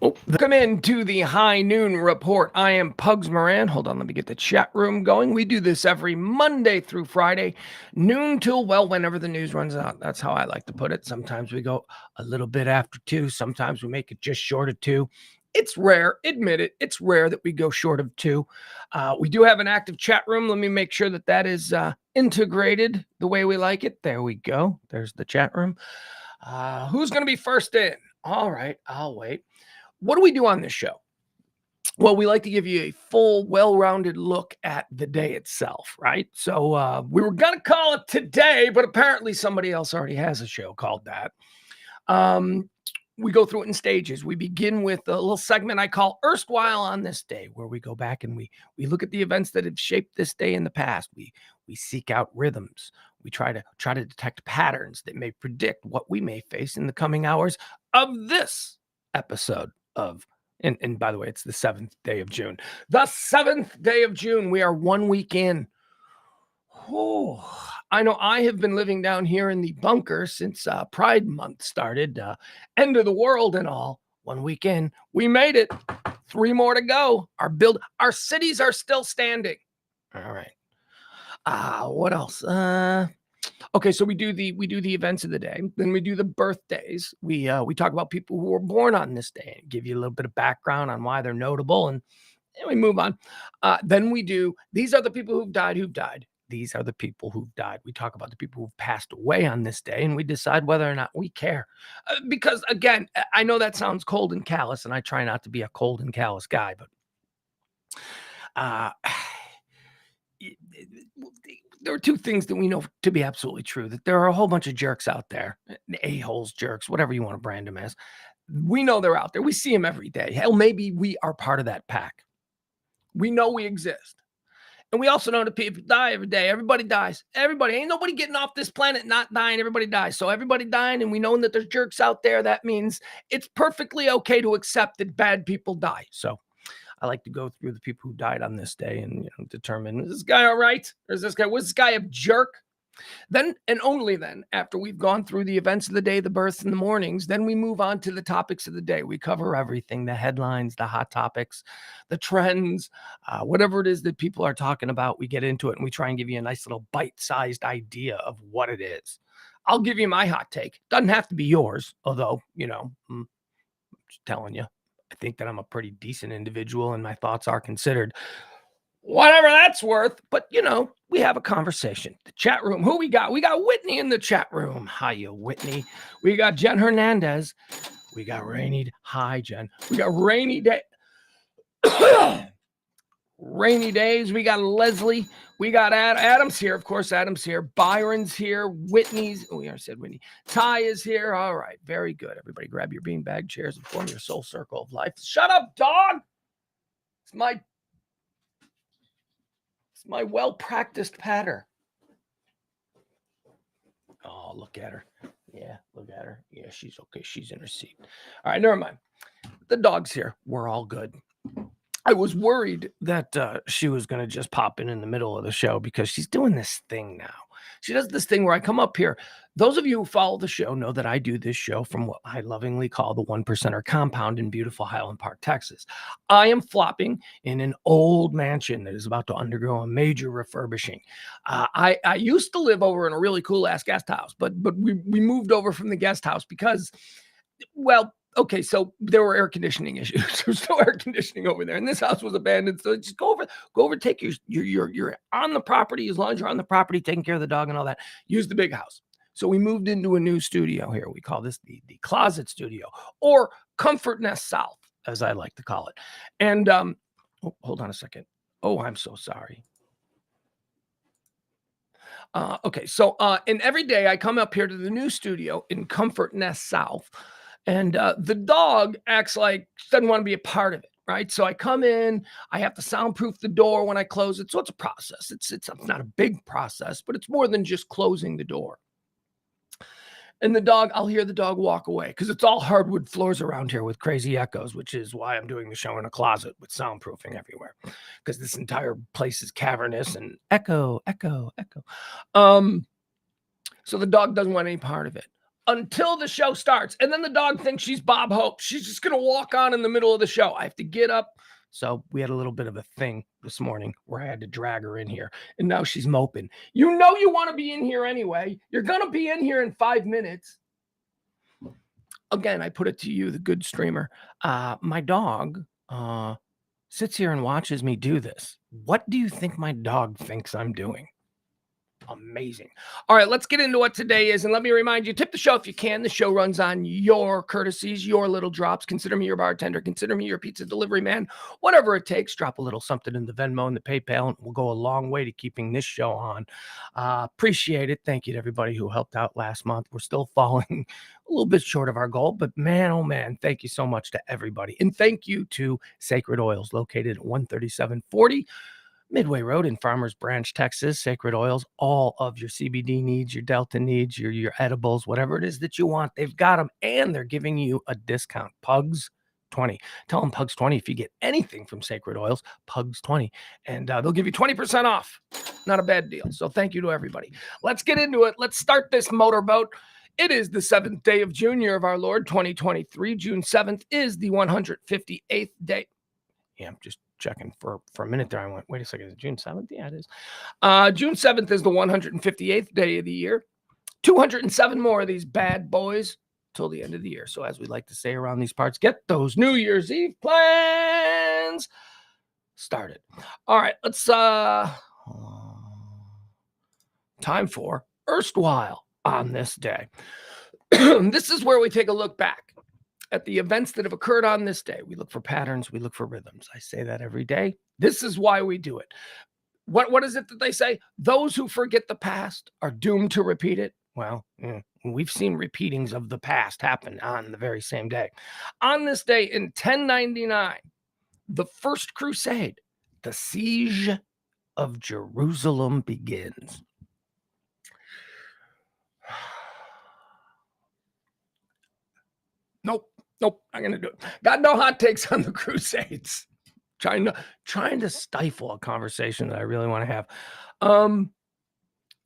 Welcome into the High Noon Report. I am Pugs Moran. Hold on, let me get the chat room going. We do this every Monday through Friday, noon till, well, whenever the news runs out. That's how I like to put it. Sometimes we go a little bit after 2. Sometimes we make it just short of 2. It's rare, admit it. It's rare that we go short of 2. We do have an active chat room. Let me make sure that that is integrated the way we like it. There we go. There's the chat room. Who's going to be first in? All right, I'll wait. What do we do on this show? Well, we like to give you a full, well-rounded look at the day itself, right? So we were going to call it Today, but apparently somebody else already has a show called that. We go through it in stages. We begin with a little segment I call Erstwhile on This Day, where we go back and we look at the events that have shaped this day in the past. We seek out rhythms. We try to detect patterns that may predict what we may face in the coming hours of this episode of, and by the way, it's the 7th day of June. The 7th day of June. We are 1 week in. Oh, I know I have been living down here in the bunker since Pride Month started. End of the world and all. 1 week in. We made it. 3 more to go. Our cities are still standing. All right. What else? Okay, so we do the events of the day, then we do the birthdays. We talk about people who were born on this day and give you a little bit of background on why they're notable, and we move on. Then we do these are the people who've died. These are the people who've died. We talk about the people who've passed away on this day, and we decide whether or not we care. Because again, I know that sounds cold and callous, and I try not to be a cold and callous guy, but there are 2 things that we know to be absolutely true, that there are a whole bunch of jerks out there, a-holes, jerks, whatever you want to brand them as. We know they're out there. We see them every day. Hell, maybe we are part of that pack. We know we exist. And we also know that people die every day. Everybody dies. Everybody. Ain't nobody getting off this planet not dying. Everybody dies. So everybody dying, and we know that there's jerks out there. That means it's perfectly okay to accept that bad people die. So I like to go through the people who died on this day and determine, is this guy all right? Or is this guy, was this guy a jerk? Then, and only then, after we've gone through the events of the day, the births and the mornings, then we move on to the topics of the day. We cover everything, the headlines, the hot topics, the trends, whatever it is that people are talking about, we get into it and we try and give you a nice little bite-sized idea of what it is. I'll give you my hot take. Doesn't have to be yours, although, I'm just telling you. I think that I'm a pretty decent individual and my thoughts are considered. Whatever that's worth, but we have a conversation. The chat room, who we got? We got Whitney in the chat room. Hiya, Whitney. We got Jen Hernandez. We got Rainy. Hi, Jen. We got Rainy Day. Rainy Days. We got Leslie. We got Adam's here. Of course, Adam's here. Byron's here. Whitney's. Oh, we already said Whitney. Ty is here. All right. Very good. Everybody grab your beanbag chairs and form your soul circle of life. Shut up, dog. It's my well-practiced patter. Oh, look at her. Yeah, look at her. Yeah, she's okay. She's in her seat. All right, never mind. The dog's here. We're all good. I was worried that she was going to just pop in the middle of the show because she's doing this thing now. She does this thing where I come up here. Those of you who follow the show know that I do this show from what I lovingly call the 1%er compound in beautiful Highland Park, Texas. I am flopping in an old mansion that is about to undergo a major refurbishing. I used to live over in a really cool ass guest house, but we moved over from the guest house because, well, okay, so there were air conditioning issues. There's no air conditioning over there, and this house was abandoned. So just go over, take you're on the property. As long as you're on the property, taking care of the dog and all that, use the big house. So we moved into a new studio here. We call this the closet studio, or Comfort Nest South, as I like to call it. And hold on a second. Oh, I'm so sorry. Okay, so and every day I come up here to the new studio in Comfort Nest South. And the dog acts like she doesn't want to be a part of it, right? So I come in, I have to soundproof the door when I close it. So it's a process. It's not a big process, but it's more than just closing the door. And I'll hear the dog walk away because it's all hardwood floors around here with crazy echoes, which is why I'm doing the show in a closet with soundproofing everywhere, because this entire place is cavernous and echo. So the dog doesn't want any part of it. until the show starts. And then the dog thinks she's Bob Hope. She's just going to walk on in the middle of the show. I have to get up. So we had a little bit of a thing this morning where I had to drag her in here. And now she's moping. You know you want to be in here anyway. You're going to be in here in 5 minutes. Again, I put it to you, the good streamer. My dog sits here and watches me do this. What do you think my dog thinks I'm doing? Amazing. All right, let's get into what today is. And let me remind you, tip the show if you can. The show runs on your courtesies, your little drops. Consider me your bartender. Consider me your pizza delivery man. Whatever it takes, drop a little something in the Venmo and the PayPal, and we'll go a long way to keeping this show on. Appreciate it. Thank you to everybody who helped out last month. We're still falling a little bit short of our goal, but man, oh man, thank you so much to everybody. And thank you to Sacred Oils, located at 13740 Midway Road in Farmers Branch, Texas. Sacred Oils, all of your CBD needs, your Delta needs, your edibles, whatever it is that you want, they've got them, and they're giving you a discount. Pugs 20. Tell them Pugs 20 if you get anything from Sacred Oils, Pugs 20, and they'll give you 20% off. Not a bad deal. So thank you to everybody. Let's get into it. Let's start this motorboat. It is the 7th day of June, year of our Lord, 2023. June 7th is the 158th day. Yeah, I'm just checking for a minute there. I went, wait a second, is it June 7th? Yeah, it is. June 7th is the 158th day of the year. 207 more of these bad boys till the end of the year. So as we like to say around these parts, get those New Year's Eve plans started. All right, let's time for Erstwhile on this day. This is where we take a look back at the events that have occurred on this day. We look for patterns. We look for rhythms. I say that every day. This is why we do it. What is it that they say? Those who forget the past are doomed to repeat it. Well, we've seen repeatings of the past happen on the very same day. On this day in 1099, the First Crusade, the siege of Jerusalem begins. Nope, I'm going to do it. Got no hot takes on the Crusades. Trying to stifle a conversation that I really want to have.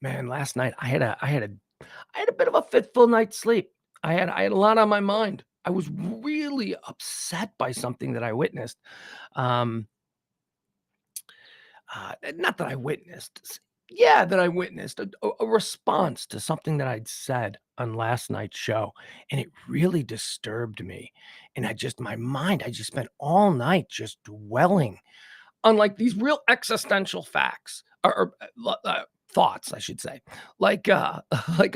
Man, last night I had a bit of a fitful night's sleep. I had a lot on my mind. I was really upset by something that I witnessed. Not that I witnessed. Yeah, that I witnessed a response to something that I'd said on last night's show, and it really disturbed me. And I just spent all night just dwelling on like these real existential facts or thoughts, I should say. Like I'm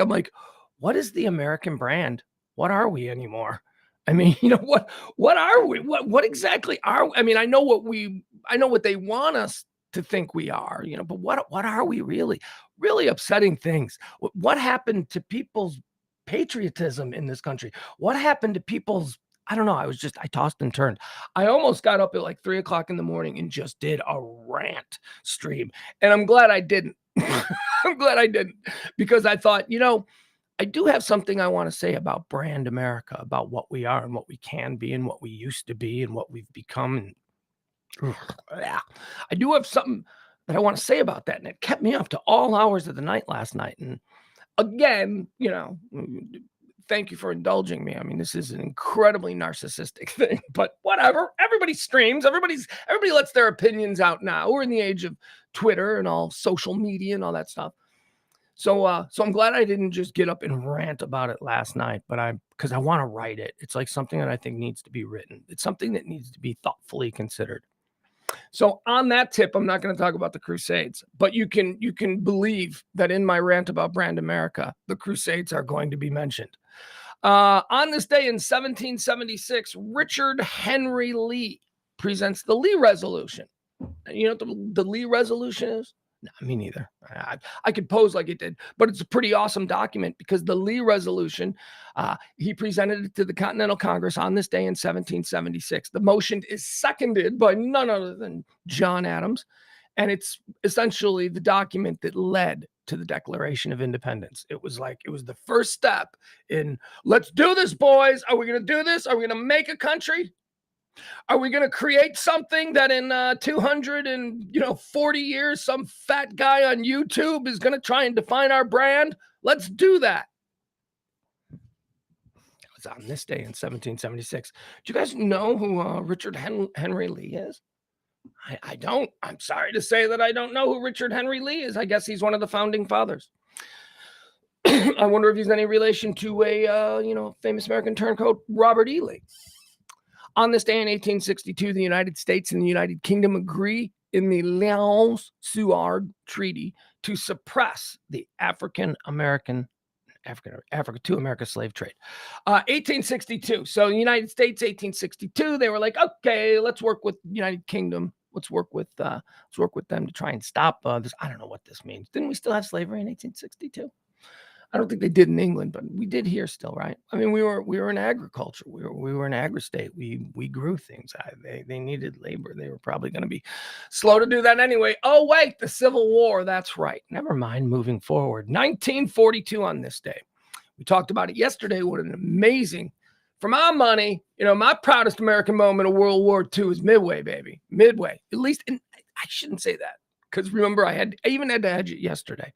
like, what is the American brand? What are we anymore? I mean, what are we? What exactly are we? I mean, I know what they want us to think we are, but what are we really? Really upsetting things. What happened to people's patriotism in this country? What happened to people's, I don't know. I tossed and turned. I almost got up at like 3:00 in the morning and just did a rant stream. And I'm glad I didn't. I'm glad I didn't, because I thought, I do have something I want to say about brand America, about what we are and what we can be and what we used to be and what we've become. And yeah, I do have something that I want to say about that. And it kept me up to all hours of the night last night. And again, thank you for indulging me. I mean, this is an incredibly narcissistic thing, but whatever. Everybody streams. Everybody lets their opinions out now. We're in the age of Twitter and all social media and all that stuff. So I'm glad I didn't just get up and rant about it last night, because I want to write it. It's like something that I think needs to be written. It's something that needs to be thoughtfully considered. So on that tip, I'm not going to talk about the Crusades, but you can believe that in my rant about brand America, the Crusades are going to be mentioned. On this day in 1776, Richard Henry Lee presents the Lee Resolution. You know what the Lee Resolution is? No, me neither. I could pose like it did, but it's a pretty awesome document, because the Lee Resolution, he presented it to the Continental Congress on this day in 1776. The motion is seconded by none other than John Adams, and it's essentially the document that led to the Declaration of Independence. It was the first step in, let's do this, boys. Are we going to do this? Are we going to make a country? Are we going to create something that in 240 years, some fat guy on YouTube is going to try and define our brand? Let's do that. was on this day in 1776. Do you guys know who Richard Henry Lee is? I don't. I'm sorry to say that I don't know who Richard Henry Lee is. I guess he's one of the founding fathers. I wonder if he's any relation to a famous American turncoat, Robert E. Lee. On this day in 1862, the United States and the United Kingdom agree in the Lyons-Suard Treaty to suppress the Africa to America slave trade. 1862. So the United States, 1862, they were like, okay, let's work with United Kingdom. Let's work with them to try and stop this. I don't know what this means. Didn't we still have slavery in 1862? I don't think they did in England, but we did here still, right? I mean, we were in agriculture. We were an agri-state. We grew things. They needed labor. They were probably going to be slow to do that anyway. Oh, wait, the Civil War. That's right. Never mind, moving forward. 1942 on this day. We talked about it yesterday. What an amazing, for my money, my proudest American moment of World War II is Midway, baby. Midway. At least, and I shouldn't say that because remember, I even had to hedge it yesterday.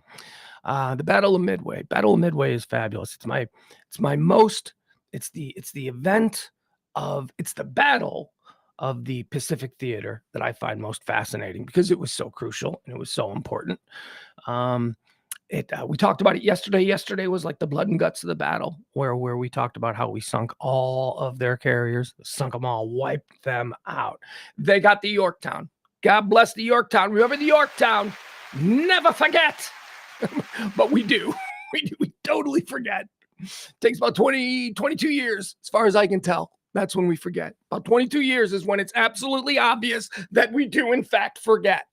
The Battle of Midway. Battle of Midway is fabulous. It's the battle of the Pacific Theater that I find most fascinating because it was so crucial and it was so important. We talked about it yesterday. Yesterday was like the blood and guts of the battle where we talked about how we sunk all of their carriers, sunk them all, wiped them out. They got the Yorktown. God bless the Yorktown. Remember the Yorktown. Never forget. But we do. We totally forget. It takes about 22 years, as far as I can tell. That's when we forget. About 22 years is when it's absolutely obvious that we do, in fact, forget.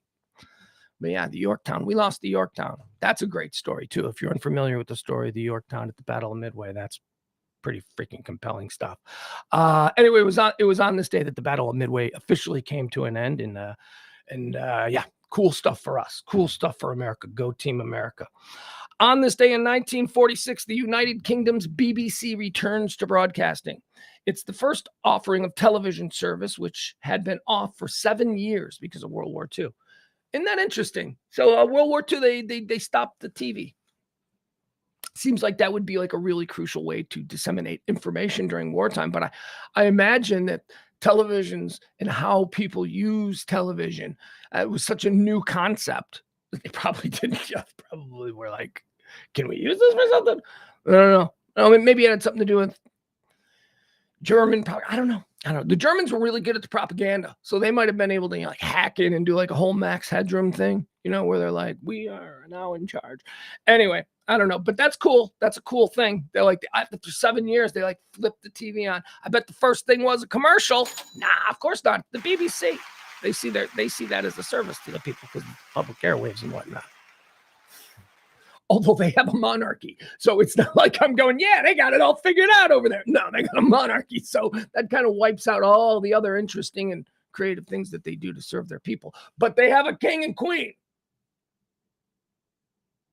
But yeah, the Yorktown. We lost the Yorktown. That's a great story, too. If you're unfamiliar with the story of the Yorktown at the Battle of Midway, that's pretty freaking compelling stuff. Anyway, it was on this day that the Battle of Midway officially came to an end. And cool stuff for us. Cool stuff for America. Go Team America. On this day in 1946, the United Kingdom's BBC returns to broadcasting. It's the first offering of television service, which had been off for 7 years because of World War II. Isn't that interesting? So World War II, they stopped the TV. Seems like that would be like a really crucial way to disseminate information during wartime. But I imagine that televisions and how people use television, it was such a new concept that they probably were like, can we use this for something? I don't know. Maybe it had something to do with German. I don't know. The Germans were really good at the propaganda, so they might have been able to hack in and do like a whole Max Headroom thing, where they're like, we are now in charge. Anyway, I don't know, but that's cool. That's a cool thing. They're like, after 7 years, they flipped the TV on. I bet the first thing was a commercial. Nah, of course not. The BBC. They see that as a service to the people because of public airwaves and whatnot. Although they have a monarchy. So it's not like I'm going, yeah, they got it all figured out over there. No, they got a monarchy. So that kind of wipes out all the other interesting and creative things that they do to serve their people. But they have a king and queen.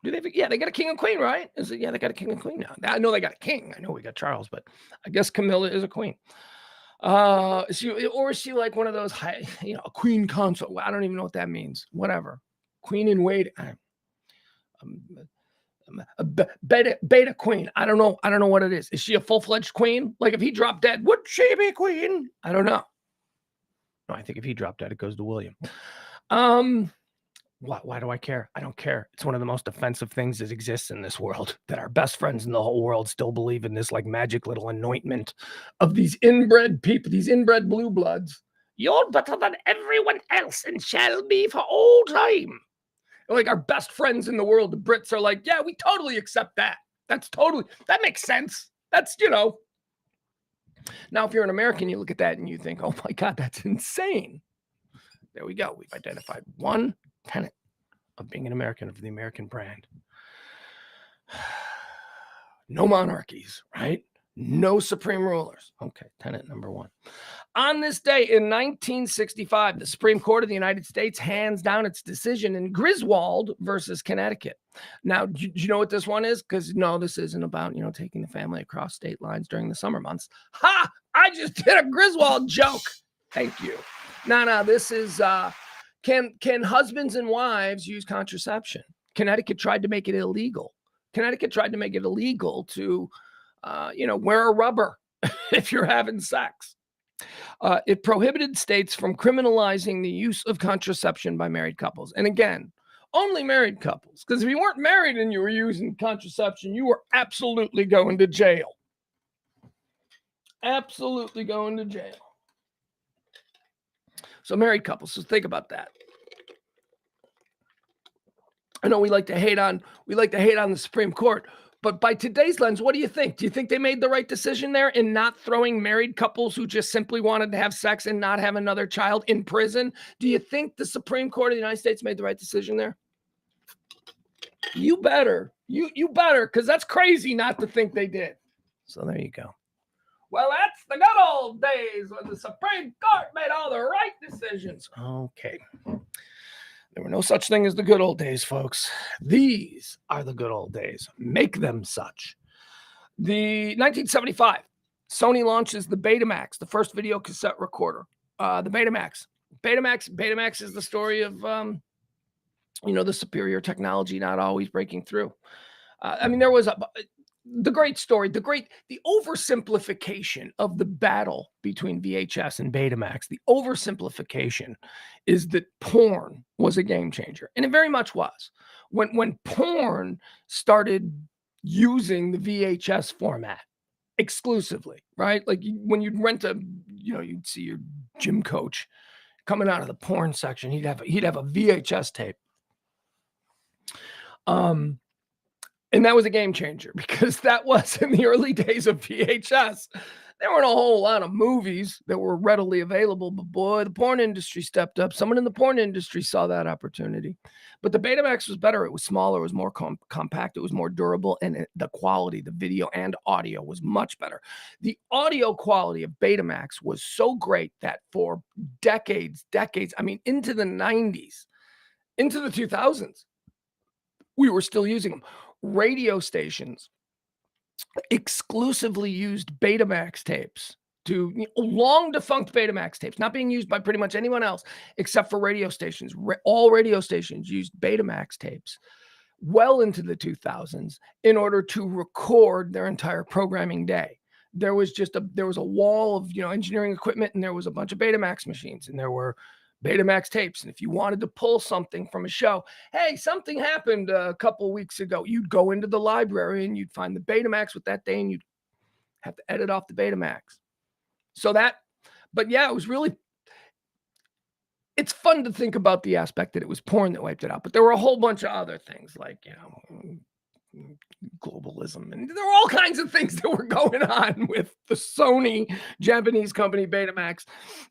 Do they? Yeah, they got a king and queen, right? Yeah, they got a king and queen now. I know they got a king. I know we got Charles, but I guess Camilla is a queen. Is she like one of those a queen consort? I don't even know what that means. Whatever. Queen in waiting. A beta queen. I don't know what it is. Is she a full-fledged queen? Like if he dropped dead, would she be queen? I don't know. No, I think if he dropped dead, it goes to William. Why do I care? I don't care. It's one of the most offensive things that exists in this world, that our best friends in the whole world still believe in this like magic little anointment of these inbred people, these inbred blue bloods. You're better than everyone else and shall be for all time. Like our best friends in the world, the Brits are like, yeah, we totally accept that. That makes sense. That's, Now, if you're an American, you look at that and you think, oh my God, that's insane. There we go. We've identified one tenet of being an American, of the American brand. No monarchies, right? No supreme rulers. Okay, tenet number one. On this day in 1965, the Supreme Court of the United States hands down its decision in Griswold versus Connecticut. Now, do you know what this one is? Because no, this isn't about, taking the family across state lines during the summer months. Ha! I just did a Griswold joke. Thank you. No, this is, can husbands and wives use contraception? Connecticut tried to make it illegal. Connecticut tried to make it illegal to, wear a rubber if you're having sex. It prohibited states from criminalizing the use of contraception by married couples. And again, only married couples. Because if you weren't married and you were using contraception, you were absolutely going to jail. Absolutely going to jail. So married couples, so think about that. I know we like to hate on the Supreme Court, but by today's lens, what do you think? Do you think they made the right decision there in not throwing married couples who just simply wanted to have sex and not have another child in prison? Do you think the Supreme Court of the United States made the right decision there? You better. You better, because that's crazy not to think they did. So there you go. Well, that's the good old days when the Supreme Court made all the right decisions. Okay. There were no such thing as the good old days, folks. These are the good old days. Make them such. The 1975, Sony launches the Betamax, the first video cassette recorder. The Betamax. Betamax is the story of, the superior technology not always breaking through. There was the great story, the oversimplification of the battle between VHS and Betamax. The oversimplification is that porn was a game changer, and it very much was. When porn started using the VHS format exclusively, right? Like when you'd rent you'd see your gym coach coming out of the porn section. He'd have a VHS tape. And that was a game changer, because that was in the early days of VHS. There weren't a whole lot of movies that were readily available, but boy, the porn industry stepped up. Someone in the porn industry saw that opportunity. But the Betamax was better. It was smaller. It was more compact. It was more durable. And the quality, the video and audio, was much better. The audio quality of Betamax was so great that for decades, into the 90s, into the 2000s, we were still using them. Radio stations exclusively used Betamax tapes, long defunct Betamax tapes, not being used by pretty much anyone else except for radio stations. All radio stations used Betamax tapes well into the 2000s in order to record their entire programming day. There was a wall of engineering equipment, and there was a bunch of Betamax machines, and there were Betamax tapes. And if you wanted to pull something from a show, hey, something happened a couple weeks ago, you'd go into the library and you'd find the Betamax with that day, and you'd have to edit off the Betamax. But yeah, it's fun to think about the aspect that it was porn that wiped it out. But there were a whole bunch of other things like, globalism, and there were all kinds of things that were going on with the Sony Japanese company Betamax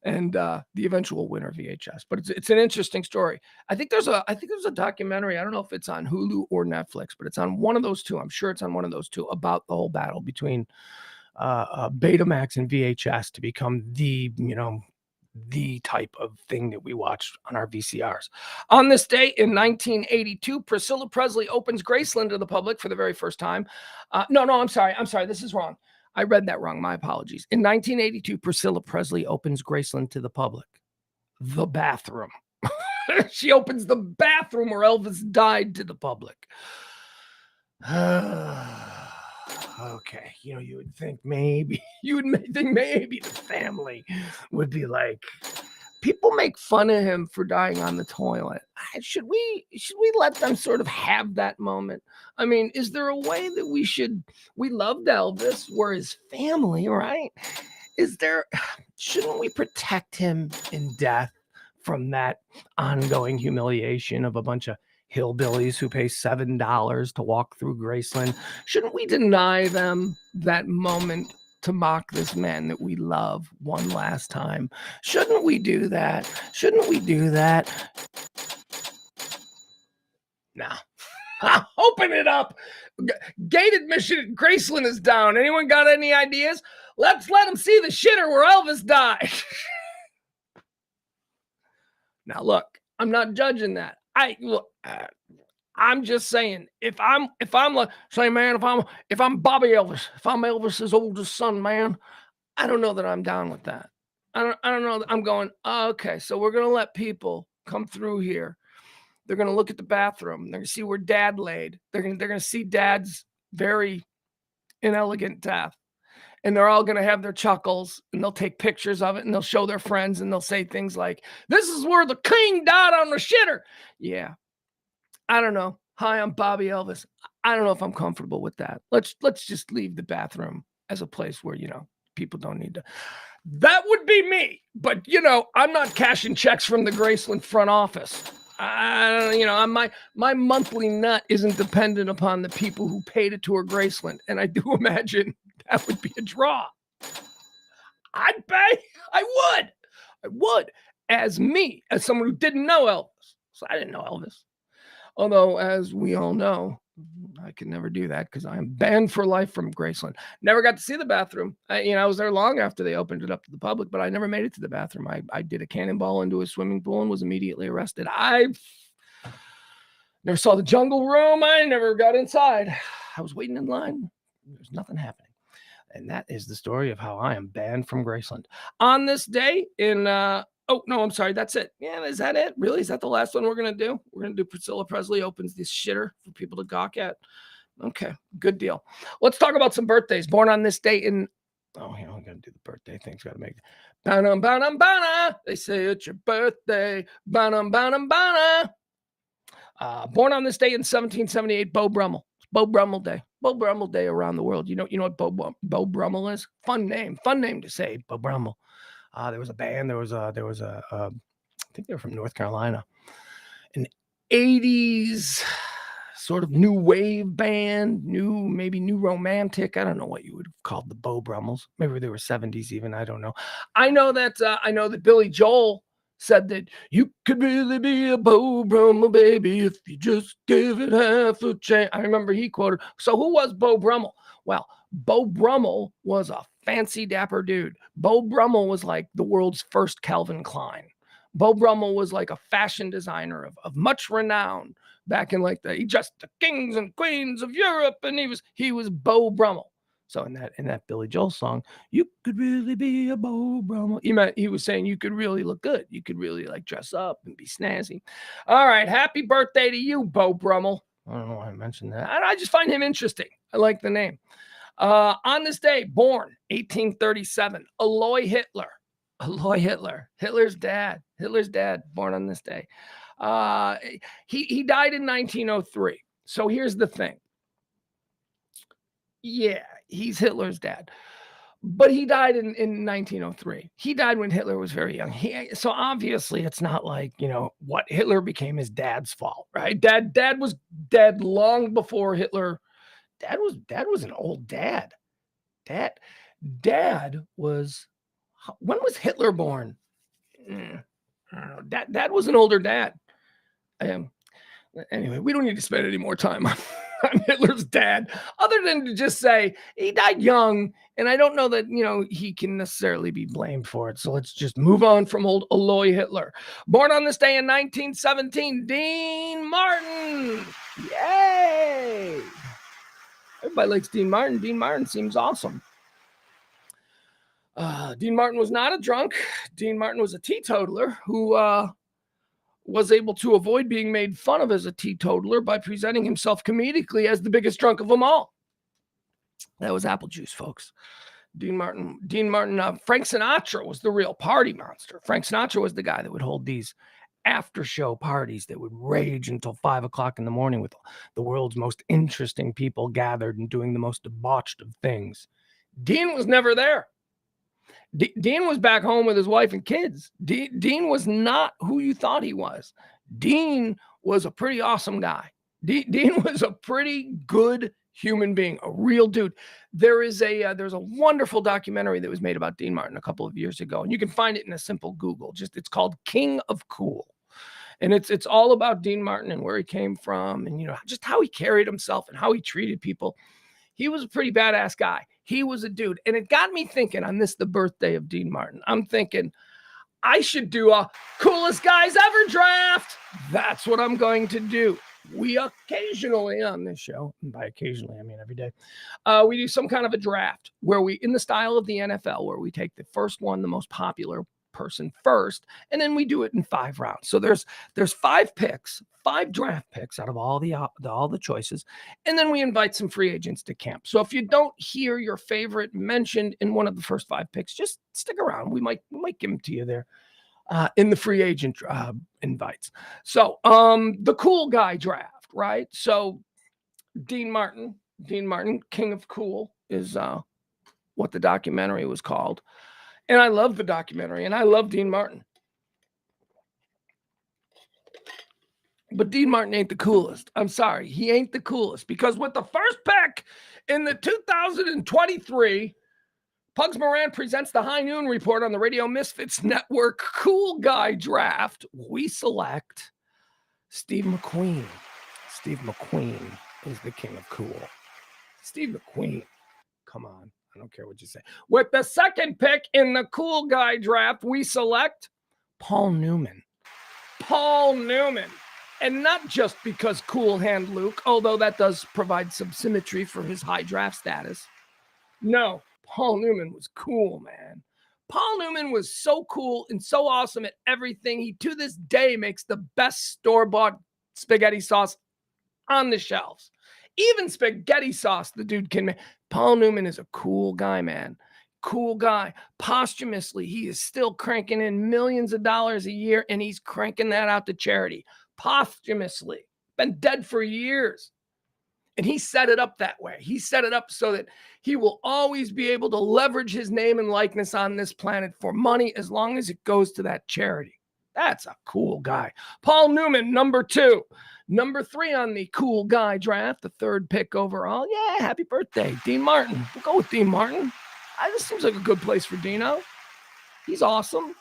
and the eventual winner VHS. But it's an interesting story. I think there's a documentary. I don't know if it's on Hulu or Netflix, but it's on one of those two. I'm sure it's on one of those two, about the whole battle between Betamax and VHS to become the type of thing that we watched on our VCRs. On this day in 1982, Priscilla Presley opens Graceland to the public for the very first time. No, I'm sorry. This is wrong. I read that wrong. My apologies. In 1982, Priscilla Presley opens Graceland to the public. The bathroom. She opens the bathroom where Elvis died to the public. Okay, you would think maybe the family would be like, people make fun of him for dying on the toilet. Should we let them sort of have that moment? Is there a way that we loved Elvis, we're his family, right? Shouldn't we protect him in death from that ongoing humiliation of a bunch of hillbillies who pay $7 to walk through Graceland? Shouldn't we deny them that moment to mock this man that we love one last time? Shouldn't we do that? No. Open it up. Gate admission at Graceland is down. Anyone got any ideas? Let's let them see the shitter where Elvis died. Now, look, I'm not judging that. I'm just saying, if I'm Bobby Elvis, if I'm Elvis's oldest son, man, I don't know that I'm down with that. I don't know. I'm going, okay, so we're gonna let people come through here. They're gonna look at the bathroom. They're gonna see where Dad laid. They're gonna see Dad's very inelegant death, and they're all going to have their chuckles, and they'll take pictures of it, and they'll show their friends, and they'll say things like, "This is where the king died on the shitter." Yeah. I don't know. Hi, I'm Bobby Elvis. I don't know if I'm comfortable with that. Let's just leave the bathroom as a place where, people don't need to. That would be me. But, I'm not cashing checks from the Graceland front office. My monthly nut isn't dependent upon the people who pay to tour Graceland. And I do imagine that would be a draw. I'd pay. I would. As someone who didn't know Elvis. So I didn't know Elvis. Although, as we all know, I can never do that because I am banned for life from Graceland. Never got to see the bathroom. I was there long after they opened it up to the public, but I never made it to the bathroom. I did a cannonball into a swimming pool and was immediately arrested. I never saw the jungle room. I never got inside. I was waiting in line. There's nothing happening. And that is the story of how I am banned from Graceland. On this day in... oh, no, I'm sorry. That's it. Yeah, is that it? Really? Is that the last one we're going to do? We're going to do Priscilla Presley opens this shitter for people to gawk at. Okay, good deal. Let's talk about some birthdays. Born on this day in... Oh, I'm going to do the birthday things. Got to make it. Banam, banam, bana. They say it's your birthday. Banam, banam, bana. Born on this day in 1778, Beau Brummel. It's Beau Brummel Day. Beau Brummel Day around the world. You know what Beau Brummel is? Fun name to say, Beau Brummel. There was a band. There was a. I think they were from North Carolina, an '80s sort of new wave band, maybe new romantic. I don't know what you would have called the Beau Brummels. Maybe they were '70s even. I don't know. I know that Billy Joel said that you could really be a Beau Brummel, baby, if you just give it half a chance. I remember he quoted. So who was Beau Brummel? Well, Beau Brummel was a fancy dapper dude. Beau Brummel was like the world's first Calvin Klein. Beau Brummel was like a fashion designer of much renown back in he dressed the kings and queens of Europe, and he was Beau Brummel. So in that Billy Joel song, you could really be a Beau Brummel. He was saying you could really look good. You could really dress up and be snazzy. All right, happy birthday to you, Beau Brummel. I don't know why I mentioned that. I just find him interesting. I like the name. On this day, born 1837, Aloy Hitler. Hitler's dad, born on this day. He died in 1903. So here's the thing. Yeah, he's Hitler's dad. But he died in 1903. He died when Hitler was very young. So obviously it's not like, what Hitler became his dad's fault, right? Dad was dead long before Hitler. Dad was an old dad. Dad was... When was Hitler born? I don't know. Dad was an older dad. Anyway, we don't need to spend any more time on Hitler's dad, other than to just say he died young, and I don't know that he can necessarily be blamed for it. So let's just move on from old Aloy Hitler. Born on this day in 1917, Dean Martin. Yay! Everybody likes Dean Martin. Dean Martin seems awesome. Dean Martin was not a drunk. Dean Martin was a teetotaler who was able to avoid being made fun of as a teetotaler by presenting himself comedically as the biggest drunk of them all. That was apple juice, folks. Dean Martin. Frank Sinatra was the real party monster. Frank Sinatra was the guy that would hold these after-show parties that would rage until 5 o'clock in the morning with the world's most interesting people gathered and doing the most debauched of things. Dean was never there. Dean was back home with his wife and kids. Dean was not who you thought he was. Dean was a pretty awesome guy. Dean was a pretty good human being, a real dude. There's a wonderful documentary that was made about Dean Martin a couple of years ago, and you can find it in a simple Google. It's called King of Cool. And it's all about Dean Martin and where he came from and just how he carried himself and how he treated people. He was a pretty badass guy. He was a dude. And it got me thinking on the birthday of Dean Martin. I'm thinking I should do a coolest guys ever draft. That's what I'm going to do. We occasionally on this show, and by occasionally, I mean every day, we do some kind of a draft where we, in the style of the NFL, where we take the first one, the most popular person first, and then we do it in 5 rounds. So there's 5 picks, 5 draft picks out of all the choices, and then we invite some free agents to camp. So if you don't hear your favorite mentioned in one of the first 5 picks, just stick around. We might give them to you there in the free agent invites. So the cool guy draft, right? So Dean Martin, King of Cool is what the documentary was called. And I love the documentary, and I love Dean Martin. But Dean Martin ain't the coolest. I'm sorry. He ain't the coolest, because with the first pick in the 2023 Pugs Moran presents the High Noon Report on the Radio Misfits Network Cool Guy Draft, we select Steve McQueen. Steve McQueen is the king of cool. Steve McQueen. Come on. I don't care what you say. With the second pick in the Cool Guy Draft, we select Paul Newman. Paul Newman. And not just because Cool Hand Luke, although that does provide some symmetry for his high draft status. No, Paul Newman was cool, man. Paul Newman was so cool and so awesome at everything. He, to this day, makes the best store-bought spaghetti sauce on the shelves. Even spaghetti sauce, the dude can make. Paul Newman is a cool guy, man. Cool guy. Posthumously, he is still cranking in millions of dollars a year, and he's cranking that out to charity. Posthumously. Been dead for years. And he set it up that way. He set it up so that he will always be able to leverage his name and likeness on this planet for money as long as it goes to that charity. That's a cool guy. Paul Newman, number 2. Number 3 on the cool guy draft, the 3rd pick overall. Yeah, happy birthday, Dean Martin. We'll go with Dean Martin. This seems like a good place for Dino. He's awesome.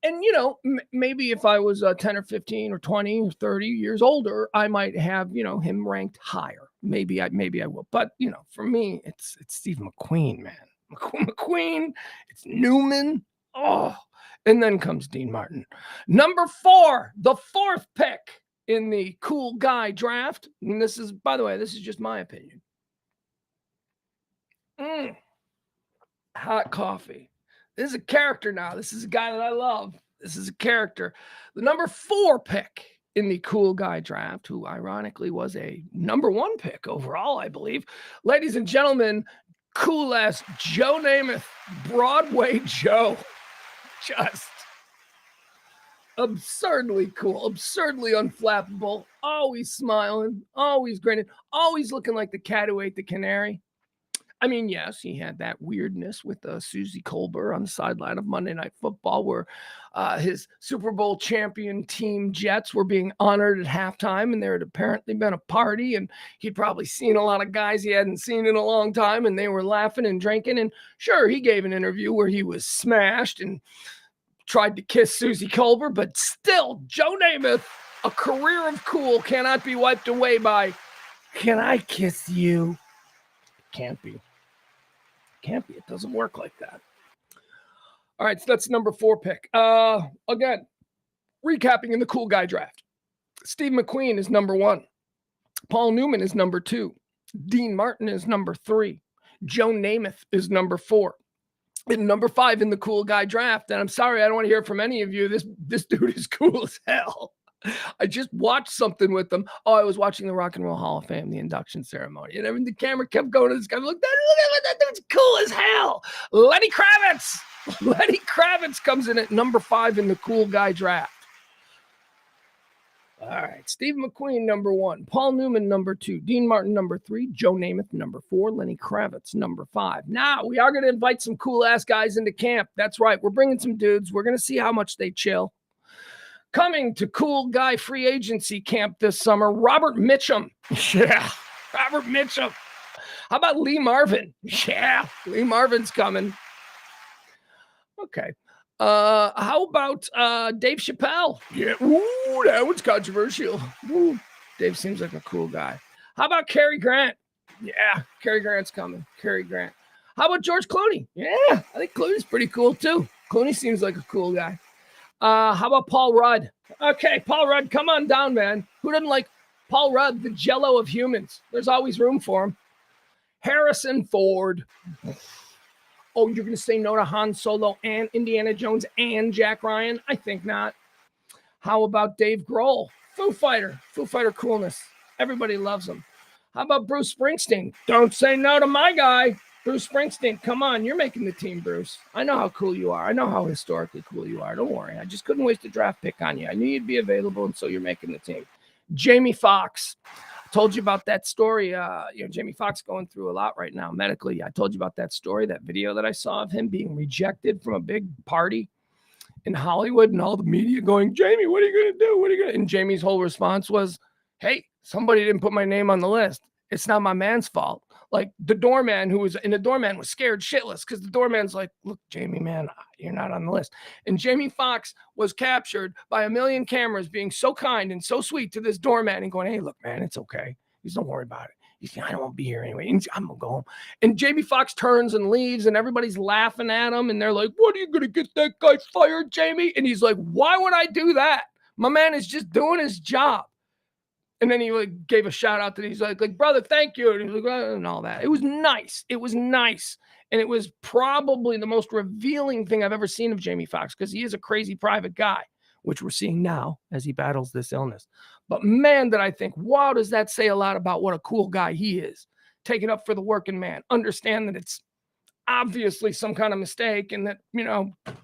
And, you know, maybe if I was 10 or 15 or 20 or 30 years older, I might have, you know, him ranked higher. Maybe I will. But, you know, for me, it's Steve McQueen, man. McQueen, it's Newman. Oh, and then comes Dean Martin. Number 4, the 4th pick in the cool guy draft. And this is, by the way, this is just my opinion. Hot coffee. This is a character now. This is a guy that I love. This is a character. The number 4 pick in the cool guy draft, who ironically was a number 1 pick overall, I believe. Ladies and gentlemen, cool ass Joe Namath, Broadway Joe. Just absurdly cool, absurdly unflappable, always smiling, always grinning, always looking like the cat who ate the canary. I mean, yes, he had that weirdness with Susie Colbert on the sideline of Monday Night Football, where his Super Bowl champion team Jets were being honored at halftime, and there had apparently been a party, and he'd probably seen a lot of guys he hadn't seen in a long time, and they were laughing and drinking. And sure, he gave an interview where he was smashed and tried to kiss Susie Colbert, but still, Joe Namath, a career of cool cannot be wiped away by, "Can I kiss you?" Can't be. Can't be. It doesn't work like that. All right, so that's number 4 pick. Again, recapping in the cool guy draft. Steve McQueen is number 1. Paul Newman is number 2. Dean Martin is number 3. Joe Namath is number 4. And number 5 in the cool guy draft, and I'm sorry, I don't want to hear from any of you. This dude is cool as hell. I just watched something with them. Oh, I was watching the Rock and Roll Hall of Fame, the induction ceremony, and the camera kept going to this guy. I'm like, look at that dude's cool as hell. Lenny Kravitz. Lenny Kravitz comes in at number 5 in the cool guy draft. All right, Steve McQueen, number 1. Paul Newman, number 2. Dean Martin, number 3. Joe Namath, number 4. Lenny Kravitz, number 5. Now, we are going to invite some cool-ass guys into camp. That's right. We're bringing some dudes. We're going to see how much they chill. Coming to cool guy free agency camp this summer, Robert Mitchum. Yeah, Robert Mitchum. How about Lee Marvin? Yeah, Lee Marvin's coming. Okay. How about Dave Chappelle? Yeah, ooh, that one's controversial. Ooh, Dave seems like a cool guy. How about Cary Grant? Yeah, Cary Grant's coming. Cary Grant. How about George Clooney? Yeah, I think Clooney's pretty cool too. Clooney seems like a cool guy. How about Paul Rudd? Okay, Paul Rudd, come on down, man. Who doesn't like Paul Rudd, the Jello of humans? There's always room for him. Harrison Ford. Oh, you're going to say no to Han Solo and Indiana Jones and Jack Ryan? I think not. How about Dave Grohl? Foo Fighter coolness. Everybody loves him. How about Bruce Springsteen? Don't say no to my guy. Bruce Springsteen, come on, you're making the team, Bruce. I know how cool you are. I know how historically cool you are. Don't worry. I just couldn't waste a draft pick on you. I knew you'd be available, and so you're making the team. Jamie Foxx. Told you about that story. Jamie Foxx going through a lot right now medically. I told you about that story, that video that I saw of him being rejected from a big party in Hollywood, and all the media going, Jamie, what are you going to do? What are you going to? And Jamie's whole response was, hey, somebody didn't put my name on the list. It's not my man's fault. Like the doorman the doorman was scared shitless because the doorman's like, look, Jamie, man, you're not on the list. And Jamie Foxx was captured by a million cameras being so kind and so sweet to this doorman and going, hey, look, man, it's okay. He's don't worry about it. He's I don't want to be here anyway. I'm going to go home. And Jamie Foxx turns and leaves and everybody's laughing at him. And they're like, what are you going to get that guy fired, Jamie? And he's like, why would I do that? My man is just doing his job. And then he like gave a shout out to he's like, brother, thank you. And he's like, and all that. It was nice. It was nice. And it was probably the most revealing thing I've ever seen of Jamie Foxx because he is a crazy private guy, which we're seeing now as he battles this illness. But man, did I think, wow, does that say a lot about what a cool guy he is? Taking up for the working man. Understand that it's obviously some kind of mistake and that,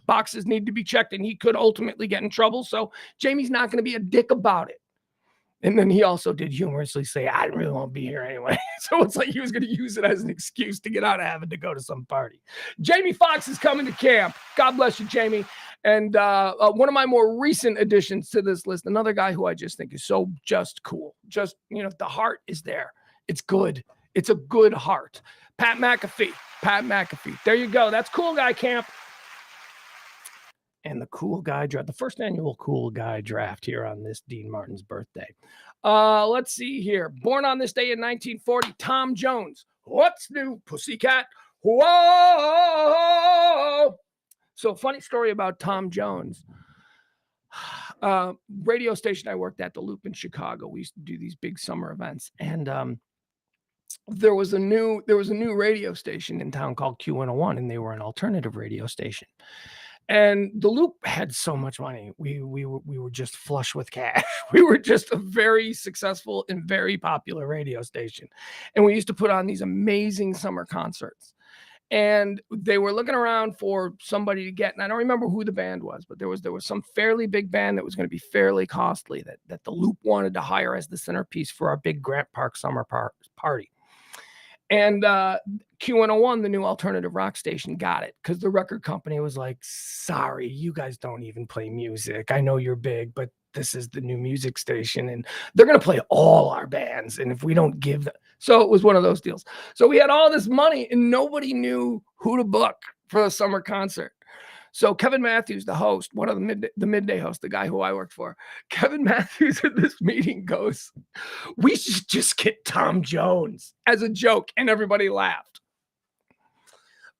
boxes need to be checked and he could ultimately get in trouble. So Jamie's not going to be a dick about it. And then he also did humorously say, I really won't be here anyway. So it's like he was going to use it as an excuse to get out of having to go to some party. Jamie Foxx is coming to camp. God bless you, Jamie. And one of my more recent additions to this list, another guy who I just think is so just cool. Just, the heart is there. It's good. It's a good heart. Pat McAfee. There you go. That's Cool Guy Camp. And the Cool Guy Draft, the first annual Cool Guy Draft here on this Dean Martin's birthday. Let's see here. Born on this day in 1940, Tom Jones. What's new, pussycat? Whoa! So funny story about Tom Jones. Radio station I worked at, the Loop in Chicago. We used to do these big summer events. And there was a new radio station in town called Q101, and they were an alternative radio station. And the Loop had so much money. We were just flush with cash. We were just a very successful and very popular radio station. And we used to put on these amazing summer concerts. And they were looking around for somebody to get, and I don't remember who the band was, but there was some fairly big band that was going to be fairly costly that the Loop wanted to hire as the centerpiece for our big Grant Park summer party. And Q101, the new alternative rock station, got it because the record company was like, sorry, you guys don't even play music. I know you're big, but this is the new music station and they're going to play all our bands. And if we don't give them, so it was one of those deals. So we had all this money and nobody knew who to book for the summer concert. So Kevin Matthews, the host, one of the midday host, the guy who I worked for, Kevin Matthews at this meeting goes, we should just get Tom Jones as a joke. And everybody laughed.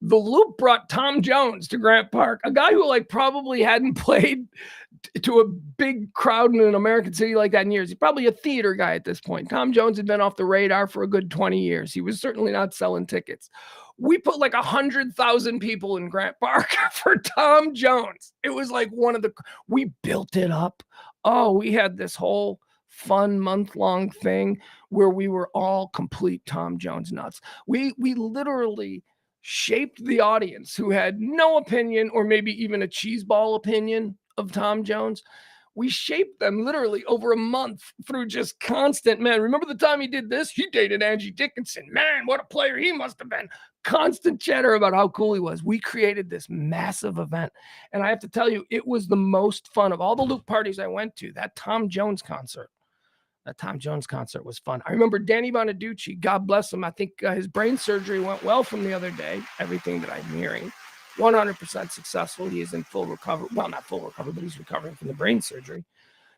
The Loop brought Tom Jones to Grant Park, a guy who probably hadn't played to a big crowd in an American city like that in years. He's probably a theater guy at this point. Tom Jones had been off the radar for a good 20 years. He was certainly not selling tickets. We put 100,000 people in Grant Park for Tom Jones. It was we built it up. Oh, we had this whole fun month-long thing where we were all complete Tom Jones nuts. We literally shaped the audience who had no opinion or maybe even a cheeseball opinion of Tom Jones. We shaped them literally over a month through just constant, man, remember the time he did this? He dated Angie Dickinson. Man, what a player he must have been. Constant chatter about how cool he was. We created this massive event. And I have to tell you, it was the most fun of all the Loop parties I went to. That Tom Jones concert was fun. I remember Danny Bonaducci, God bless him. I think his brain surgery went well from the other day. Everything that I'm hearing, 100% successful. He is in full recovery. Well, not full recovery, but he's recovering from the brain surgery.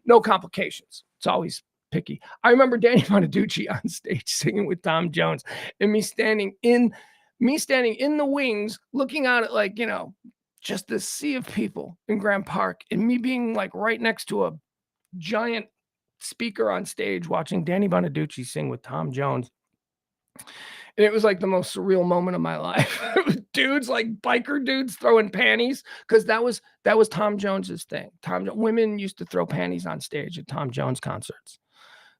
No complications. It's always picky. I remember Danny Bonaducci on stage singing with Tom Jones and me standing in the wings, looking out at just this sea of people in Grant Park and me being right next to a giant speaker on stage watching Danny Bonaducci sing with Tom Jones. And it was the most surreal moment of my life. dudes, like biker dudes throwing panties, because that was Tom Jones's thing. Women used to throw panties on stage at Tom Jones concerts.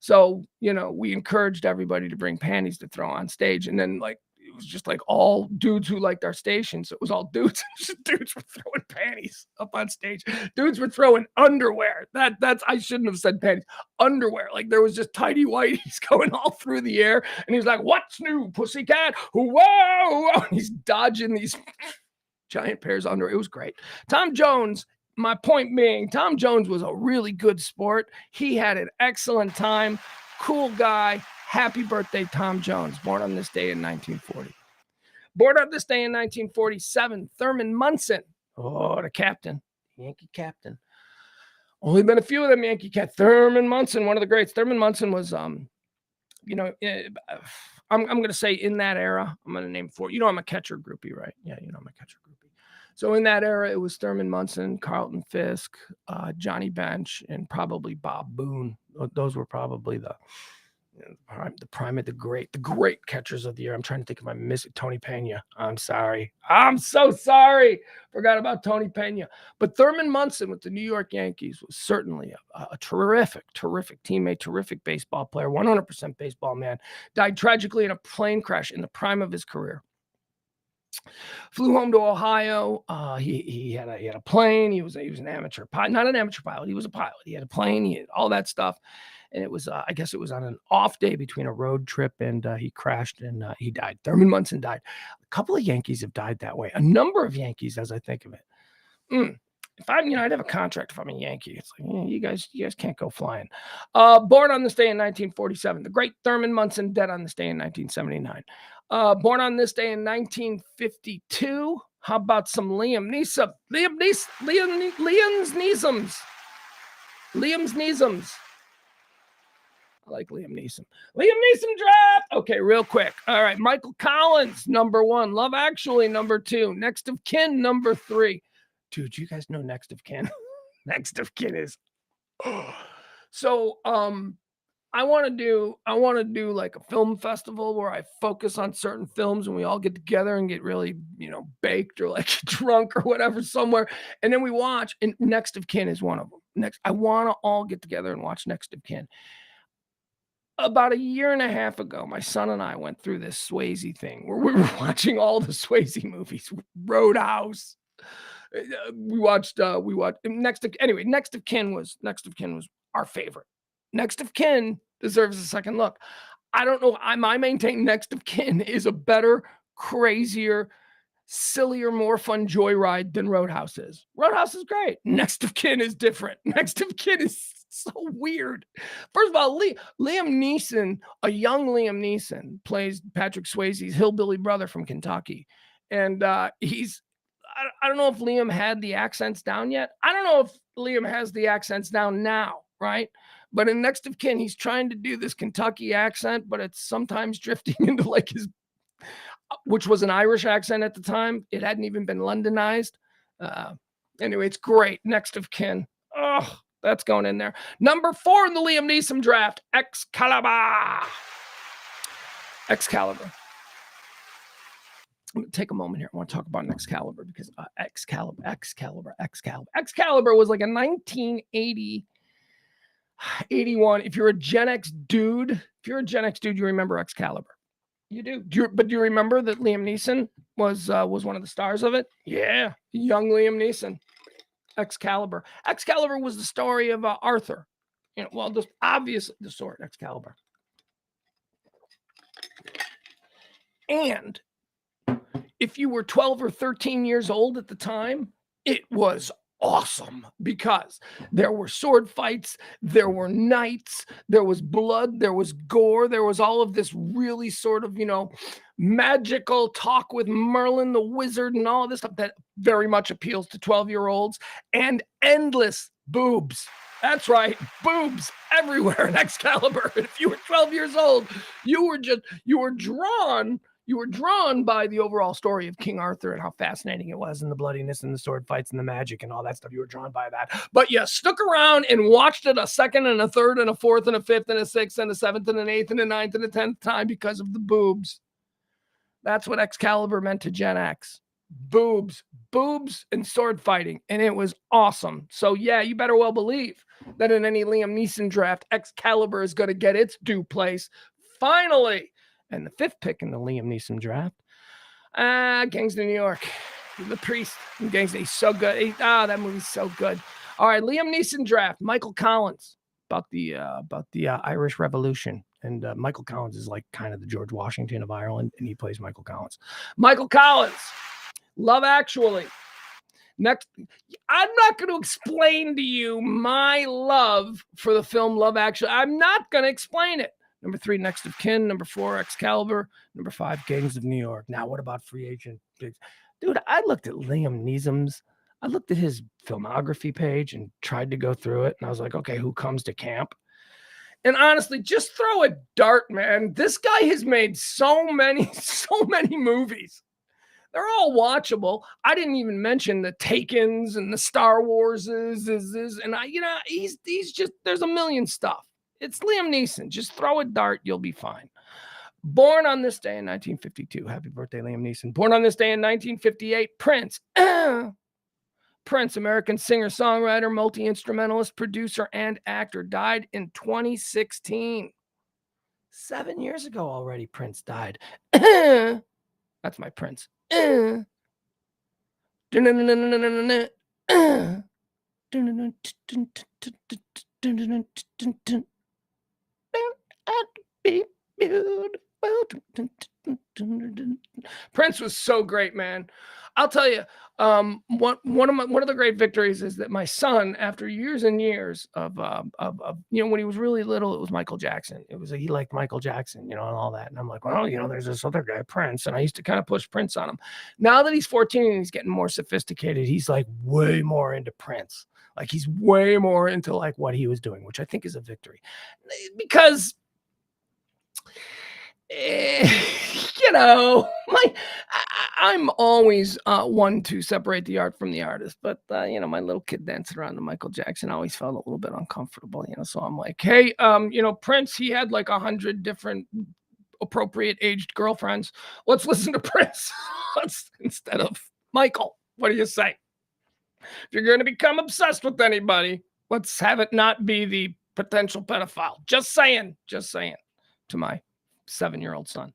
So, we encouraged everybody to bring panties to throw on stage. And then, like, it was just like all dudes who liked our station. So it was all dudes. Dudes were throwing panties up on stage. Dudes were throwing underwear. I shouldn't have said panties. Underwear. Like, there was just tidy whities going all through the air. And he's like, "What's new, pussycat? Whoa!" And he's dodging these giant pairs of underwear. It was great. Tom Jones. My point being, Tom Jones was a really good sport. He had an excellent time. Cool guy. Happy birthday, Tom Jones. Born on this day in 1940. Born on this day in 1947, Thurman Munson. Oh, the captain. Yankee captain. Only been a few of them Yankee cats. Thurman Munson, one of the greats. Thurman Munson was, I'm going to say in that era, I'm going to name four. I'm a catcher groupie, right? Yeah, I'm a catcher groupie. So in that era, it was Thurman Munson, Carlton Fisk, Johnny Bench, and probably Bob Boone. Those were probably the prime of the great catchers of the year. I'm trying to think if I'm missing Tony Pena. I'm sorry. I'm so sorry. Forgot about Tony Pena. But Thurman Munson with the New York Yankees was certainly a terrific teammate, terrific baseball player, 100% baseball man. Died tragically in a plane crash in the prime of his career. Flew home to Ohio. He had a plane. He was an amateur pilot, not an amateur pilot. He was a pilot. He had a plane. He had all that stuff. And it was, I guess it was on an off day between a road trip, and he crashed and he died. Thurman Munson died. A couple of Yankees have died that way. A number of Yankees, as I think of it. If I'd have a contract if I'm a Yankee. It's like, you guys can't go flying. Born on this day in 1947. The great Thurman Munson, dead on this day in 1979. Born on this day in 1952. How about some Liam Neeson? Liam's Neesums. I like Liam Neeson. Liam Neeson draft. Okay, real quick. All right. Michael Collins, number 1. Love Actually, number 2. Next of Kin, number 3. Dude, you guys know Next of Kin. Next of Kin is. So, I want to do like a film festival where I focus on certain films and we all get together and get really, baked or like drunk or whatever somewhere. And then we watch, and Next of Kin is one of them. I want to all get together and watch Next of Kin. About a year and a half ago, my son and I went through this Swayze thing where we were watching all the Swayze movies. Roadhouse. We watched Next of Kin was our favorite. Next of Kin deserves a second look. I don't know. I maintain Next of Kin is a better, crazier, sillier, more fun joyride than Roadhouse is. Roadhouse is great. Next of Kin is different. Next of Kin is so weird. First of all, Liam Neeson, a young Liam Neeson, plays Patrick Swayze's hillbilly brother from Kentucky. And he's, I don't know if Liam had the accents down yet. I don't know if Liam has the accents down now, right? But in Next of Kin, he's trying to do this Kentucky accent, but it's sometimes drifting into like which was an Irish accent at the time. It hadn't even been Londonized. Anyway, it's great. Next of Kin. Oh, that's going in there. Number 4 in the Liam Neeson draft, Excalibur. Excalibur. I'm going to take a moment here. I want to talk about Excalibur because Excalibur was like a 1980, 81. If you're a Gen X dude, you remember Excalibur. You do. But do you remember that Liam Neeson was one of the stars of it? Yeah, young Liam Neeson. Excalibur. Excalibur was the story of Arthur. Just obviously the sword, Excalibur. And if you were 12 or 13 years old at the time, it was awesome because there were sword fights, there were knights, there was blood, there was gore, there was all of this really sort of, magical talk with Merlin the wizard and all of this stuff that very much appeals to 12-year-olds, and endless boobs. That's right, boobs everywhere in Excalibur. If you were 12 years old, you were drawn by the overall story of King Arthur and how fascinating it was, and the bloodiness and the sword fights and the magic and all that stuff. You were drawn by that. But you stuck around and watched it a second and a third and a fourth and a fifth and a sixth and a seventh and an eighth and a ninth and a 10th time because of the boobs. That's what Excalibur meant to Gen X. boobs, and sword fighting, and it was awesome. So yeah, you better well believe that in any Liam Neeson draft, Excalibur is going to get its due place finally. And the 5th pick in the Liam Neeson draft, Gangs of New York, the priest. Gangs, he's so good. That movie's so good. All right, Liam Neeson draft, Michael Collins, about the Irish Revolution. And Michael Collins is like kind of the George Washington of Ireland, and he plays Michael Collins. Michael Collins, Love Actually. Next, I'm not going to explain to you my love for the film Love Actually. I'm not going to explain it. Number 3, Next of Kin. Number 4, Excalibur. Number 5, Gangs of New York. Now, what about Free Agent? Dude, I looked at Liam Neeson's. I looked at his filmography page and tried to go through it. And I was like, okay, who comes to camp? And honestly, just throw a dart, man. This guy has made so many movies. They're all watchable. I didn't even mention the Takens and the Star Warses, and he's just, there's a million stuff. It's Liam Neeson. Just throw a dart, you'll be fine. Born on this day in 1952. Happy birthday, Liam Neeson. Born on this day in 1958, Prince. Prince, American singer, songwriter, multi-instrumentalist, producer, and actor, died in 2016. 7 years ago already, Prince died. That's my Prince. Prince was so great, man. I'll tell you, one of the great victories is that my son, after years and years of when he was really little, it was Michael Jackson. He liked Michael Jackson, and all that. And I'm like, well, there's this other guy, Prince, and I used to kind of push Prince on him. Now that he's 14 and he's getting more sophisticated, he's like way more into Prince. Like he's way more into like what he was doing, which I think is a victory, because I'm always one to separate the art from the artist, but my little kid dancing around to Michael Jackson always felt a little bit uncomfortable, so I'm like, hey, Prince, he had like 100 different appropriate aged girlfriends. Let's listen to Prince instead of Michael. What do you say? If you're going to become obsessed with anybody, let's have it not be the potential pedophile. Just saying to my 7-year-old son.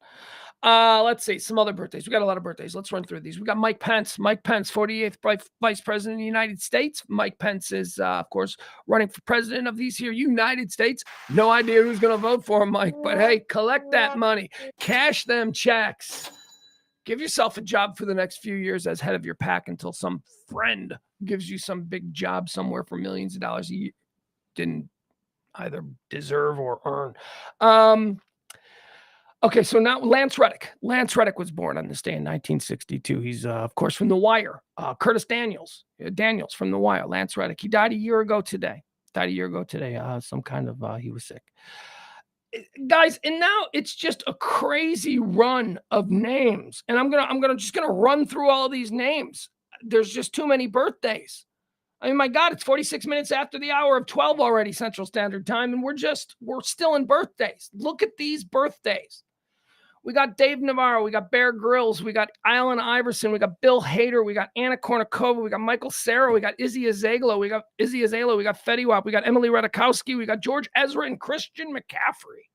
Let's see some other birthdays. We got a lot of birthdays. Let's run through these. We got Mike Pence, 48th Vice President of the United States. Mike Pence is, of course, running for president of these here United States. No idea who's going to vote for him, Mike, but hey, collect that money, cash them checks. Give yourself a job for the next few years as head of your pack until some friend gives you some big job somewhere for millions of dollars you didn't either deserve or earn. Okay, so now Lance Reddick. Lance Reddick was born on this day in 1962. He's, of course, from The Wire. Curtis Daniels from The Wire. Lance Reddick. He died a year ago today. Some kind of, he was sick. Guys, and now it's just a crazy run of names. And I'm gonna run through all of these names. There's just too many birthdays. I mean, my God, it's 46 minutes after the hour of 12 already, Central Standard Time, and we're still in birthdays. Look at these birthdays. We got Dave Navarro, we got Bear Grylls, we got Allen Iverson, we got Bill Hader, we got Anna Kournikova, we got Michael Cera, we got Izzy Azalea, we got Fetty Wap, we got Emily Ratajkowski, we got George Ezra and Christian McCaffrey.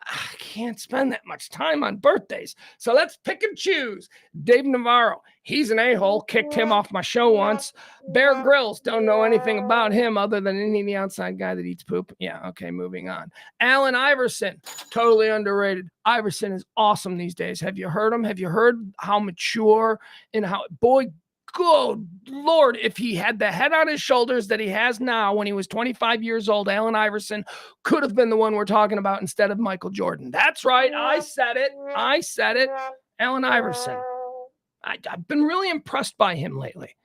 I can't spend that much time on birthdays. So let's pick and choose. Dave Navarro, he's an a-hole. Kicked him off my show once. Bear Grylls, don't know anything about him other than any the outside guy that eats poop. Yeah, okay, moving on. Allen Iverson, totally underrated. Iverson is awesome these days. Have you heard him? Have you heard how mature and how, boy, good Lord, if he had the head on his shoulders that he has now when he was 25 years old, Allen Iverson could have been the one we're talking about instead of Michael Jordan. That's right. I said it. Allen Iverson. I've been really impressed by him lately.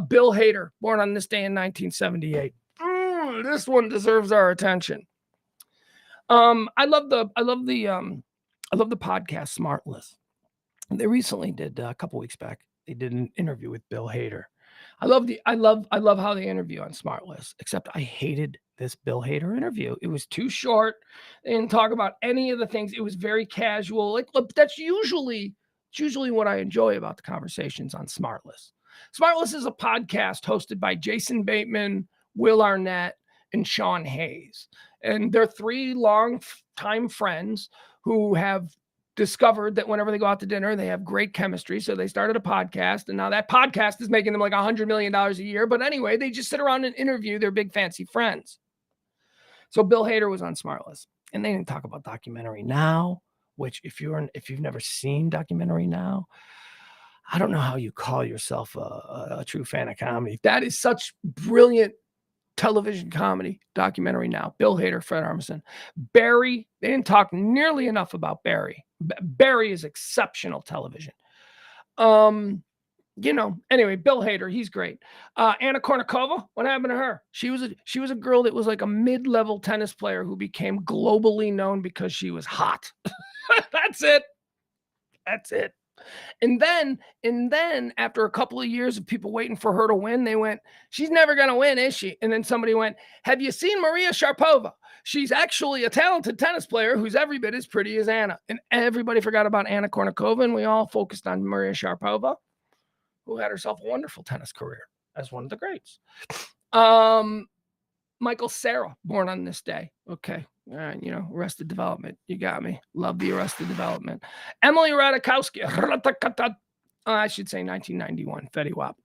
Bill Hader, born on this day in 1978. This one deserves our attention. I love the podcast Smartless. They recently did a couple weeks back. They did an interview with Bill Hader. I love how they interview on Smartless, except I hated this Bill Hader interview. It was too short. They didn't talk about any of the things. It was very casual. Like, look, that's usually It's usually what I enjoy about the conversations on Smartless. Smartless is a podcast hosted by Jason Bateman, Will Arnett, and Sean Hayes. And they're three long-time friends who have discovered that whenever they go out to dinner, they have great chemistry. So they started a podcast, and now that podcast is making them like $100 million a year. But anyway, they just sit around and interview their big fancy friends. So Bill Hader was on Smartless, and they didn't talk about Documentary Now, which if you've never seen Documentary Now, I don't know how you call yourself a true fan of comedy. That is such brilliant television comedy. Documentary Now. Bill Hader, Fred Armisen. Barry, they didn't talk nearly enough about Barry. Barry is exceptional television. Anyway, Bill Hader, he's great. Anna Kournikova, what happened to her? She was a girl that was like a mid-level tennis player who became globally known because she was hot. That's it. And then after a couple of years of people waiting for her to win, they went, she's never going to win, is she? And then somebody went, have you seen Maria Sharapova? She's actually a talented tennis player who's every bit as pretty as Anna. And everybody forgot about Anna Kournikova, and we all focused on Maria Sharapova, who had herself a wonderful tennis career as one of the greats. Michael Cera, born on this day. Okay. All right. Arrested Development. You got me. Love the Arrested Development. Emily Ratajkowski. I should say 1991. Fetty Wap.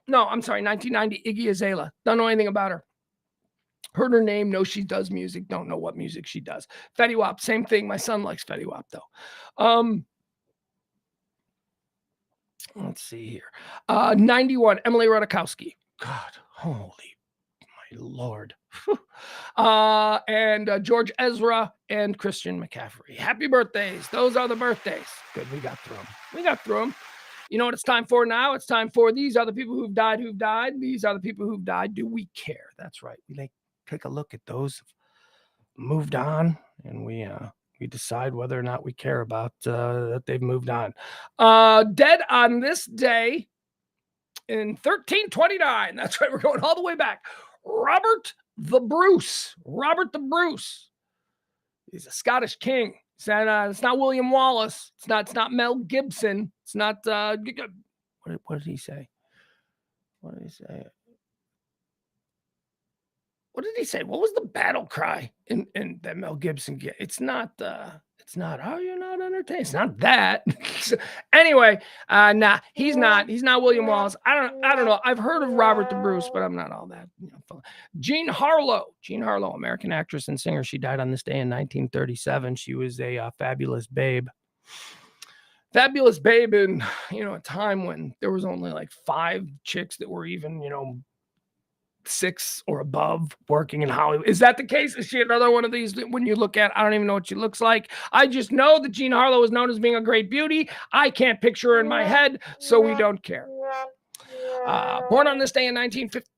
No, I'm sorry. 1990. Iggy Azalea. Don't know anything about her. Heard her name. Know she does music. Don't know what music she does. Fetty Wap. Same thing. My son likes Fetty Wap, though. Let's see here. 91. Emily Ratajkowski. God, holy my Lord. And George Ezra and Christian McCaffrey. Happy birthdays. Those are the birthdays. Good. We got through them. You know what it's time for now? It's time for these are the people who've died. These are the people who've died. Do we care? That's right. We take a look at those who've moved on, and we decide whether or not we care about that they've moved on. Dead on this day in 1329. That's right. We're going all the way back. Robert the Bruce. He's a Scottish king. It's not William Wallace. It's not Mel Gibson. It's not. What did he say? What did he say? What was the battle cry in that Mel Gibson get? It's not. Oh, you're not entertained. It's not that. Anyway, nah, he's not. He's not William Wallace. I don't know. I've heard of Robert the Bruce, but I'm not all that. Jean Harlow, American actress and singer. She died on this day in 1937. She was a fabulous babe. Fabulous babe in a time when there was only like 5 chicks that were even 6 or above working in Hollywood. Is that the case? Is she another one of these when you look at, I don't even know what she looks like. I just know that Jean Harlow is known as being a great beauty. I can't picture her in my head, so we don't care. Born on this day in 1950.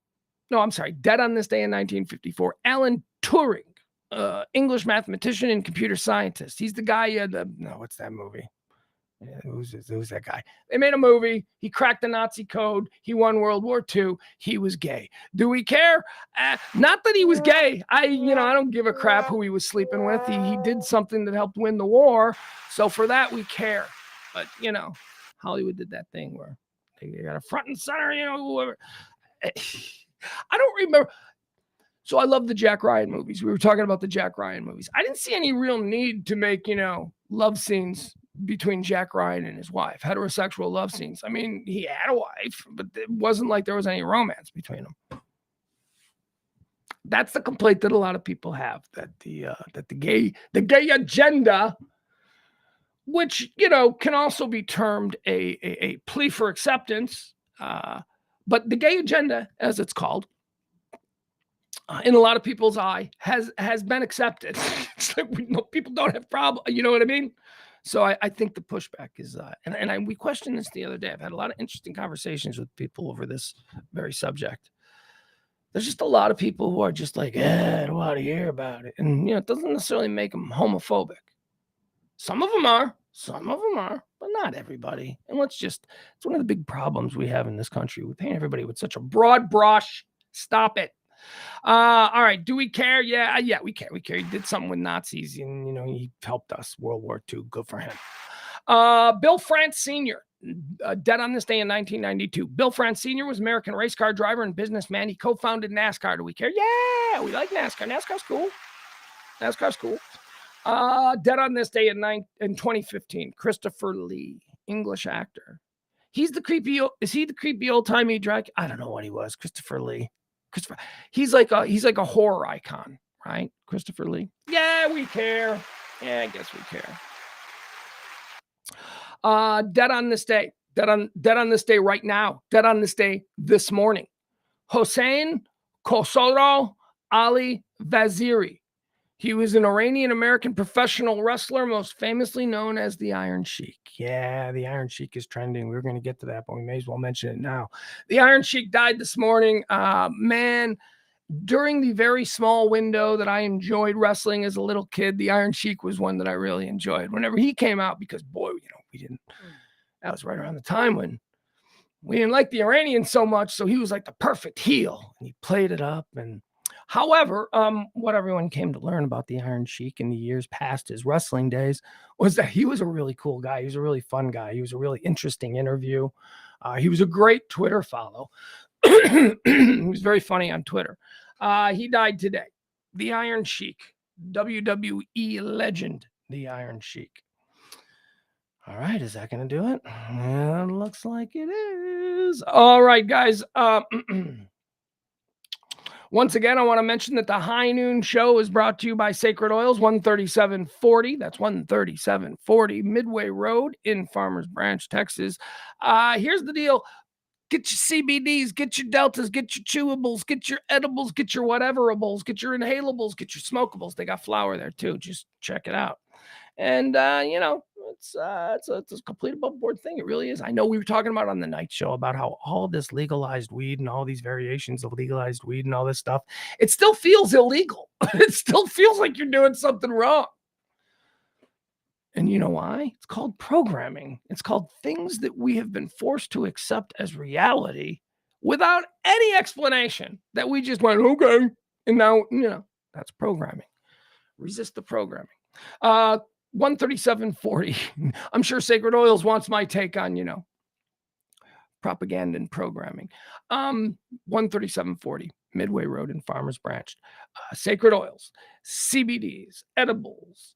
No, I'm sorry. Dead on this day in 1954. Alan Turing, English mathematician and computer scientist. He's the guy, what's that movie? Yeah, who's that guy? They made a movie. He cracked the Nazi code. He won World War II. He was gay. Do we care? Not that he was gay. I don't give a crap who he was sleeping with. He did something that helped win the war. So for that, we care. But, Hollywood did that thing where they got a front and center, whoever. I don't remember. So I love the Jack Ryan movies. We were talking about the Jack Ryan movies. I didn't see any real need to make, love scenes between Jack Ryan and his wife, heterosexual love scenes. I mean, he had a wife, but it wasn't like there was any romance between them. That's the complaint that a lot of people have, that the gay agenda, which can also be termed a plea for acceptance, but the gay agenda, as it's called, in a lot of people's eye, has been accepted. It's like people don't have problem. You know what I mean? So I think the pushback is, we questioned this the other day. I've had a lot of interesting conversations with people over this very subject. There's just a lot of people who are just like, I don't want to hear about it. And, it doesn't necessarily make them homophobic. Some of them are, but not everybody. And it's one of the big problems we have in this country. We paint everybody with such a broad brush. Stop it. All right. Do we care? Yeah, we care. He did something with Nazis and, he helped us. World War II. Good for him. Bill France Sr., dead on this day in 1992. Bill France Sr. was an American race car driver and businessman. He co-founded NASCAR. Do we care? Yeah, we like NASCAR. NASCAR's cool. NASCAR's cool. Dead on this day in 2015. Christopher Lee, English actor. Is he the creepy old-timey drag? I don't know what he was. Christopher Lee. He's like a horror icon, right? Christopher Lee. Yeah, we care. Yeah, I guess we care. Dead on this day. Dead on this day right now. Dead on this day this morning. Hossein Khosrow Ali Vaziri. He was an Iranian-American professional wrestler, most famously known as the Iron Sheik. Yeah, the Iron Sheik is trending. We're going to get to that, but we may as well mention it now. The Iron Sheik died this morning. Man, during the very small window that I enjoyed wrestling as a little kid, the Iron Sheik was one that I really enjoyed. Whenever he came out, because, boy, we didn't. That was right around the time when we didn't like the Iranians so much, so he was like the perfect heel, and he played it up. And however, what everyone came to learn about the Iron Sheik in the years past his wrestling days was that he was a really cool guy. He was a really fun guy. He was a really interesting interview. He was a great Twitter follow. He was very funny on Twitter. He died today. The Iron Sheik, WWE legend, the Iron Sheik. All right, is that going to do it? It looks like it is. All right, guys. Once again, I want to mention that the High Noon Show is brought to you by Sacred Oils, 13740. That's 13740 Midway Road in Farmers Branch, Texas. Here's the deal. Get your CBDs, get your Deltas, get your chewables, get your edibles, get your whateverables, get your inhalables, get your smokables. They got flour there too. Just check it out. And, it's a complete above board thing. It really is. I know we were talking about on the night show about how all this legalized weed and all these variations of legalized weed and all this stuff, it still feels illegal. It still feels like you're doing something wrong. And you know why? It's called programming. It's called things that we have been forced to accept as reality without any explanation, that we just went, okay. And now, that's programming. Resist the programming. 13740. I'm sure Sacred Oils wants my take on, propaganda and programming. 13740 Midway Road in Farmers Branch. Sacred Oils, CBDs, edibles,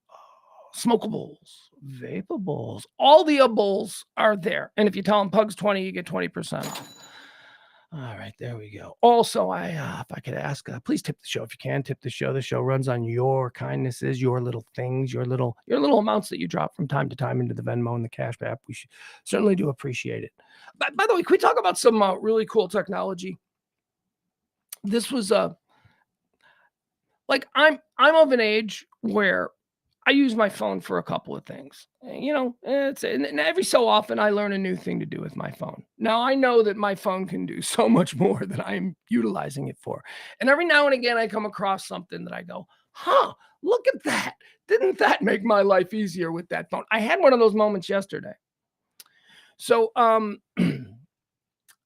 smokables, vapables, all the ables are there. And if you tell them Pugs 20, you get 20% off. All right, there we go. Also, if I could ask, please tip the show if you can. Tip the show. The show runs on your kindnesses, your little things, your little amounts that you drop from time to time into the Venmo and the Cash App. We certainly do appreciate it. By the way, can we talk about some really cool technology? This was I'm of an age where I use my phone for a couple of things. And every so often I learn a new thing to do with my phone. Now I know that my phone can do so much more than I'm utilizing it for. And every now and again I come across something that I go, look at that. Didn't that make my life easier with that phone? I had one of those moments yesterday. So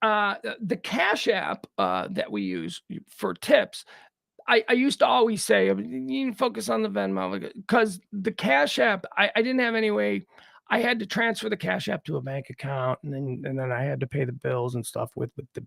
the Cash App that we use for tips, I used to always say, you need to focus on the Venmo, because the Cash App, I didn't have any way. I had to transfer the Cash App to a bank account, and then I had to pay the bills and stuff with the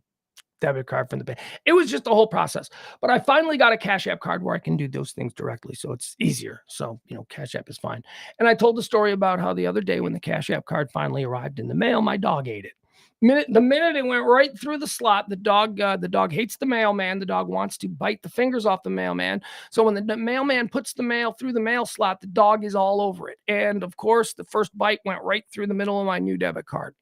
debit card from the bank. It was just a whole process. But I finally got a Cash App card where I can do those things directly, so it's easier. So, Cash App is fine. And I told the story about how the other day when the Cash App card finally arrived in the mail, my dog ate it. The minute it went right through the slot, the dog hates the mailman. The dog wants to bite the fingers off the mailman. So when the mailman puts the mail through the mail slot, the dog is all over it. And of course, the first bite went right through the middle of my new debit card.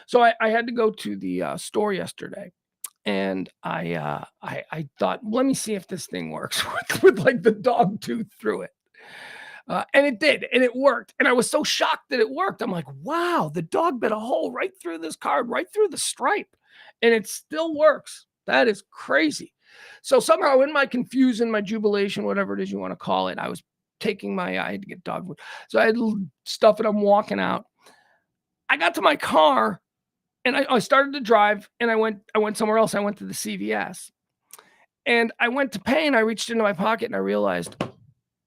So I had to go to the store yesterday, and I thought, let me see if this thing works with like the dog tooth through it. And it did, and it worked. And I was so shocked that it worked. I'm like, wow, the dog bit a hole right through this card, right through the stripe, and it still works. That is crazy. So somehow in my confusion, my jubilation, whatever it is you want to call it, I was taking I had to get dog food. So I had stuff and I'm walking out. I got to my car and I started to drive, and I went somewhere else. I went to the CVS, and I went to pay, and I reached into my pocket and I realized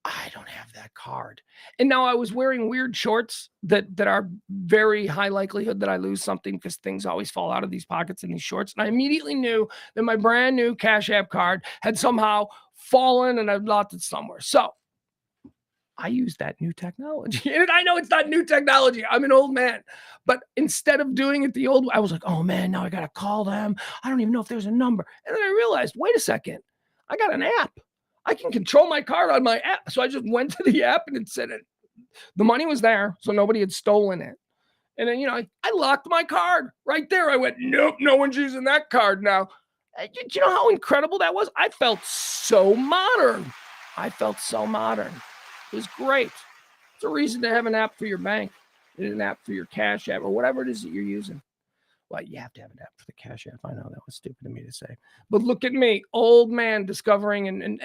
I don't have that card. And now I was wearing weird shorts that are very high likelihood that I lose something because things always fall out of these pockets in these shorts. And I immediately knew that my brand new Cash App card had somehow fallen and I'd lost it somewhere. So I use that new technology. And I know it's not new technology. I'm an old man. But instead of doing it the old way, I was like, oh man, now I got to call them. I don't even know if there's a number. And then I realized, wait a second, I got an app. I can control my card on my app. So I just went to the app and it said it. The money was there, so nobody had stolen it. And then, I locked my card right there. I went, nope, no one's using that card now. Do you know how incredible that was? I felt so modern. It was great. It's a reason to have an app for your bank, an app for your Cash App, or whatever it is that you're using. Well, you have to have an app for the Cash App. I know that was stupid of me to say. But look at me, old man discovering and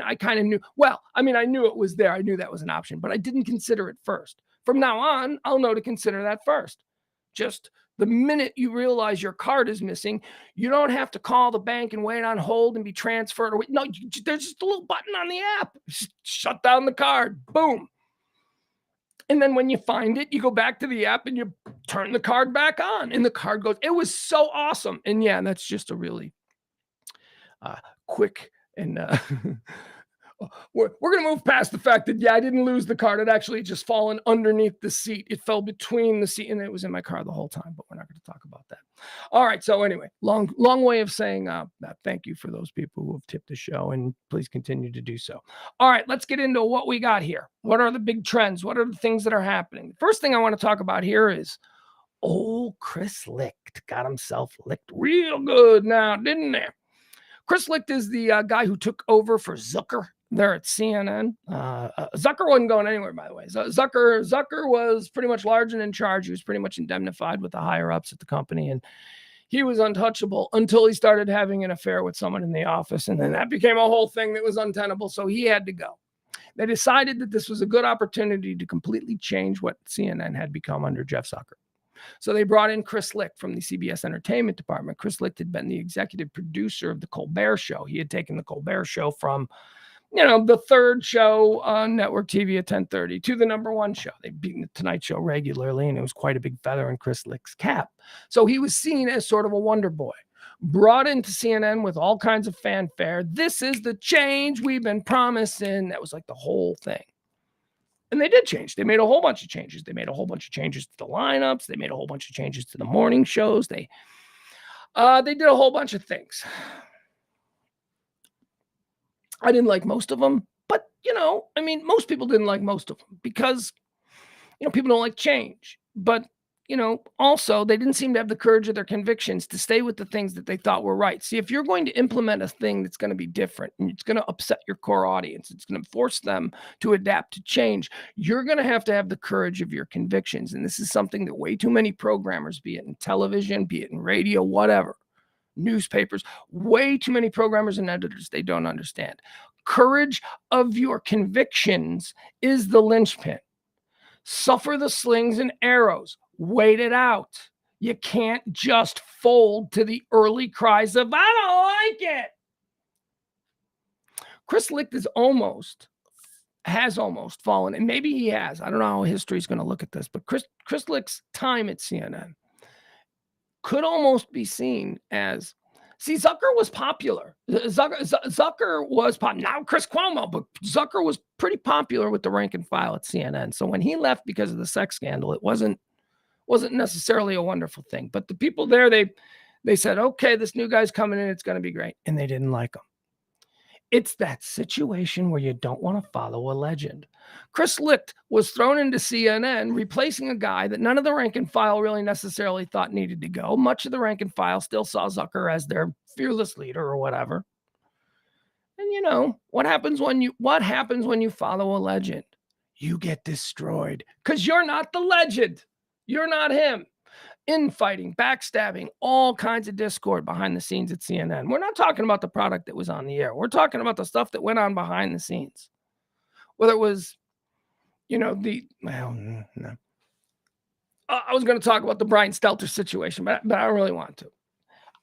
I kind of knew. Well, I mean, I knew it was there. I knew that was an option, but I didn't consider it first. From now on, I'll know to consider that first. Just the minute you realize your card is missing, you don't have to call the bank and wait on hold and be transferred. No, there's just a little button on the app. Just shut down the card. Boom. And then when you find it, you go back to the app and you turn the card back on and the card goes. It was so awesome. And yeah, that's just a really quick and we're going to move past the fact that, yeah, I didn't lose the card. It actually just fallen underneath the seat. It fell between the seat and it was in my car the whole time, but we're not going to talk about that. All right. So anyway, long way of saying thank you for those people who have tipped the show and please continue to do so. All right, let's get into what we got here. What are the big trends? What are the things that are happening? The first thing I want to talk about here is old Chris Licht got himself licked real good now, didn't he? Chris Licht is the guy who took over for Zucker there at CNN. Zucker wasn't going anywhere, by the way. Zucker was pretty much large and in charge. He was pretty much indemnified with the higher ups at the company, and he was untouchable until he started having an affair with someone in the office, and then that became a whole thing that was untenable, so he had to go. They decided that this was a good opportunity to completely change what CNN had become under Jeff Zucker. So they brought in Chris Licht from the CBS Entertainment Department. Chris Licht had been the executive producer of The Colbert Show. He had taken The Colbert Show from, the third show on network TV at 10:30 to the number one show. They'd beaten The Tonight Show regularly, and it was quite a big feather in Chris Licht's cap. So he was seen as sort of a wonder boy, brought into CNN with all kinds of fanfare. This is the change we've been promising. That was like the whole thing. And they did change. They made a whole bunch of changes. They made a whole bunch of changes to the lineups. They made a whole bunch of changes to the morning shows. They did a whole bunch of things. I didn't like most of them, but, most people didn't like most of them because, people don't like change. But, also they didn't seem to have the courage of their convictions to stay with the things that they thought were right. See, if you're going to implement a thing that's going to be different and it's going to upset your core audience, it's going to force them to adapt to change, you're going to have the courage of your convictions. And this is something that way too many programmers, be it in television, be it in radio, whatever, newspapers, way too many programmers and editors, they don't understand. Courage of your convictions is the linchpin. Suffer the slings and arrows. Wait it out. You can't just fold to the early cries of, I don't like it. Chris Licht has almost fallen, and maybe he has. I don't know how history is going to look at this, but Chris Licht's time at CNN could almost be seen as, Zucker was popular. Zucker was popular. Now Chris Cuomo, but Zucker was pretty popular with the rank and file at CNN. So when he left because of the sex scandal, it wasn't necessarily a wonderful thing. But the people there, they said, okay, this new guy's coming in, it's going to be great. And they didn't like him. It's that situation where you don't want to follow a legend. Chris Licht was thrown into CNN, replacing a guy that none of the rank and file really necessarily thought needed to go. Much of the rank and file still saw Zucker as their fearless leader or whatever. And what happens when you follow a legend? You get destroyed because you're not the legend. You're not him. Infighting, backstabbing, all kinds of discord behind the scenes at CNN. We're not talking about the product that was on the air. We're talking about the stuff that went on behind the scenes. Whether it was, no. I was going to talk about the Brian Stelter situation, but I don't really want to.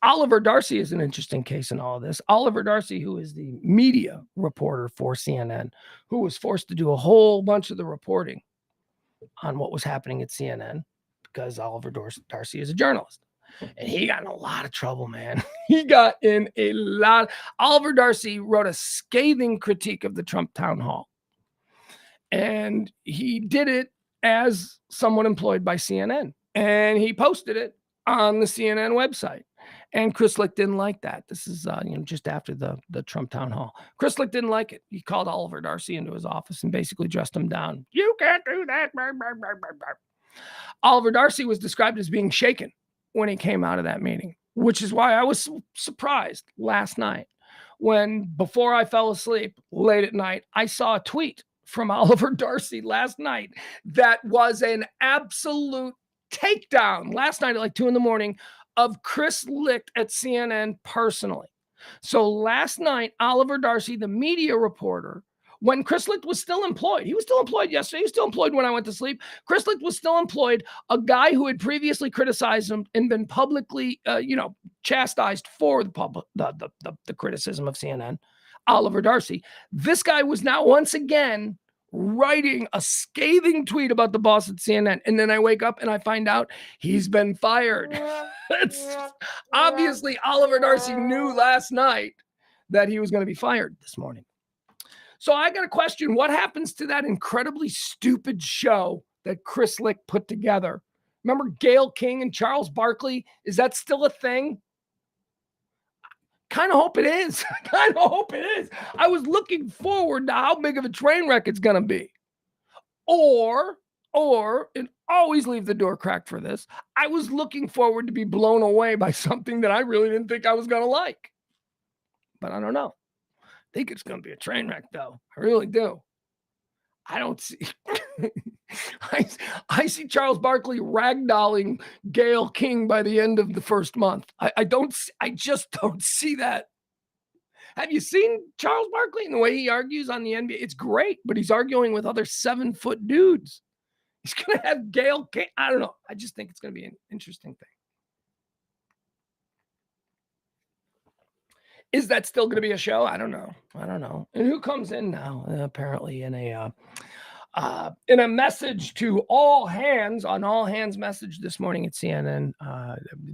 Oliver Darcy is an interesting case in all of this. Oliver Darcy, who is the media reporter for CNN, who was forced to do a whole bunch of the reporting on what was happening at CNN because Oliver Darcy is a journalist. And he got in a lot of trouble, man. He got in a lot. Oliver Darcy wrote a scathing critique of the Trump town hall. And he did it as someone employed by CNN. And he posted it on the CNN website. And Chris Licht didn't like that. This is just after the Trump town hall. Chris Licht didn't like it. He called Oliver Darcy into his office and basically dressed him down. You can't do that. Oliver Darcy was described as being shaken when he came out of that meeting, which is why I was surprised last night when, before I fell asleep late at night, I saw a tweet from Oliver Darcy last night that was an absolute takedown last night at like 2 a.m. of Chris Licht at CNN personally. So last night, Oliver Darcy, the media reporter, when Chris Licht was still employed, he was still employed yesterday, he was still employed when I went to sleep. Chris Licht was still employed, a guy who had previously criticized him and been publicly, chastised for the criticism of CNN, Oliver Darcy. This guy was now once again writing a scathing tweet about the boss at CNN. And then I wake up and I find out he's been fired. Obviously, Oliver Darcy knew last night that he was going to be fired this morning. So I got a question. What happens to that incredibly stupid show that Chris Licht put together? Remember Gayle King and Charles Barkley? Is that still a thing? Kind of hope it is. I was looking forward to how big of a train wreck it's going to be. Or, and always leave the door cracked for this, I was looking forward to be blown away by something that I really didn't think I was going to like. But I don't know. I think it's going to be a train wreck, though. I really do. I don't see. I see Charles Barkley ragdolling Gayle King by the end of the first month. I just don't see that. Have you seen Charles Barkley and the way he argues on the NBA? It's great, but he's arguing with other 7-foot dudes. He's going to have Gayle King. I don't know. I just think it's going to be an interesting thing. Is that still going to be a show? I don't know. And who comes in now? Apparently in a message to all hands, on all hands message this morning at CNN,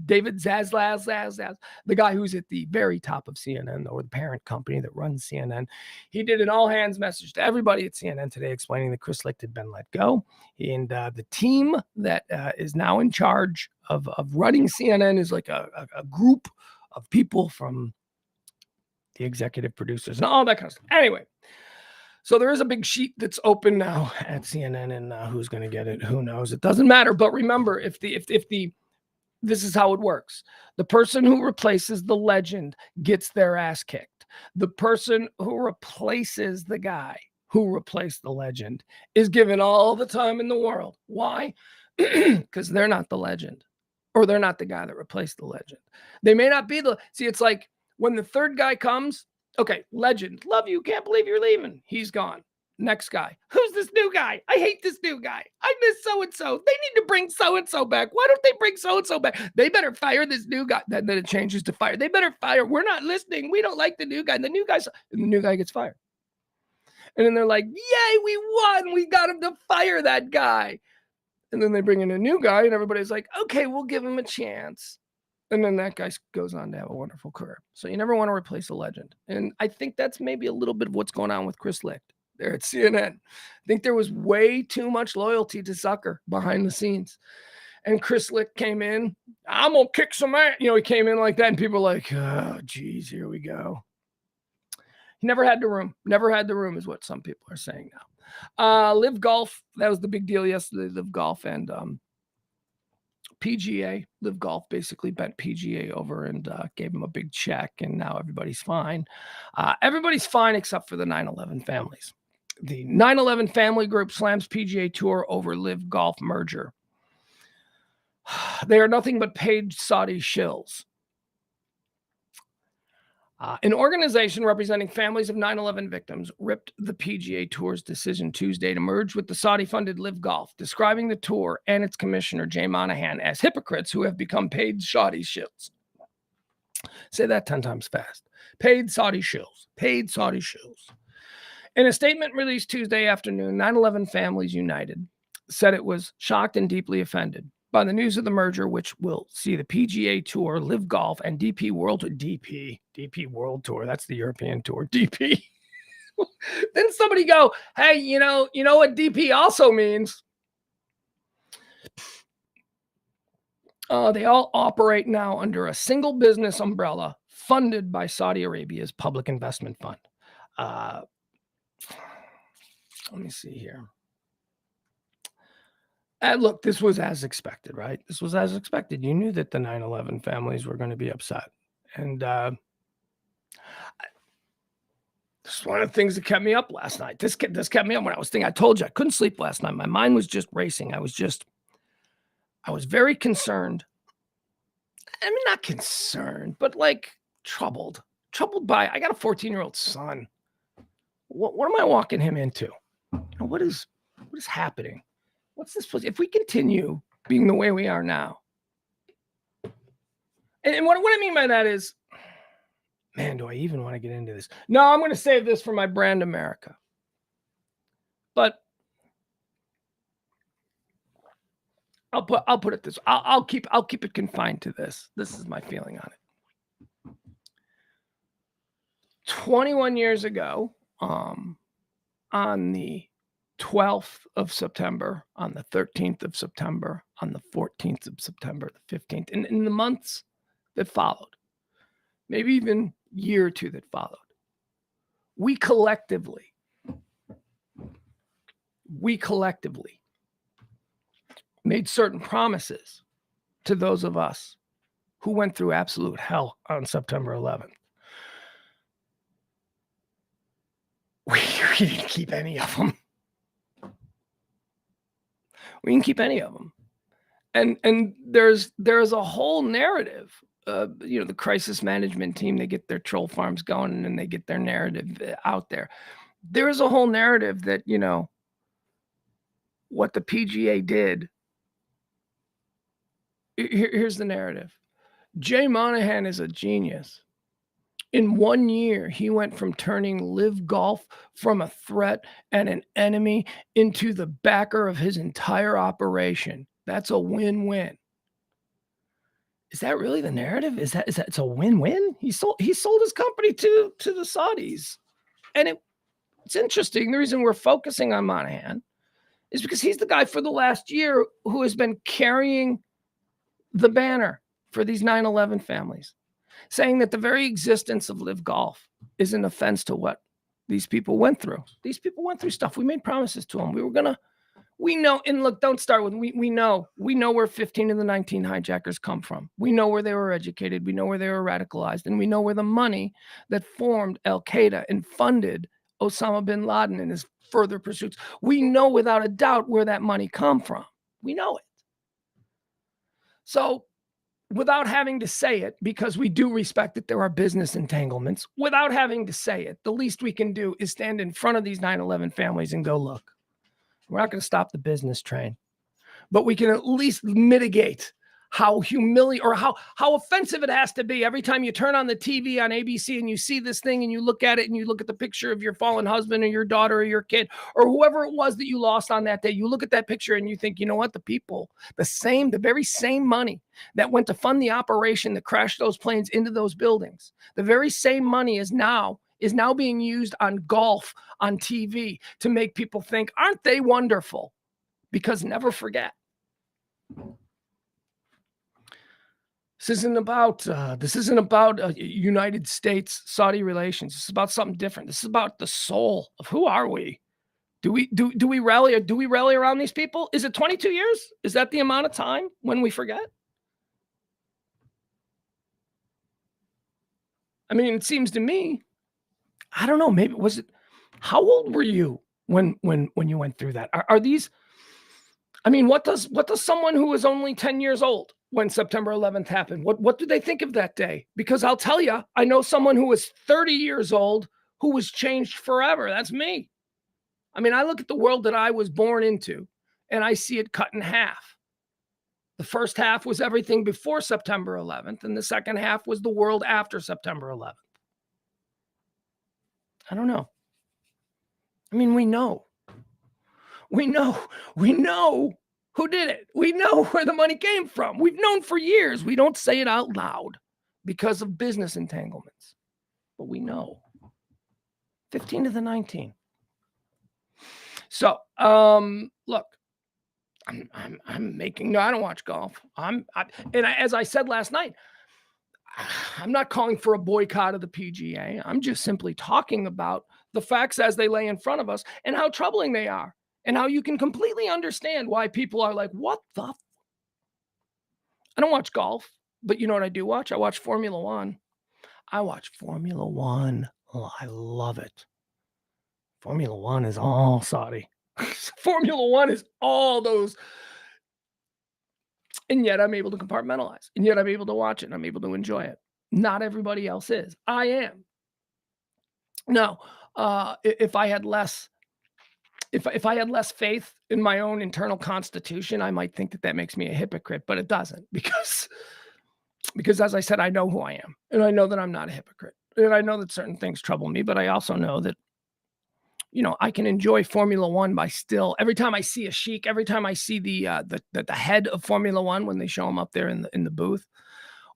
David Zaslav, the guy who's at the very top of CNN, or the parent company that runs CNN, he did an all hands message to everybody at CNN today explaining that Chris Licht had been let go. And the team that is now in charge of running CNN is like a group of people from the executive producers and all that kind of stuff. Anyway, so there is a big sheet that's open now at CNN, and who's going to get it? Who knows? It doesn't matter. But remember, if this is how it works. The person who replaces the legend gets their ass kicked. The person who replaces the guy who replaced the legend is given all the time in the world. Why? Because they're not the legend, or they're not the guy that replaced the legend. They may not be it's like when the third guy comes, okay, legend, love you, can't believe you're leaving. He's gone. Next guy. Who's this new guy? I hate this new guy. I miss so-and-so. They need to bring so-and-so back. Why don't they bring so-and-so back? They better fire this new guy. Then it changes to fire. They better fire. We're not listening. We don't like the new guy. And the new guy gets fired. And then they're like, yay, we won. We got him to fire that guy. And then they bring in a new guy and everybody's like, okay, we'll give him a chance. And then that guy goes on to have a wonderful career. So you never want to replace a legend. And I think that's maybe a little bit of what's going on with Chris Licht there at CNN. I think there was way too much loyalty to Zucker behind the scenes. And Chris Licht came in, I'm going to kick some ass. He came in like that and people were like, oh, geez, here we go. He never had the room. Never had the room is what some people are saying now. Live Golf, that was the big deal yesterday. Live Golf and PGA, Live Golf basically bent PGA over and gave him a big check, and now everybody's fine. Everybody's fine except for the 9/11 families. The 9/11 family group slams PGA Tour over Live Golf merger. They are nothing but paid Saudi shills. An organization representing families of 9/11 victims ripped the PGA Tour's decision Tuesday to merge with the Saudi-funded Live Golf, describing the tour and its commissioner, Jay Monahan, as hypocrites who have become paid Saudi shills. Say that 10 times fast. Paid Saudi shills. Paid Saudi shills. In a statement released Tuesday afternoon, 9/11 Families United said it was shocked and deeply offended by the news of the merger, which will see the PGA Tour, Live Golf, and DP World Tour. That's the European Tour. DP. Then somebody go, hey, you know what DP also means? They all operate now under a single business umbrella funded by Saudi Arabia's public investment fund. Let me see here. Look, this was as expected, right? This was as expected. You knew that the 9/11 families were going to be upset. And this is one of the things that kept me up last night. This kept me up when I was thinking. I told you I couldn't sleep last night. My mind was just racing. I was very concerned. I mean, not concerned, but like troubled by, I got a 14-year-old son. What am I walking him into? What is happening? What's this? If we continue being the way we are now, and what I mean by that is, man, do I even want to get into this? No, I'm going to save this for my brand America. But I'll put it this. I'll keep it confined to this. This is my feeling on it. 21 years ago, on the 12th of September, on the 13th of September, on the 14th of September, the 15th, and in the months that followed, maybe even year or two that followed, we collectively made certain promises to those of us who went through absolute hell on September 11th. We didn't keep any of them. We didn't keep any of them. And there's a whole narrative. The crisis management team, they get their troll farms going and they get their narrative out there. There's a whole narrative that, what the PGA did. Here's the narrative. Jay Monahan is a genius. In 1 year, he went from turning Live Golf from a threat and an enemy into the backer of his entire operation. That's a win-win. Is that really the narrative? Is that it's a win-win? He sold his company to the Saudis. And it's interesting. The reason we're focusing on Monahan is because he's the guy for the last year who has been carrying the banner for these 9/11 families, saying that the very existence of Live Golf is an offense to what these people went through. These people went through stuff. We made promises to them. We know, and look, don't start with, we know where 15 of the 19 hijackers come from. We know where they were educated. We know where they were radicalized. And we know where the money that formed Al-Qaeda and funded Osama bin Laden and his further pursuits. We know without a doubt where that money come from. We know it. So without having to say it, because we do respect that there are business entanglements, without having to say it, the least we can do is stand in front of these 9/11 families and go, look, we're not going to stop the business train, but we can at least mitigate how humiliating or how offensive it has to be every time you turn on the TV on ABC and you see this thing and you look at it and you look at the picture of your fallen husband or your daughter or your kid or whoever it was that you lost on that day. You look at that picture and you think, you know what? The people, the very same money that went to fund the operation that crashed those planes into those buildings, the very same money is now being used on golf on TV to make people think, aren't they wonderful? Because never forget, this isn't about United States-Saudi relations. This is about something different. This is about the soul of who are we? Do we rally around these people? Is it 22 years? Is that the amount of time when we forget? I mean, it seems to me, I don't know, maybe was it, how old were you when you went through that? Are these, I mean, what does someone who was only 10 years old when September 11th happened, what do they think of that day? Because I'll tell you, I know someone who was 30 years old who was changed forever. That's me. I mean, I look at the world that I was born into and I see it cut in half. The first half was everything before September 11th, and the second half was the world after September 11th. I don't know. I mean, we know who did it. We know where the money came from. We've known for years. We don't say it out loud because of business entanglements, but we know. 15 to the 19. So, look, I'm making, no, I don't watch golf. As I said last night, I'm not calling for a boycott of the PGA. I'm just simply talking about the facts as they lay in front of us and how troubling they are and how you can completely understand why people are like, what the? I don't watch golf, but you know what I do watch? I watch Formula One. I watch Formula One. Oh, I love it. Formula One is all Saudi. Formula One is all those. And yet I'm able to compartmentalize. And yet I'm able to watch it. And I'm able to enjoy it. Not everybody else is. I am. Now, if I had less faith in my own internal constitution, I might think that makes me a hypocrite, but it doesn't, because as I said, I know who I am, and I know that I'm not a hypocrite, and I know that certain things trouble me, but I also know that, I can enjoy Formula One by still, every time I see a sheik, every time I see the head of Formula One, when they show him up there in the booth,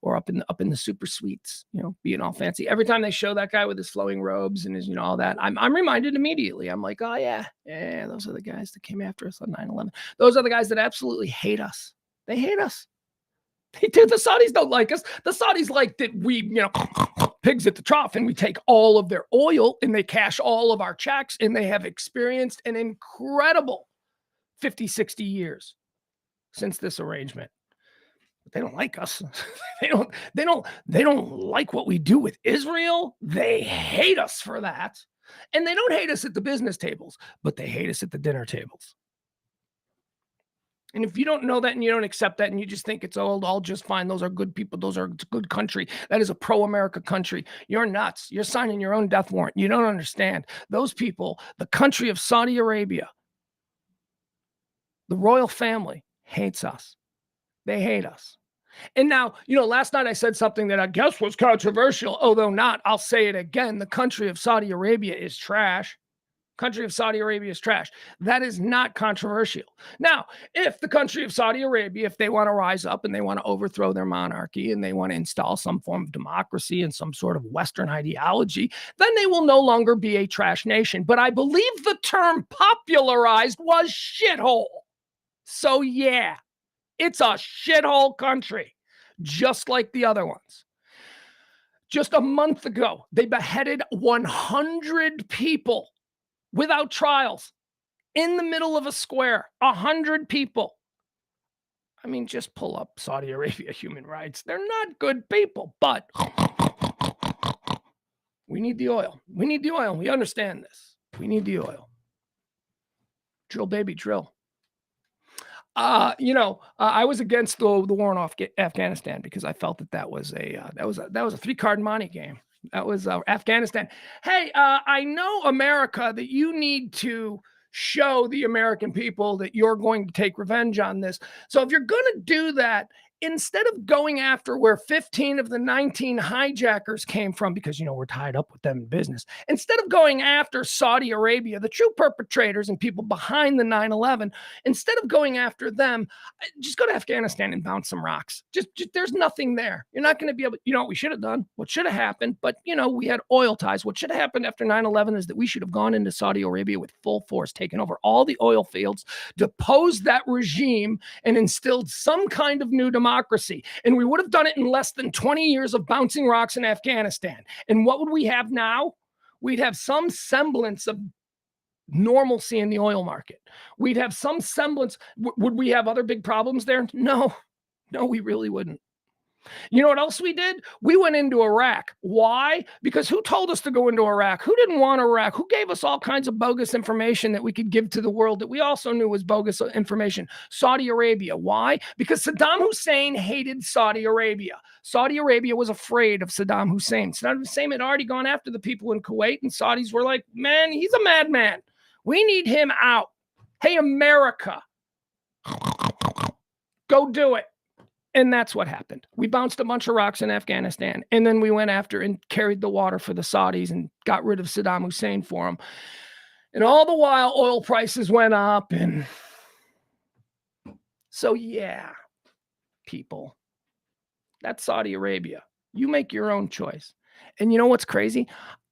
or up in the super suites, being all fancy. Every time they show that guy with his flowing robes and his, all that, I'm reminded immediately. I'm like, oh yeah, those are the guys that came after us on 9/11. Those are the guys that absolutely hate us. They hate us. They do. The Saudis don't like us. The Saudis like that we, pigs at the trough, and we take all of their oil and they cash all of our checks, and they have experienced an incredible 50, 60 years since this arrangement. They don't like us. They don't like what we do with Israel. They hate us for that. And they don't hate us at the business tables, but they hate us at the dinner tables. And if you don't know that and you don't accept that and you just think it's all just fine, those are good people, those are a good country, that is a pro-America country, you're nuts. You're signing your own death warrant. You don't understand. Those people, the country of Saudi Arabia, the royal family, hates us. They hate us. And now, last night I said something that I guess was controversial, although not. I'll say it again. The country of Saudi Arabia is trash. Country of Saudi Arabia is trash. That is not controversial. Now, if the country of Saudi Arabia, if they want to rise up and they want to overthrow their monarchy and they want to install some form of democracy and some sort of Western ideology, then they will no longer be a trash nation. But I believe the term popularized was shithole. So yeah. It's a shithole country, just like the other ones. Just a month ago, they beheaded 100 people without trials in the middle of a square. 100 people. I mean, just pull up Saudi Arabia human rights. They're not good people, but we need the oil. We need the oil. We understand this. We need the oil. Drill, baby, drill. I was against the war in Afghanistan because I felt that was a 3-card monte game. That was Afghanistan. Hey, I know, America, that you need to show the American people that you're going to take revenge on this. So if you're going to do that, instead of going after where 15 of the 19 hijackers came from, because, we're tied up with them in business, instead of going after Saudi Arabia, the true perpetrators and people behind the 9/11, instead of going after them, just go to Afghanistan and bounce some rocks. Just there's nothing there. You're not going to be able, what we should have done, what should have happened, but, we had oil ties. What should have happened after 9/11 is that we should have gone into Saudi Arabia with full force, taken over all the oil fields, deposed that regime, and instilled some kind of new democracy. And we would have done it in less than 20 years of bouncing rocks in Afghanistan. And what would we have now? We'd have some semblance of normalcy in the oil market. We'd have some semblance. Would we have other big problems there? No, we really wouldn't. You know what else we did? We went into Iraq. Why? Because who told us to go into Iraq? Who didn't want Iraq? Who gave us all kinds of bogus information that we could give to the world that we also knew was bogus information? Saudi Arabia. Why? Because Saddam Hussein hated Saudi Arabia. Saudi Arabia was afraid of Saddam Hussein. Saddam Hussein had already gone after the people in Kuwait, and Saudis were like, man, he's a madman. We need him out. Hey, America. Go do it. And that's what happened. We bounced a bunch of rocks in Afghanistan, and then we went after and carried the water for the Saudis and got rid of Saddam Hussein for them. And all the while, oil prices went up. And so, yeah, people, that's Saudi Arabia. You make your own choice. And you know what's crazy?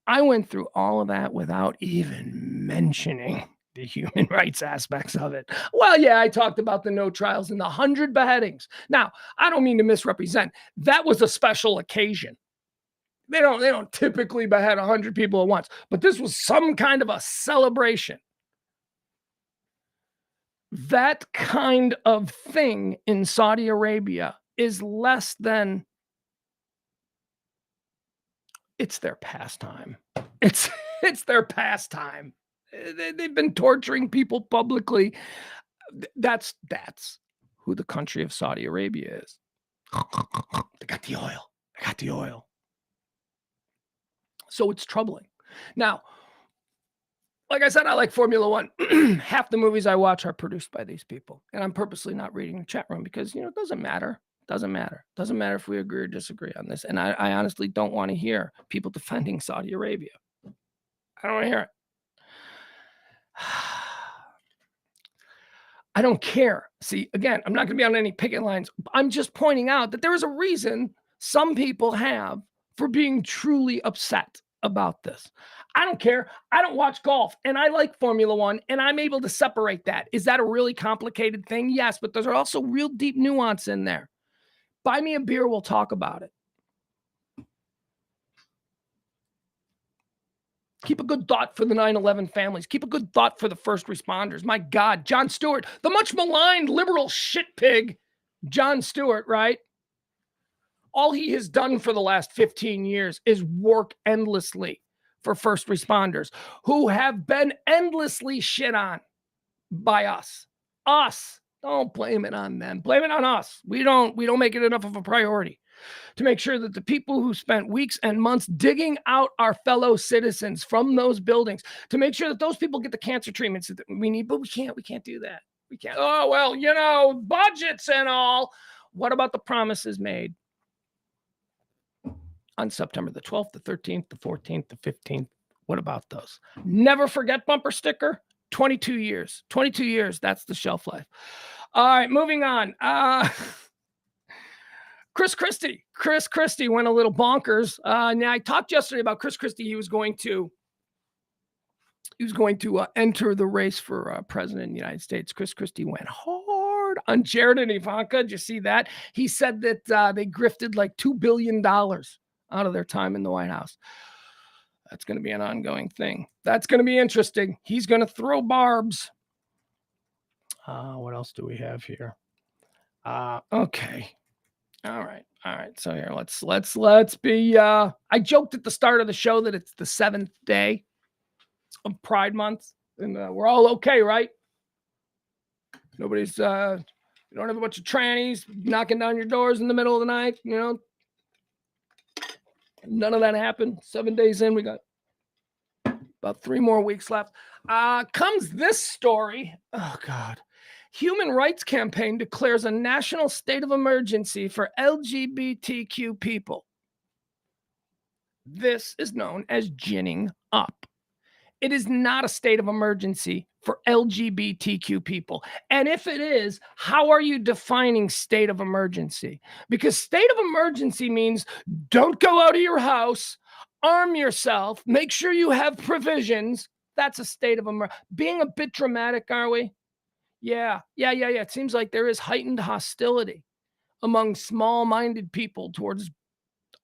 I went through all of that without even mentioning the human rights aspects of it. Well, yeah, I talked about the no trials and the 100 beheadings. Now, I don't mean to misrepresent. That was a special occasion. They don't typically behead 100 people at once, but this was some kind of a celebration. That kind of thing in Saudi Arabia is less than, it's their pastime. It's their pastime. They've been torturing people publicly. That's who the country of Saudi Arabia is. They got the oil. They got the oil. So it's troubling. Now, like I said, I like Formula One. Half the movies I watch are produced by these people. And I'm purposely not reading the chat room because, it doesn't matter. Doesn't matter. Doesn't matter if we agree or disagree on this. And I honestly don't want to hear people defending Saudi Arabia. I don't want to hear it. I don't care. See, again, I'm not going to be on any picket lines. I'm just pointing out that there is a reason some people have for being truly upset about this. I don't care. I don't watch golf, and I like Formula One, and I'm able to separate that. Is that a really complicated thing? Yes, but there's also real deep nuance in there. Buy me a beer, we'll talk about it. Keep a good thought for the 9/11 families. Keep a good thought for the first responders. My God, Jon Stewart, the much maligned liberal shit pig, Jon Stewart, right? All he has done for the last 15 years is work endlessly for first responders who have been endlessly shit on by us. Us. Don't blame it on them. Blame it on us. We don't make it enough of a priority to make sure that the people who spent weeks and months digging out our fellow citizens from those buildings, to make sure that those people get the cancer treatments that we need, but we can't do that. We can't. Oh, well, budgets and all. What about the promises made on September the 12th, the 13th, the 14th, the 15th? What about those? Never forget bumper sticker. 22 years. 22 years. That's the shelf life. All right, moving on. Chris Christie went a little bonkers. Now, I talked yesterday about Chris Christie. He was going to enter the race for president of the United States. Chris Christie went hard on Jared and Ivanka. Did you see that? He said that they grifted like $2 billion out of their time in the White House. That's going to be an ongoing thing. That's going to be interesting. He's going to throw barbs. What else do we have here? Okay. All right. So here, let's be, I joked at the start of the show that it's the 7th day of Pride Month, and we're all okay, right? Nobody's, you don't have a bunch of trannies knocking down your doors in the middle of the night, None of that happened. 7 days in, we got about 3 more weeks left. Comes this story. Oh, God. Human Rights Campaign declares a national state of emergency for LGBTQ people. This is known as ginning up. It is not a state of emergency for LGBTQ people. And if it is, how are you defining state of emergency? Because state of emergency means don't go out of your house, arm yourself, make sure you have provisions. That's a state of emergency. Being a bit dramatic, are we? Yeah. It seems like there is heightened hostility among small-minded people towards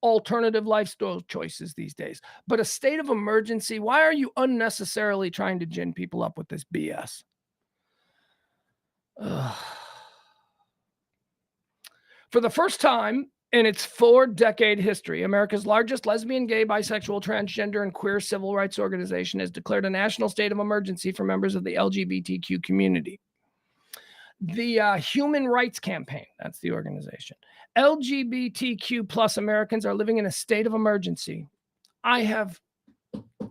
alternative lifestyle choices these days. But a state of emergency, why are you unnecessarily trying to gin people up with this BS? Ugh. For the first time in its 4-decade history, America's largest lesbian, gay, bisexual, transgender, and queer civil rights organization has declared a national state of emergency for members of the LGBTQ community. The Human Rights Campaign, that's the organization. LGBTQ plus Americans are living in a state of emergency. I have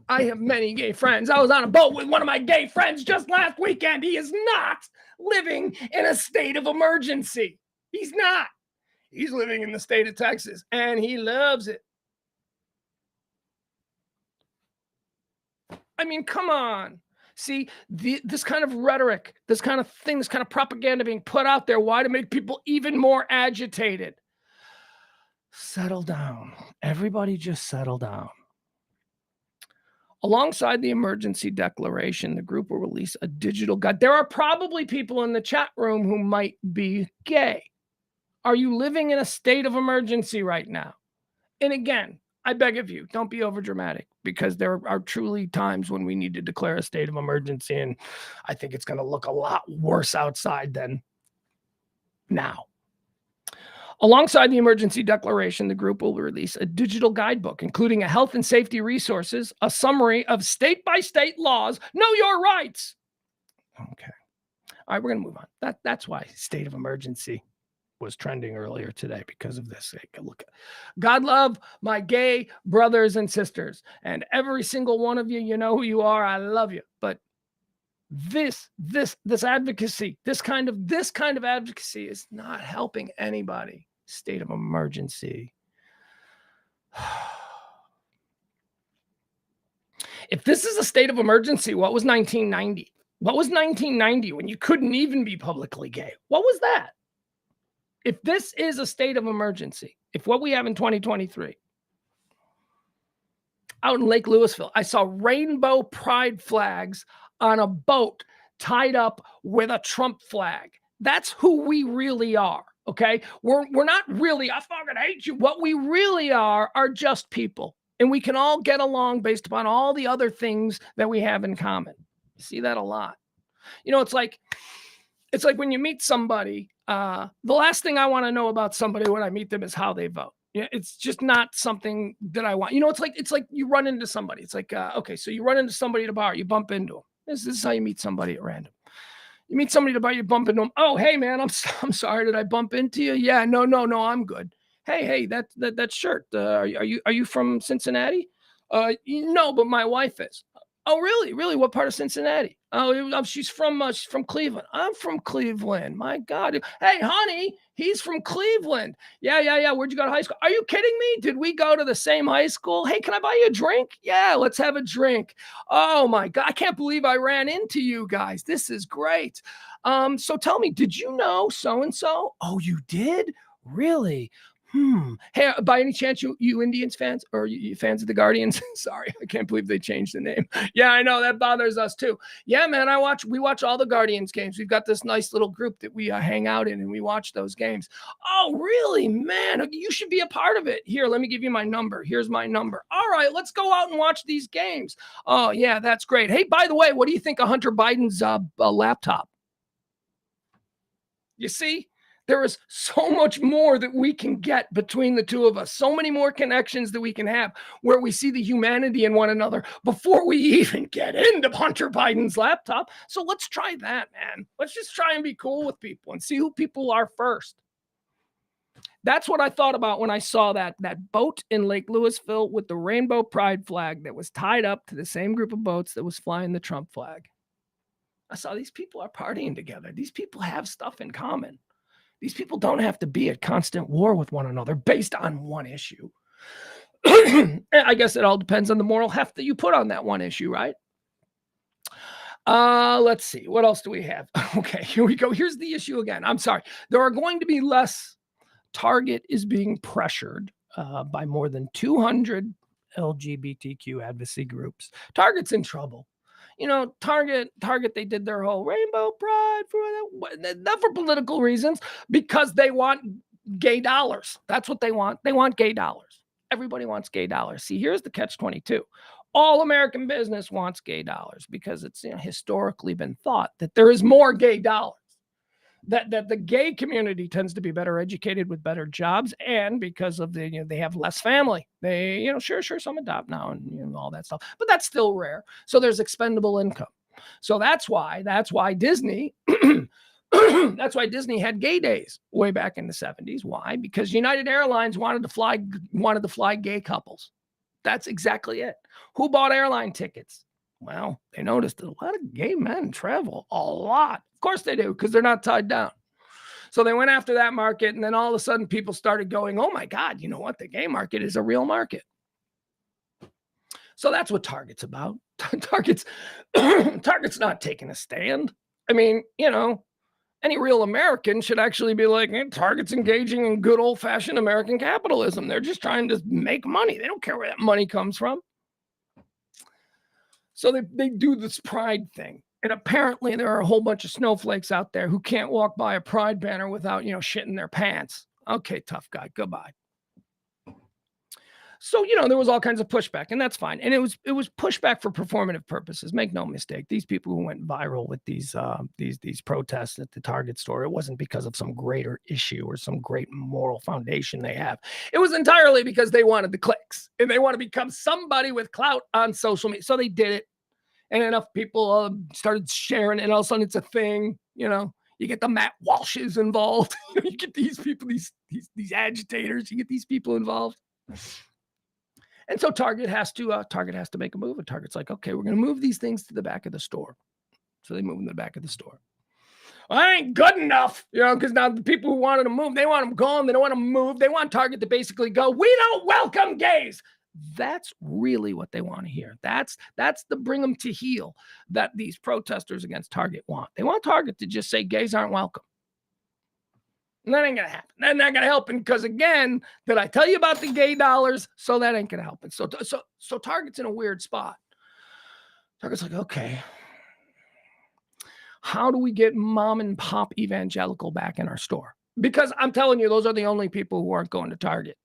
many gay friends. I was on a boat with one of my gay friends just last weekend. He is not living in a state of emergency. He's not. He's living in the state of Texas, and he loves it. I mean, come on. See, this kind of rhetoric, this kind of thing, this kind of propaganda being put out there, why? To make people even more agitated. Settle down. Everybody just settle down. Alongside the emergency declaration, the group will release a digital guide. There are probably people in the chat room who might be gay. Are you living in a state of emergency right now? And again, I beg of you, don't be overdramatic, because there are truly times when we need to declare a state of emergency, and I think it's going to look a lot worse outside than now. Alongside the emergency declaration, the group will release a digital guidebook, including a health and safety resources, a summary of state-by-state laws. Know your rights. Okay. All right, we're going to move on. That's why state of emergency was trending earlier today, because of this. Look, God love my gay brothers and sisters, and every single one of you, you know who you are. I love you. But this advocacy, this kind of advocacy is not helping anybody. State of emergency. If this is a state of emergency, what was 1990? What was 1990 when you couldn't even be publicly gay? What was that? If this is a state of emergency, if what we have in 2023, out in Lake Louisville, I saw rainbow pride flags on a boat tied up with a Trump flag. That's who we really are. Okay, we're not really, I fucking hate you. What we really are just people, and we can all get along based upon all the other things that we have in common. You see that a lot. You know, it's like when you meet somebody, the last thing I want to know about somebody when I meet them is how they vote. Yeah, it's just not something that I want. You know, it's like you run into somebody. It's like, okay, so you run into somebody at a bar, you bump into them. This is how you meet somebody at random. You meet somebody at a bar, you bump into them. Oh, hey man, I'm sorry. Did I bump into you? Yeah, no, I'm good. Hey, that shirt. Are you from Cincinnati? No, but my wife is. Oh, really? Really? What part of Cincinnati? Oh, she's from Cleveland. I'm from Cleveland. My God. Hey, honey, he's from Cleveland. Yeah. Where'd you go to high school? Are you kidding me? Did we go to the same high school? Hey, can I buy you a drink? Yeah, let's have a drink. Oh my God, I can't believe I ran into you guys. This is great. So tell me, did you know so-and-so? Oh, you did? Really? Hey, by any chance, you Indians fans, or you fans of the Guardians? Sorry, I can't believe they changed the name. Yeah, I know that bothers us too. Yeah, man, we watch all the Guardians games. We've got this nice little group that we hang out in, and we watch those games. Oh, really, man? You should be a part of it. Here, let me give you my number. Here's my number. All right, let's go out and watch these games. Oh, yeah, that's great. Hey, by the way, what do you think of Hunter Biden's laptop? You see? There is so much more that we can get between the two of us, so many more connections that we can have where we see the humanity in one another before we even get into Hunter Biden's laptop. So let's try that, man. Let's just try and be cool with people and see who people are first. That's what I thought about when I saw that boat in Lake Louisville with the rainbow pride flag that was tied up to the same group of boats that was flying the Trump flag. I saw these people are partying together. These people have stuff in common. These people don't have to be at constant war with one another based on one issue. I guess it all depends on the moral heft that you put on that one issue, right? Let's see. What else do we have? Okay, here we go. Here's the issue again. I'm sorry. There are going to be less. Target is being pressured by more than 200 LGBTQ advocacy groups. Target's in trouble. You know, Target, they did their whole rainbow pride not for political reasons, because they want gay dollars. That's what they want. They want gay dollars. Everybody wants gay dollars. See, here's the catch-22. All American business wants gay dollars because it's historically been thought that there is more gay dollars. That the gay community tends to be better educated with better jobs, and because of they have less family. They, sure, some adopt now and all that stuff, but that's still rare. So there's expendable income. So that's why Disney, that's why Disney had gay days way back in the 70s. Why? Because United Airlines wanted to fly gay couples. That's exactly it. Who bought airline tickets? Well, they noticed that a lot of gay men travel a lot. Of course they do, because they're not tied down. So they went after that market, and then all of a sudden people started going, oh my God, you know what? The gay market is a real market. So that's what Target's about. Target's not taking a stand. I mean, any real American should actually be like, hey, Target's engaging in good old-fashioned American capitalism. They're just trying to make money. They don't care where that money comes from. So they do this pride thing. And apparently there are a whole bunch of snowflakes out there who can't walk by a pride banner without, shitting their pants. Okay, tough guy, goodbye. So, there was all kinds of pushback, and that's fine. And it was pushback for performative purposes. Make no mistake. These people who went viral with these protests at the Target store, it wasn't because of some greater issue or some great moral foundation they have. It was entirely because they wanted the clicks, and they want to become somebody with clout on social media. So they did it, and enough people started sharing, and all of a sudden it's a thing. You get the Matt Walshes involved. You get these people, these agitators. You get these people involved. And so Target has to make a move. And Target's like, okay, we're going to move these things to the back of the store. So they move them to the back of the store. Well, that ain't good enough, because now the people who wanted to move, they want them gone. They don't want to move. They want Target to basically go, we don't welcome gays. That's really what they want to hear. That's the bring them to heel that these protesters against Target want. They want Target to just say gays aren't welcome. And that ain't going to happen. That's not going to happen because, again, did I tell you about the gay dollars? So that ain't going to happen. So Target's in a weird spot. Target's like, okay, how do we get mom and pop evangelical back in our store? Because I'm telling you, those are the only people who aren't going to Target.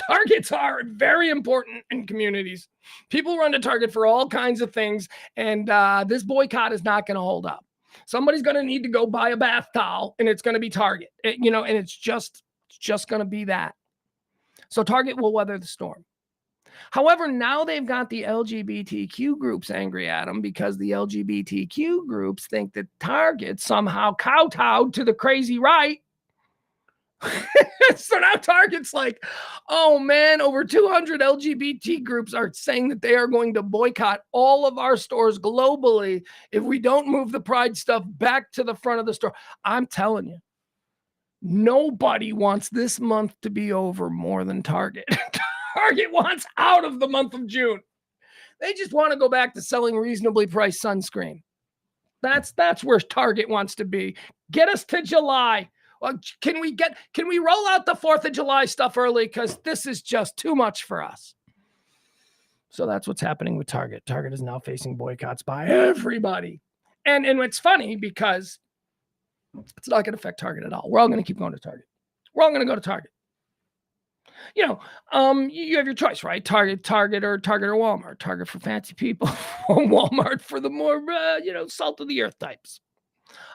Targets are very important in communities. People run to Target for all kinds of things, and this boycott is not going to hold up. Somebody's going to need to go buy a bath towel, and it's going to be Target, and it's just going to be that. So Target will weather the storm. However, now they've got the LGBTQ groups angry at them because the LGBTQ groups think that Target somehow kowtowed to the crazy right. So now Target's like, oh man, over 200 LGBT groups are saying that they are going to boycott all of our stores globally if we don't move the pride stuff back to the front of the store. I'm telling you, nobody wants this month to be over more than Target. Target wants out of the month of June. They just want to go back to selling reasonably priced sunscreen. That's where Target wants to be. Get us to July. Well, can we roll out the 4th of July stuff early? Because this is just too much for us. So that's what's happening with Target. Target is now facing boycotts by everybody. And it's funny because it's not going to affect Target at all. We're all going to keep going to Target. We're all going to go to Target. You have your choice, right? Target or Walmart. Target for fancy people, Walmart for the more, salt of the earth types.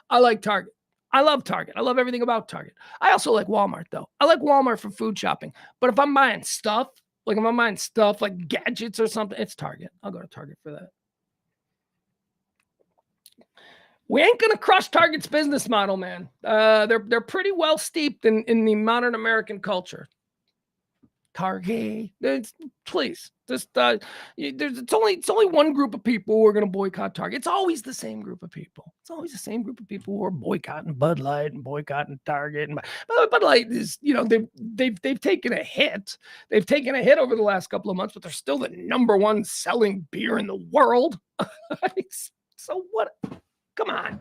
I like Target. I love Target. I love everything about Target. I also like Walmart, though. I like Walmart for food shopping. But if I'm buying stuff, like gadgets or something, it's Target. I'll go to Target for that. We ain't going to crush Target's business model, man. They're pretty well steeped in the modern American culture. Target, please, just it's only one group of people who are going to boycott Target. It's always the same group of people. It's always the same group of people who are boycotting Bud Light and boycotting Target. And Bud Light is, they've taken a hit. They've taken a hit over the last couple of months, but they're still the number one selling beer in the world. So what? Come on.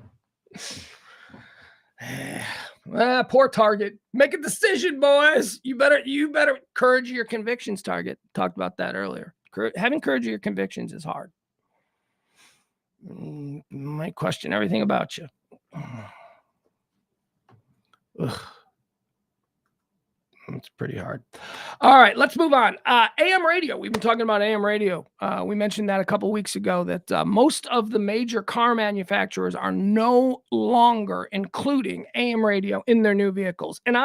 Poor Target. Make a decision, boys. You better courage your convictions, Target. Talked about that earlier. Having courage of your convictions is hard. Might question everything about you. Ugh. It's pretty hard. All right, let's move on. AM radio. We've been talking about AM radio. We mentioned that a couple weeks ago that most of the major car manufacturers are no longer including AM radio in their new vehicles. And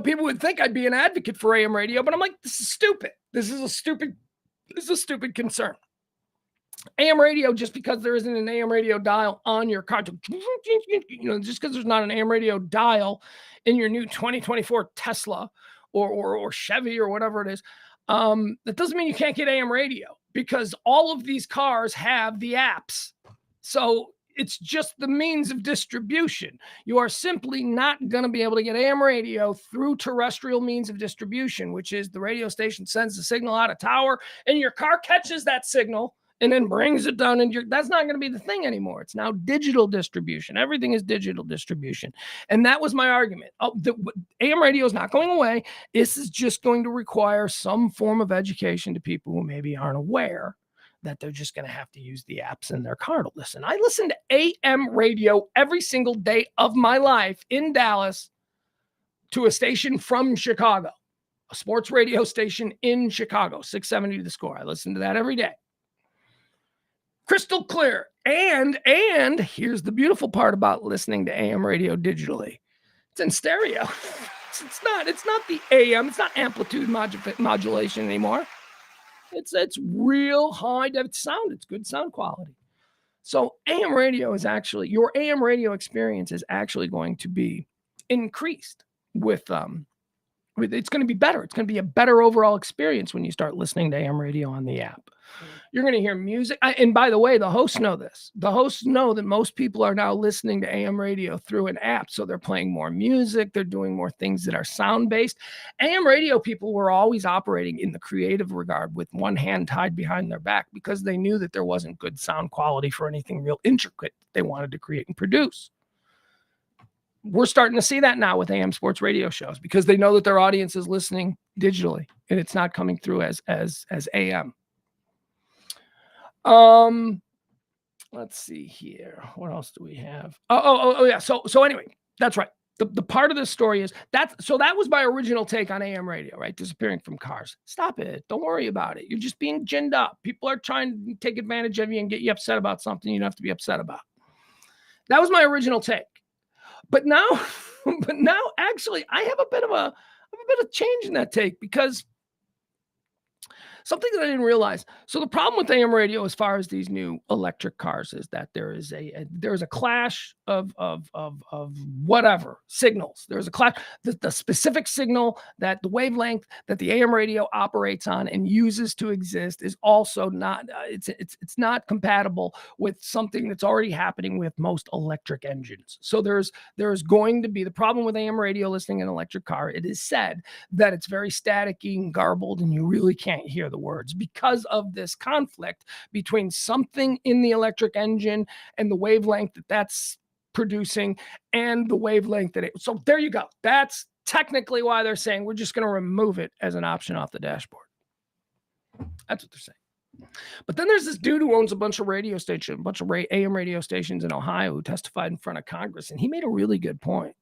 people would think I'd be an advocate for AM radio, but I'm like, this is stupid. This is a stupid concern. AM radio, just because there isn't an AM radio dial on your car, just because there's not an AM radio dial in your new 2024 Tesla or Chevy or whatever it is, that doesn't mean you can't get AM radio, because all of these cars have the apps. So It's just the means of distribution. You are simply not going to be able to get AM radio through terrestrial means of distribution, which is the radio station sends the signal out of tower and your car catches that signal and then brings it down. And that's not going to be the thing anymore. It's now digital distribution. Everything is digital distribution. And that was my argument. AM radio is not going away. This is just going to require some form of education to people who maybe aren't aware that they're just going to have to use the apps in their car to listen. I listen to AM radio every single day of my life in Dallas to a station from Chicago, a sports radio station in Chicago, 670 The Score. I listen to that every day. Crystal clear. And here's the beautiful part about listening to AM radio digitally. It's in stereo. It's not the AM. It's not amplitude modulation anymore. It's real high def sound. It's good sound quality. So AM radio is actually, your AM radio experience is actually going to be increased with it's going to be better. It's going to be a better overall experience when you start listening to AM radio on the app. You're going to hear music. And by the way, the hosts know this. The hosts know that most people are now listening to AM radio through an app. So they're playing more music. They're doing more things that are sound-based. AM radio people were always operating in the creative regard with one hand tied behind their back because they knew that there wasn't good sound quality for anything real intricate they wanted to create and produce. We're starting to see that now with AM sports radio shows because they know that their audience is listening digitally and it's not coming through as AM. Let's see here. What else do we have? Oh yeah. So anyway, that's right. The part of this story is that was my original take on AM radio, right? Disappearing from cars. Stop it. Don't worry about it. You're just being ginned up. People are trying to take advantage of you and get you upset about something you don't have to be upset about. That was my original take. But now actually I have a bit of change in that take because something that I didn't realize. So the problem with AM radio, as far as these new electric cars, is that there is a clash of whatever signals. There's a clash. The specific signal that the wavelength that the AM radio operates on and uses to exist is also not. It's not compatible with something that's already happening with most electric engines. So there's going to be the problem with AM radio listening in an electric car. It is said that it's very staticky and garbled, and you really can't hear the words because of this conflict between something in the electric engine and the wavelength that's producing and the wavelength that so there you go. That's technically why they're saying we're just going to remove it as an option off the dashboard. That's what they're saying. But then there's this dude who owns a bunch of radio stations, a bunch of AM radio stations in Ohio, who testified in front of Congress, and he made a really good point.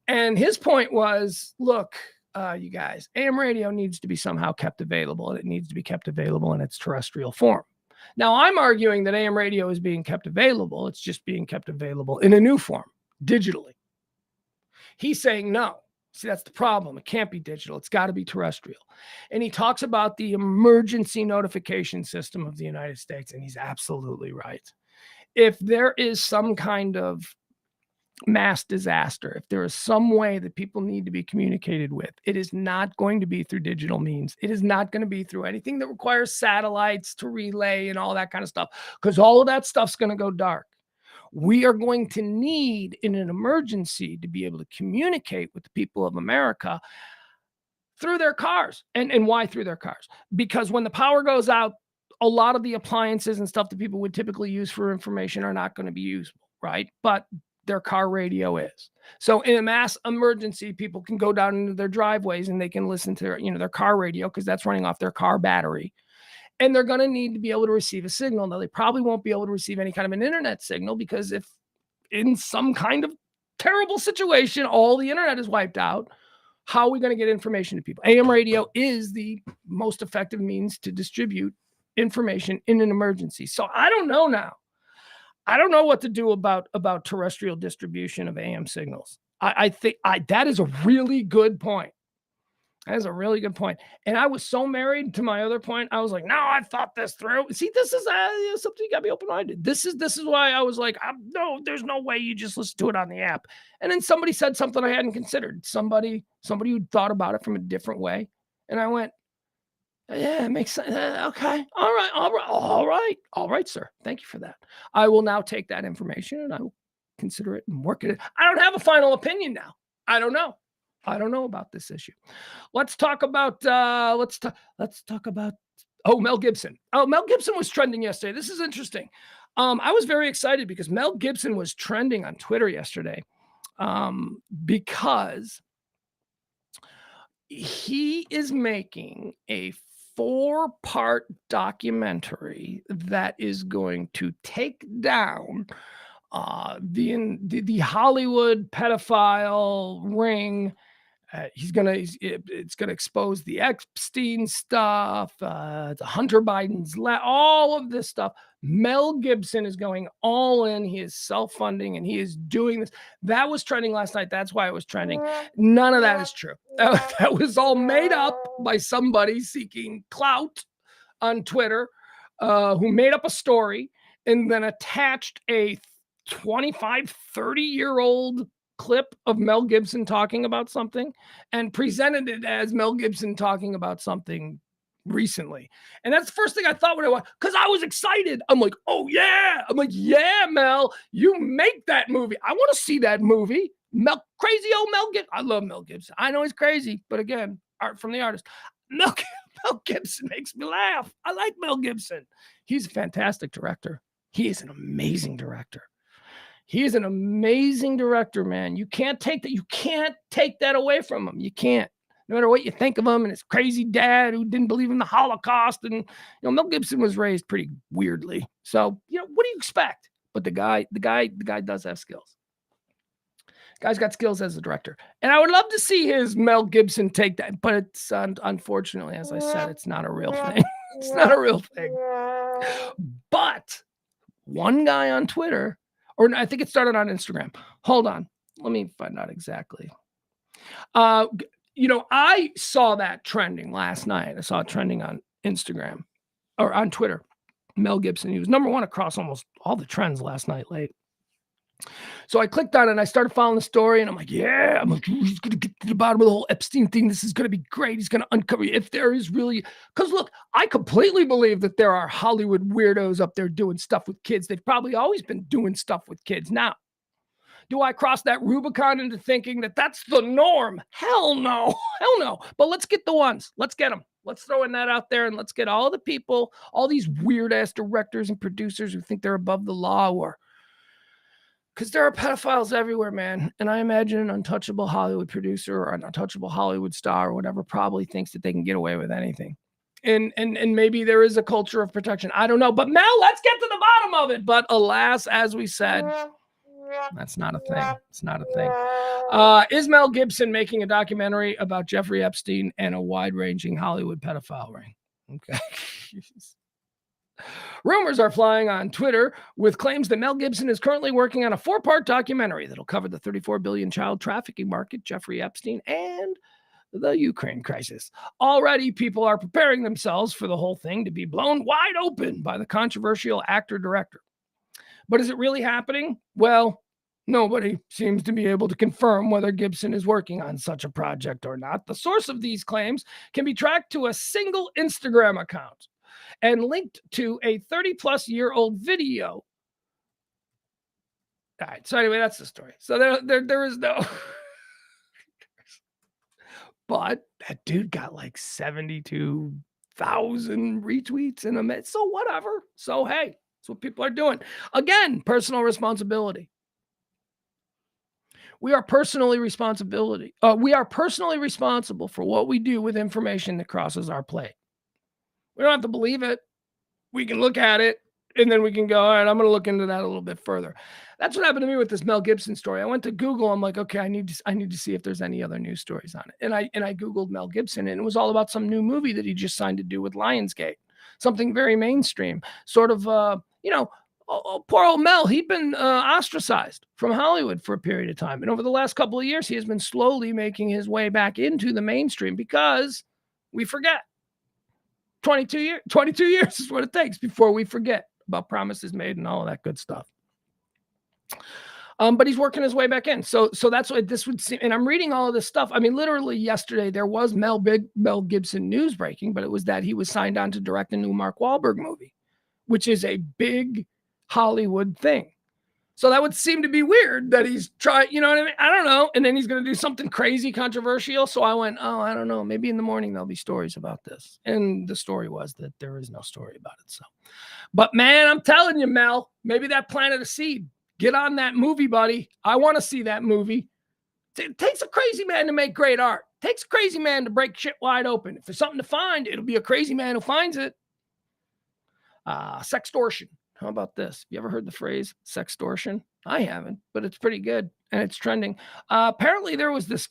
And his point was, look, you guys, AM radio needs to be somehow kept available, and it needs to be kept available in its terrestrial form. Now, I'm arguing that AM radio is being kept available. It's just being kept available in a new form, digitally. He's saying no. See, that's the problem. It can't be digital. It's got to be terrestrial. And he talks about the emergency notification system of the United States, and he's absolutely right. If there is some kind of mass disaster, if there is some way that people need to be communicated with, it is not going to be through digital means. It is not going to be through anything that requires satellites to relay and all that kind of stuff, because all of that stuff's going to go dark. We are going to need, in an emergency, to be able to communicate with the people of America through their cars. And why through their cars? Because when the power goes out, a lot of the appliances and stuff that people would typically use for information are not going to be usable, right? But their car radio is. So in a mass emergency, people can go down into their driveways and they can listen to their car radio, because that's running off their car battery. And they're going to need to be able to receive a signal. Now, they probably won't be able to receive any kind of an internet signal, because if in some kind of terrible situation, all the internet is wiped out, how are we going to get information to people? AM radio is the most effective means to distribute information in an emergency. So I don't know now. I don't know what to do about terrestrial distribution of AM signals. I think that is a really good point. That is a really good point. And I was so married to my other point. I was like, no, I thought this through. See, this is something you got to be open-minded. This is why I was like, no, there's no way you just listen to it on the app. And then somebody said something I hadn't considered. Somebody who thought about it from a different way. And I went, Yeah, it makes sense. Okay. All right. All right. All right. All right, sir. Thank you for that. I will now take that information and I will consider it and work it. I don't have a final opinion now. I don't know. I don't know about this issue. Let's talk about let's talk about Mel Gibson. Oh, Mel Gibson was trending yesterday. This is interesting. I was very excited because Mel Gibson was trending on Twitter yesterday. Because he is making a four-part documentary that is going to take down the Hollywood pedophile ring. It's gonna expose the Epstein stuff, the Hunter Biden's all of this stuff. Mel Gibson is going all in. He is self-funding and he is doing this. That was trending last night. That's why it was trending. None of that is true. That was all made up by somebody seeking clout on Twitter, who made up a story and then attached a 25, 30-year-old clip of Mel Gibson talking about something and presented it as Mel Gibson talking about something recently. And that's the first thing I thought when I watched, because I was excited. I'm like, oh yeah. I'm like, yeah, Mel, you make that movie. I want to see that movie. Crazy old Mel Gibson. I love Mel Gibson. I know he's crazy, but again, art from the artist. Mel Gibson makes me laugh. I like Mel Gibson. He's a fantastic director. He is an amazing director. He is an amazing director, man. You can't take that. You can't take that away from him. You can't. No matter what you think of him and his crazy dad who didn't believe in the Holocaust. And, Mel Gibson was raised pretty weirdly. So, what do you expect? But the guy does have skills. Guy's got skills as a director. And I would love to see his Mel Gibson take that. But it's unfortunately, as I said, it's not a real thing. It's not a real thing. But one guy on Twitter, or I think it started on Instagram. Hold on. Let me find out exactly. I saw that trending last night. I saw it trending on Instagram or on Twitter. Mel Gibson. He was number one across almost all the trends last night late. So I clicked on it and I started following the story and I'm like, yeah, he's going to get to the bottom of the whole Epstein thing. This is going to be great. He's going to uncover if there is really, because look, I completely believe that there are Hollywood weirdos up there doing stuff with kids. They've probably always been doing stuff with kids. Now, do I cross that Rubicon into thinking that that's the norm? Hell no. Hell no. But let's get the ones. Let's get them. Let's throw in that out there and let's get all the people, all these weird ass directors and producers who think they're above the law, or because there are pedophiles everywhere, man. And I imagine an untouchable Hollywood producer or an untouchable Hollywood star or whatever probably thinks that they can get away with anything. And maybe there is a culture of protection. I don't know. But Mel, let's get to the bottom of it. But alas, as we said, that's not a thing. It's not a thing. Is Mel Gibson making a documentary about Jeffrey Epstein and a wide-ranging Hollywood pedophile ring? Okay. Rumors are flying on Twitter with claims that Mel Gibson is currently working on a 4-part documentary that'll cover the $34 billion child trafficking market, Jeffrey Epstein, and the Ukraine crisis. Already, people are preparing themselves for the whole thing to be blown wide open by the controversial actor-director. But is it really happening? Well, nobody seems to be able to confirm whether Gibson is working on such a project or not. The source of these claims can be tracked to a single Instagram account and linked to a 30-plus-year-old video. All right. So anyway, that's the story. So there is no. But that dude got like 72,000 retweets in a minute. So whatever. So hey, that's what people are doing. Again, personal responsibility. We are personally responsible for what we do with information that crosses our plate. We don't have to believe it. We can look at it and then we can go, all right, I'm going to look into that a little bit further. That's what happened to me with this Mel Gibson story. I went to Google. I'm like, okay, I need to see if there's any other news stories on it. And I Googled Mel Gibson and it was all about some new movie that he just signed to do with Lionsgate. Something very mainstream, sort of, poor old Mel, he'd been ostracized from Hollywood for a period of time. And over the last couple of years, he has been slowly making his way back into the mainstream because we forget. 22 years is what it takes before we forget about promises made and all of that good stuff. But he's working his way back in. So that's what this would seem. And I'm reading all of this stuff. I mean, literally yesterday there was Mel Gibson news breaking, but it was that he was signed on to direct a new Mark Wahlberg movie, which is a big Hollywood thing. So that would seem to be weird that he's trying, you know what I mean? I don't know. And then he's going to do something crazy controversial. So I went, oh, I don't know. Maybe in the morning there'll be stories about this. And the story was that there is no story about it. So, but man, I'm telling you, Mel, maybe that planted a seed. Get on that movie, buddy. I want to see that movie. It takes a crazy man to make great art. It takes a crazy man to break shit wide open. If there's something to find, it'll be a crazy man who finds it. Sextortion. How about this? You ever heard the phrase sextortion? I haven't, but it's pretty good and it's trending. Apparently there was this,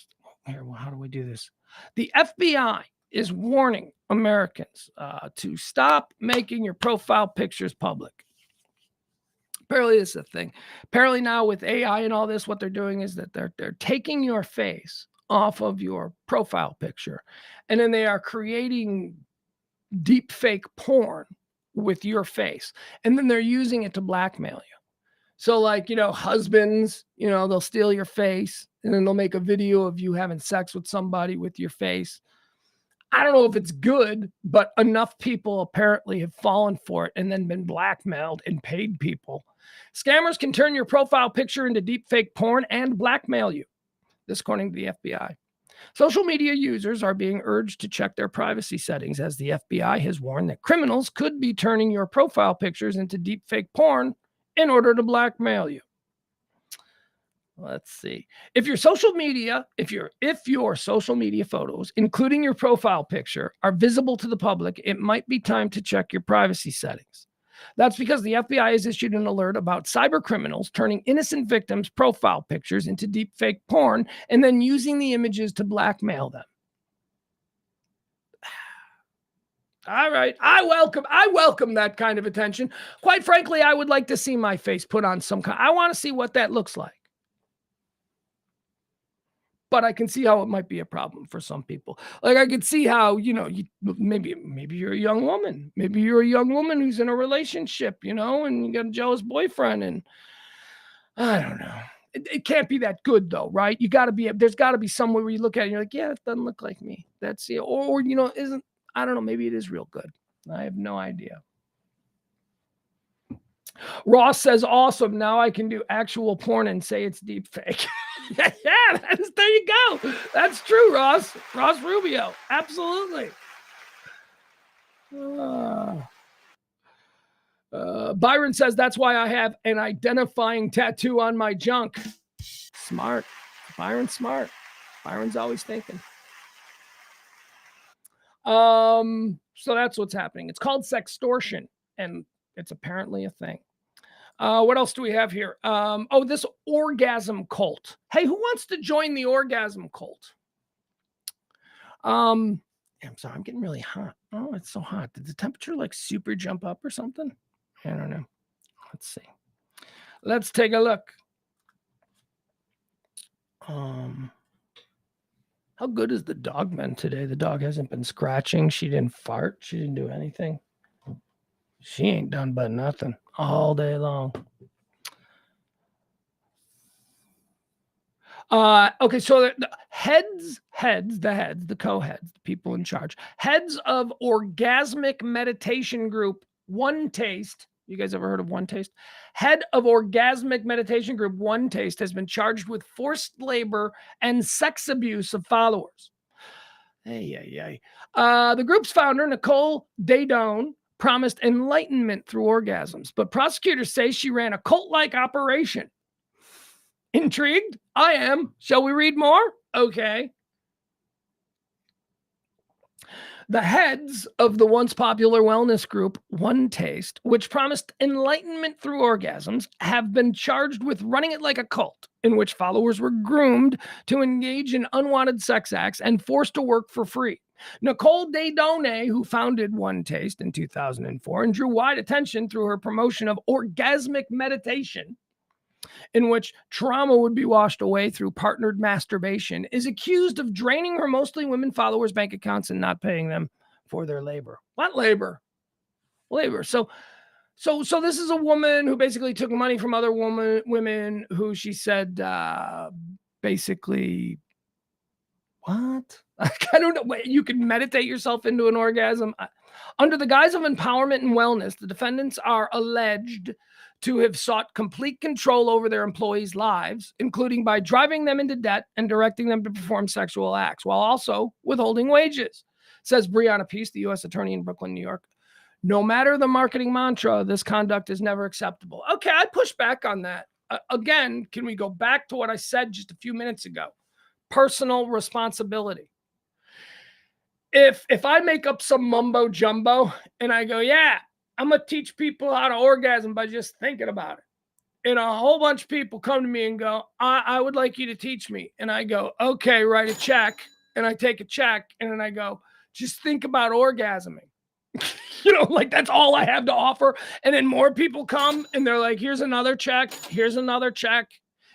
here, well, how do we do this? The FBI is warning Americans to stop making your profile pictures public. Apparently this is a thing. Apparently now with AI and all this, what they're doing is that they're taking your face off of your profile picture, and then they are creating deep fake porn with your face, and then they're using it to blackmail you. So like, husbands, they'll steal your face and then they'll make a video of you having sex with somebody with your face. I don't know if it's good, but enough people apparently have fallen for it and then been blackmailed and paid people. Scammers can turn your profile picture into deep fake porn and blackmail you. This according to the FBI. Social media users are being urged to check their privacy settings as the FBI has warned that criminals could be turning your profile pictures into deepfake porn in order to blackmail you. Let's see. If your social media photos, including your profile picture, are visible to the public, it might be time to check your privacy settings. That's because the FBI has issued an alert about cyber criminals turning innocent victims' profile pictures into deepfake porn and then using the images to blackmail them. All right. I welcome that kind of attention. Quite frankly, I would like to see my face put on some kind. I want to see what that looks like. But I can see how it might be a problem for some people. Like I could see how, maybe you're a young woman. Maybe you're a young woman who's in a relationship, and you got a jealous boyfriend, and I don't know. It can't be that good though, right? There's got to be somewhere where you look at it and you're like, yeah, it doesn't look like me. That's it. Or I don't know, maybe it is real good. I have no idea. Ross says, awesome. Now I can do actual porn and say it's deep fake. Yeah, there you go. That's true, Ross. Ross Rubio. Absolutely. Byron says, that's why I have an identifying tattoo on my junk. Smart. Byron's smart. Byron's always thinking. So that's what's happening. It's called sextortion, and it's apparently a thing. What else do we have here? This orgasm cult. Hey, who wants to join the orgasm cult? I'm sorry, I'm getting really hot. Oh, it's so hot. Did the temperature like super jump up or something? I don't know. Let's see. Let's take a look. How good is the dog been today? The dog hasn't been scratching. She didn't fart. She didn't do anything. She ain't done but nothing all day long. Okay, so the co-heads, the people in charge, heads of orgasmic meditation group One Taste. You guys ever heard of One Taste? Head of orgasmic meditation group One Taste has been charged with forced labor and sex abuse of followers. The group's founder, Nicole Daydone, promised enlightenment through orgasms, but prosecutors say she ran a cult-like operation. Intrigued? I am. Shall we read more? Okay. The heads of the once popular wellness group One Taste, which promised enlightenment through orgasms, have been charged with running it like a cult, in which followers were groomed to engage in unwanted sex acts and forced to work for free. Nicole Daydone, who founded One Taste in 2004 and drew wide attention through her promotion of orgasmic meditation, in which trauma would be washed away through partnered masturbation, is accused of draining her mostly women followers' bank accounts and not paying them for their labor. What labor? Labor. So So this is a woman who basically took money from other women who she said basically what? I don't know. You can meditate yourself into an orgasm. Under the guise of empowerment and wellness, the defendants are alleged to have sought complete control over their employees' lives, including by driving them into debt and directing them to perform sexual acts, while also withholding wages, says Brianna Peace, the U.S. attorney in Brooklyn, New York. No matter the marketing mantra, this conduct is never acceptable. Okay, I push back on that. Again, can we go back to what I said just a few minutes ago? Personal responsibility. If I make up some mumbo jumbo and I go, yeah, I'm going to teach people how to orgasm by just thinking about it. And a whole bunch of people come to me and go, I would like you to teach me. And I go, okay, write a check. And I take a check and then I go, just think about orgasming. Like that's all I have to offer. And then more people come and they're like, here's another check. Here's another check.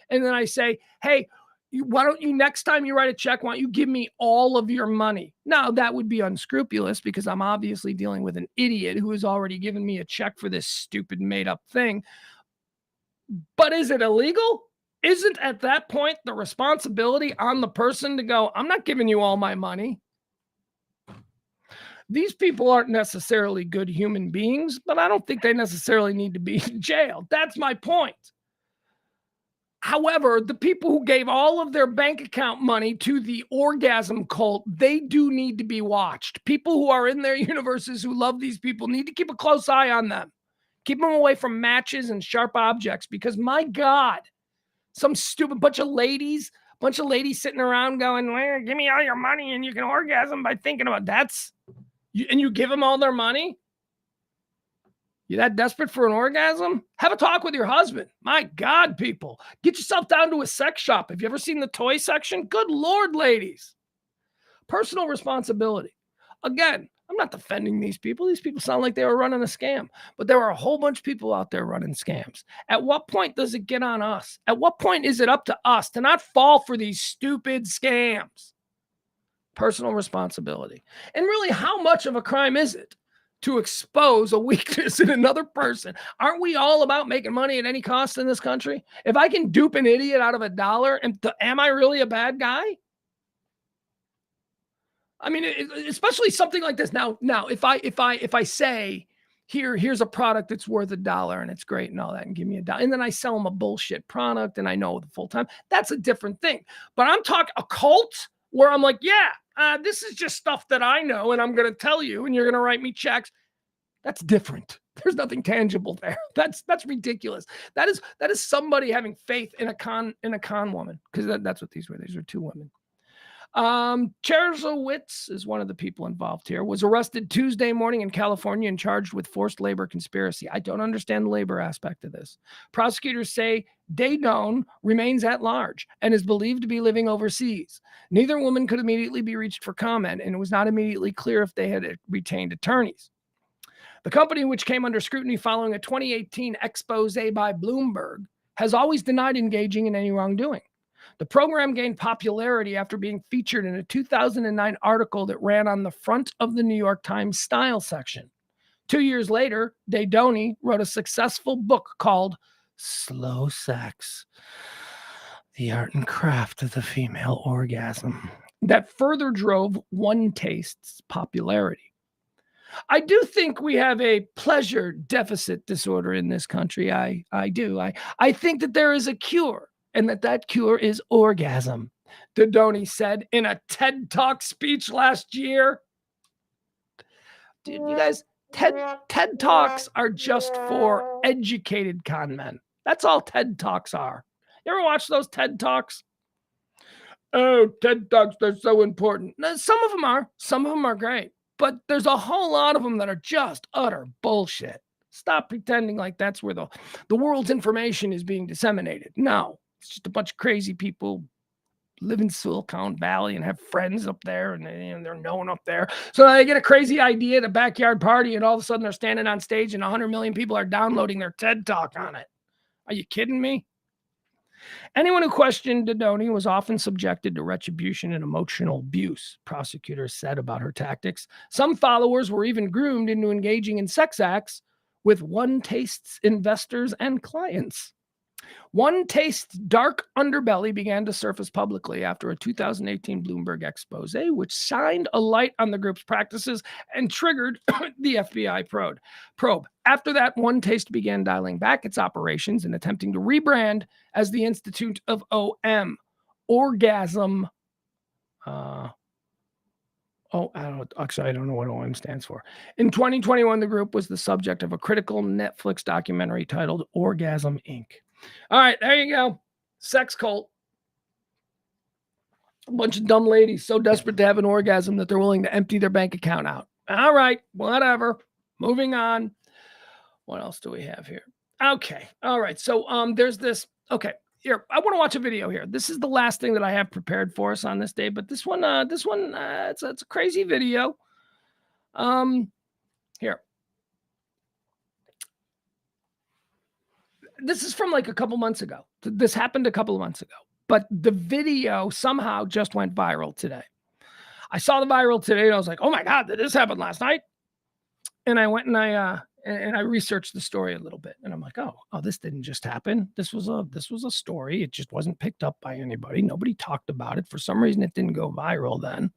And then I say, hey, why don't you, next time you write a check, why don't you give me all of your money? Now, that would be unscrupulous because I'm obviously dealing with an idiot who has already given me a check for this stupid made up thing. But is it illegal? Isn't at that point the responsibility on the person to go, I'm not giving you all my money? These people aren't necessarily good human beings, but I don't think they necessarily need to be in jail. That's my point. However, the people who gave all of their bank account money to the orgasm cult, they do need to be watched. People who are in their universes who love these people need to keep a close eye on them. Keep them away from matches and sharp objects because, my God, some stupid bunch of ladies sitting around going, well, give me all your money and you can orgasm by thinking about that's... And you give them all their money? You that desperate for an orgasm? Have a talk with your husband. My God, people. Get yourself down to a sex shop. Have you ever seen the toy section? Good Lord, ladies. Personal responsibility. Again, I'm not defending these people. These people sound like they were running a scam. But there are a whole bunch of people out there running scams. At what point does it get on us? At what point is it up to us to not fall for these stupid scams? Personal responsibility. And really, how much of a crime is it to expose a weakness in another person? Aren't we all about making money at any cost in this country? If I can dupe an idiot out of $1, am I really a bad guy? I mean, especially something like this. Now, if I say, here's a product that's worth $1 and it's great and all that, and give me $1, and then I sell them a bullshit product and I know the full time, that's a different thing. But I'm talking a cult where I'm like, yeah, this is just stuff that I know and I'm going to tell you and you're going to write me checks. That's different. There's nothing tangible there. That's ridiculous. That is somebody having faith in a con woman, because that's what these were. These were two women. Cherzowitz is one of the people involved here, was arrested Tuesday morning in California and charged with forced labor conspiracy. I don't understand the labor aspect of this. Prosecutors say Daydone remains at large and is believed to be living overseas. Neither woman could immediately be reached for comment, and it was not immediately clear if they had retained attorneys. The company, which came under scrutiny following a 2018 expose by Bloomberg, has always denied engaging in any wrongdoing. The program gained popularity after being featured in a 2009 article that ran on the front of the New York Times style section. 2 years later, Daydone wrote a successful book called Slow Sex: The Art and Craft of the Female Orgasm that further drove One Taste's popularity. I do think we have a pleasure deficit disorder in this country. I do. I think that there is a cure, and that cure is orgasm, Daydone said in a TED Talk speech last year. Dude, you guys, TED Talks are just for educated con men. That's all TED Talks are. You ever watch those TED Talks? Oh, TED Talks, they're so important. Now, some of them are. Some of them are great. But there's a whole lot of them that are just utter bullshit. Stop pretending like that's where the world's information is being disseminated. No, it's just a bunch of crazy people live in Silicon Valley and have friends up there, and they're known up there. So they get a crazy idea at a backyard party, and all of a sudden they're standing on stage and 100 million people are downloading their TED Talk on it. Are you kidding me? Anyone who questioned Daydone was often subjected to retribution and emotional abuse, prosecutors said about her tactics. Some followers were even groomed into engaging in sex acts with One Taste's investors and clients. One Taste's dark underbelly began to surface publicly after a 2018 Bloomberg expose, which shined a light on the group's practices and triggered the FBI probe. After that, One Taste began dialing back its operations and attempting to rebrand as the Institute of OM, Orgasm. I don't know what OM stands for. In 2021, the group was the subject of a critical Netflix documentary titled Orgasm Inc. All right, there you go. Sex cult. A bunch of dumb ladies so desperate to have an orgasm that they're willing to empty their bank account out. All right, whatever. Moving on. What else do we have here? Okay. All right. So there's this. Okay. Here, I want to watch a video here. This is the last thing that I have prepared for us on this day, but this one, it's a crazy video. Here. This is from like a couple months ago. This happened a couple of months ago, but the video somehow just went viral today. I saw the viral today and I was like, oh my God, did this happen last night? And I went and I researched the story a little bit, and I'm like, oh, this didn't just happen. This was a story. It just wasn't picked up by anybody. Nobody talked about it. For some reason, it didn't go viral then.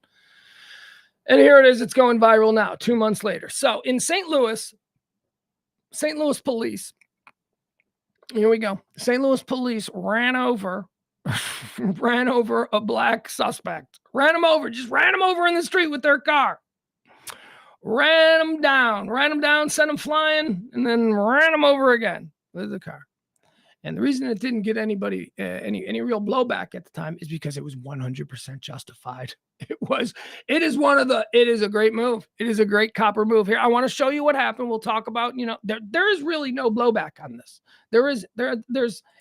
And here it is. It's going viral now, 2 months later. So in St. Louis police, here we go. St. Louis police ran over a black suspect. Ran him over in the street with their car. Ran him down, sent him flying, and then ran him over again with the car. And the reason it didn't get anybody any real blowback at the time is because it was 100% justified. It is a great move. It is a great copper move. Here, I want to show you what happened. We'll talk about, there is really no blowback on this.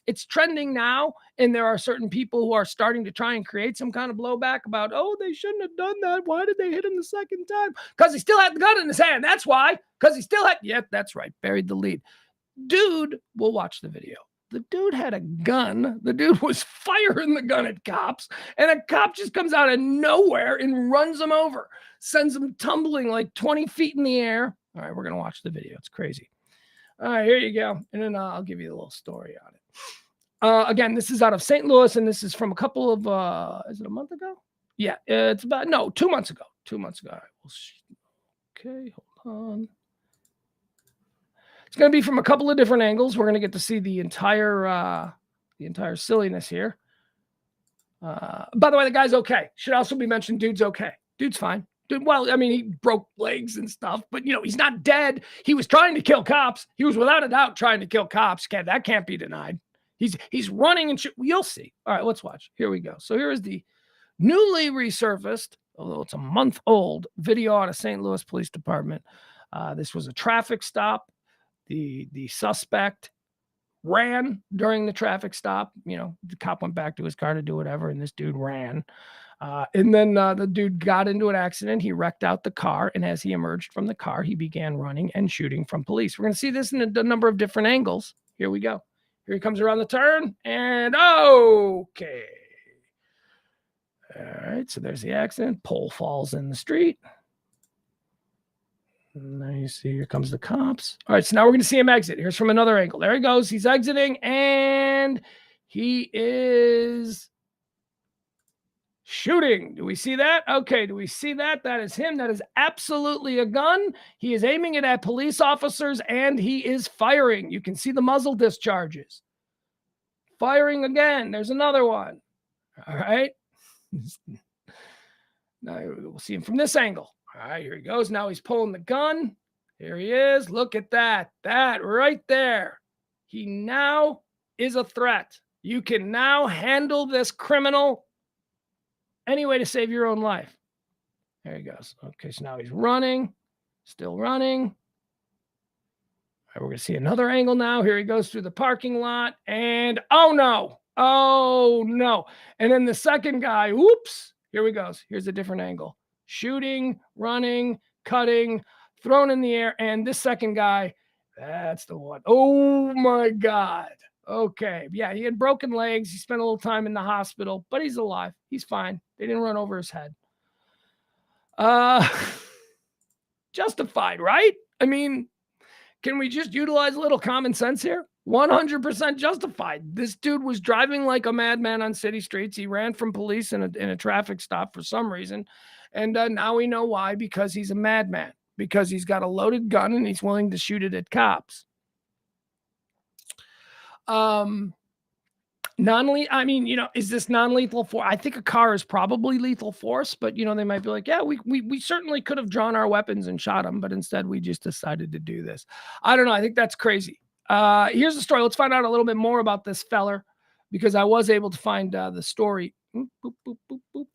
It's trending now, and there are certain people who are starting to try and create some kind of blowback about, they shouldn't have done that. Why did they hit him the second time? Because he still had the gun in his hand. That's why. Because he still had, yep, that's right. Buried the lead. Dude, we'll watch the video. The dude had a gun. The dude was firing the gun at cops, and a cop just comes out of nowhere and runs him over, sends him tumbling like 20 feet in the air. All right, we're going to watch the video. It's crazy. All right, here you go. And then I'll give you a little story on it. Again, this is out of St. Louis, and this is from a couple of, is it a month ago? Yeah, it's 2 months ago. 2 months ago. All right, okay, hold on. It's going to be from a couple of different angles. We're going to get to see the entire silliness here. By the way, the guy's okay. Should also be mentioned, dude's okay. Dude's fine. Dude, well, I mean, he broke legs and stuff, but, he's not dead. He was trying to kill cops. He was without a doubt trying to kill cops. That can't be denied. He's running and you'll see. All right, let's watch. Here we go. So here is the newly resurfaced, although it's a month old, video out of St. Louis Police Department. This was a traffic stop. The suspect ran during the traffic stop. The cop went back to his car to do whatever, and this dude ran. And then the dude got into an accident. He wrecked out the car, and as he emerged from the car, he began running and shooting from police. We're going to see this in a number of different angles. Here we go. Here he comes around the turn, and okay. All right, so there's the accident. Pole falls in the street. Now you see, here comes the cops. All right, so now we're going to see him exit. Here's from another angle. There he goes. He's exiting, and he is shooting. Do we see that? Okay, do we see that? That is him. That is absolutely a gun. He is aiming it at police officers, and he is firing. You can see the muzzle discharges. Firing again. There's another one. All right. Now we'll see him from this angle. All right, here he goes. Now he's pulling the gun. Here he is. Look at that. That right there. He now is a threat. You can now handle this criminal any way to save your own life. There he goes. Okay, so now he's running. Still running. All right, we're going to see another angle now. Here he goes through the parking lot. And oh, no. Oh, no. And then the second guy, whoops. Here he goes. Here's a different angle. Shooting, running, cutting, thrown in the air. And this second guy, that's the one. Oh, my God. Okay. Yeah, he had broken legs. He spent a little time in the hospital, but he's alive. He's fine. They didn't run over his head. Justified, right? I mean, Can we just utilize a little common sense here? 100% justified. This dude was driving like a madman on city streets. He ran from police in a traffic stop for some reason. And now we know why, because he's a madman, because he's got a loaded gun and he's willing to shoot it at cops. I mean, is this non-lethal force? I think a car is probably lethal force, but they might be like, yeah, we certainly could have drawn our weapons and shot him, but instead we just decided to do this. I don't know. I think that's crazy. Here's the story. Let's find out a little bit more about this feller, because I was able to find the story. Boop, boop, boop, boop.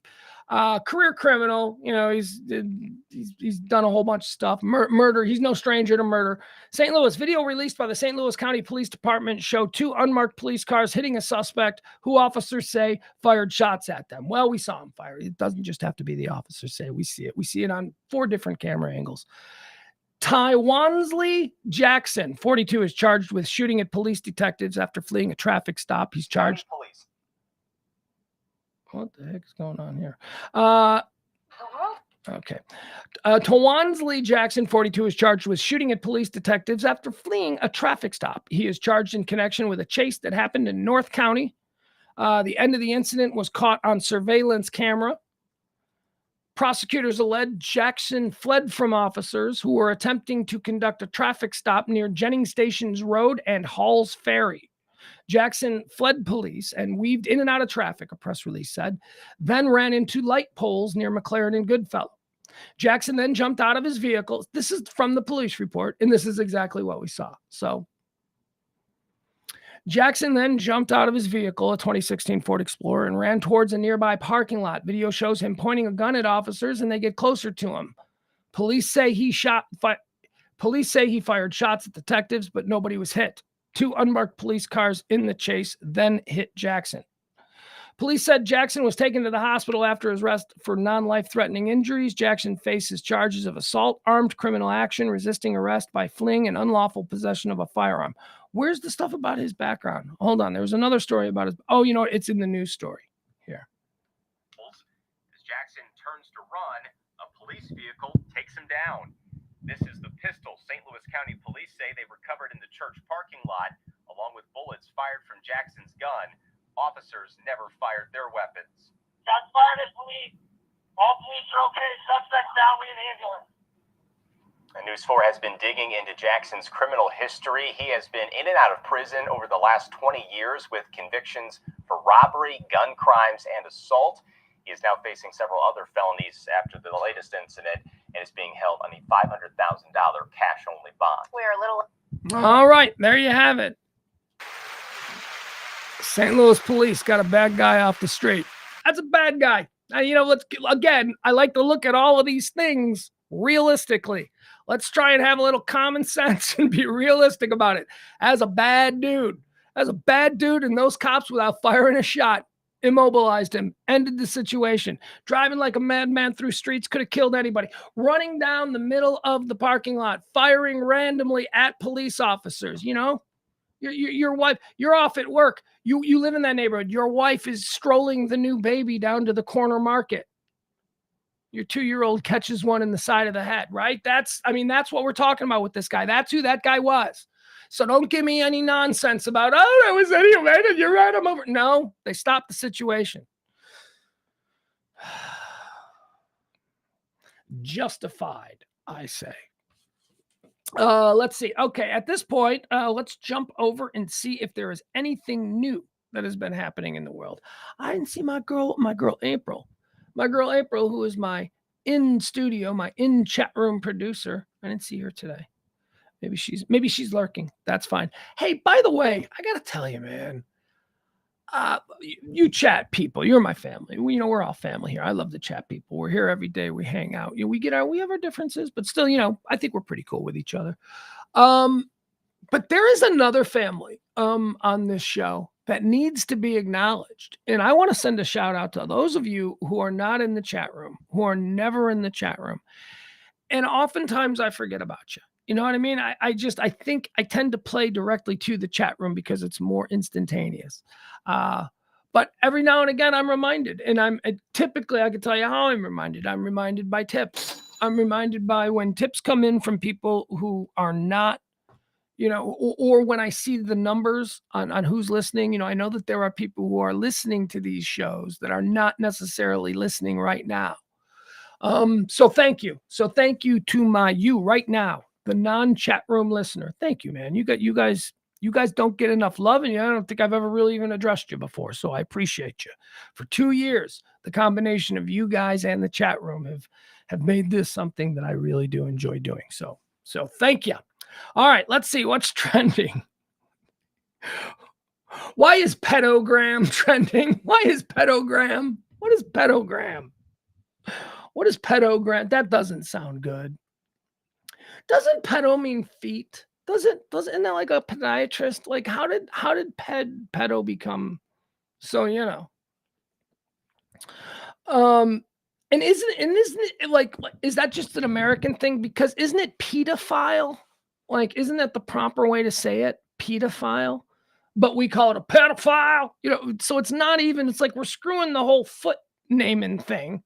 Career criminal, he's done a whole bunch of stuff. Murder. He's no stranger to murder. St. Louis. Video released by the St. Louis County Police Department show 2 unmarked police cars hitting a suspect who officers say fired shots at them. Well, we saw him fire. It doesn't just have to be the officers say. We see it. We see it on 4 different camera angles. Tywansley Jackson, 42, is charged with shooting at police detectives after fleeing a traffic stop. He's charged. Police. What the heck is going on here? Okay. Tywansley Jackson, 42, is charged with shooting at police detectives after fleeing a traffic stop. He is charged in connection with a chase that happened in North County. The end of the incident was caught on surveillance camera. Prosecutors allege Jackson fled from officers who were attempting to conduct a traffic stop near Jennings Stations Road and Halls Ferry. Jackson fled police and weaved in and out of traffic, a press release said, then ran into light poles near McLaren and Goodfellow. Jackson then jumped out of his vehicle. This is from the police report, and this is exactly what we saw. So Jackson then jumped out of his vehicle, a 2016 Ford Explorer, and ran towards a nearby parking lot. Video shows him pointing a gun at officers, and they get closer to him. Police say he fired shots at detectives, but nobody was hit. 2 unmarked police cars in the chase then hit Jackson. Police said Jackson was taken to the hospital after his arrest for non-life-threatening injuries. Jackson faces charges of assault, armed criminal action, resisting arrest by fleeing, and unlawful possession of a firearm. Where's the stuff about his background? Hold on. There was another story about his... Oh, it's in the news story. Here. As Jackson turns to run, a police vehicle takes him down. This is the pistol St. Louis County Police say they recovered in the church parking lot, along with bullets fired from Jackson's gun. Officers never fired their weapons. Shots fired at police. All police are okay. Suspects down. We in the ambulance. And News 4 has been digging into Jackson's criminal history. He has been in and out of prison over the last 20 years with convictions for robbery, gun crimes, and assault. He is now facing several other felonies after the latest incident and is being held on a $500,000 cash-only bond. We're a little... All right, there you have it. St. Louis police got a bad guy off the street. That's a bad guy. I like to look at all of these things realistically. Let's try and have a little common sense and be realistic about it. As a bad dude, and those cops, without firing a shot, immobilized him, ended the situation. Driving like a madman through streets, could have killed anybody. Running down the middle of the parking lot, firing randomly at police officers. Your wife, you're off at work. You live in that neighborhood. Your wife is strolling the new baby down to the corner market. Your 2-year-old catches one in the side of the head, right? That's what we're talking about with this guy. That's who that guy was. So don't give me any nonsense about, oh, that was Eddie O'Mara, you ran him over. No, they stopped the situation. Justified, I say. Let's see. Okay, at this point, let's jump over and see if there is anything new that has been happening in the world. I didn't see my girl April. My girl April, who is my in-studio, my in-chat room producer. I didn't see her today. Maybe she's lurking. That's fine. Hey, by the way, I gotta tell you, man. You chat people. You're my family. We're all family here. I love the chat people. We're here every day. We hang out. We have our differences, but still, I think we're pretty cool with each other. But there is another family on this show that needs to be acknowledged. And I want to send a shout out to those of you who are not in the chat room, who are never in the chat room. And oftentimes I forget about you. You know what I mean? I think I tend to play directly to the chat room because it's more instantaneous. But every now and again, I'm reminded. And typically, I can tell you how I'm reminded. I'm reminded by tips. I'm reminded by when tips come in from people who are not or when I see the numbers on who's listening, I know that there are people who are listening to these shows that are not necessarily listening right now. So thank you. So thank you to you right now, the non-chat room listener. Thank you, man. You guys don't get enough love, and I don't think I've ever really even addressed you before. So I appreciate you. For 2 years, the combination of you guys and the chat room have made this something that I really do enjoy doing. So thank you. All right, let's see what's trending. Why is pedogram trending? Why is pedogram? What is pedogram? What is pedogram? That doesn't sound good. Doesn't pedo mean feet? Isn't that like a podiatrist? Like how did pedo become so, and isn't it like, is that just an American thing? Because isn't it pedophile? Like, isn't that the proper way to say it? Pedophile? But we call it a pedophile, so it's not even, it's like we're screwing the whole foot naming thing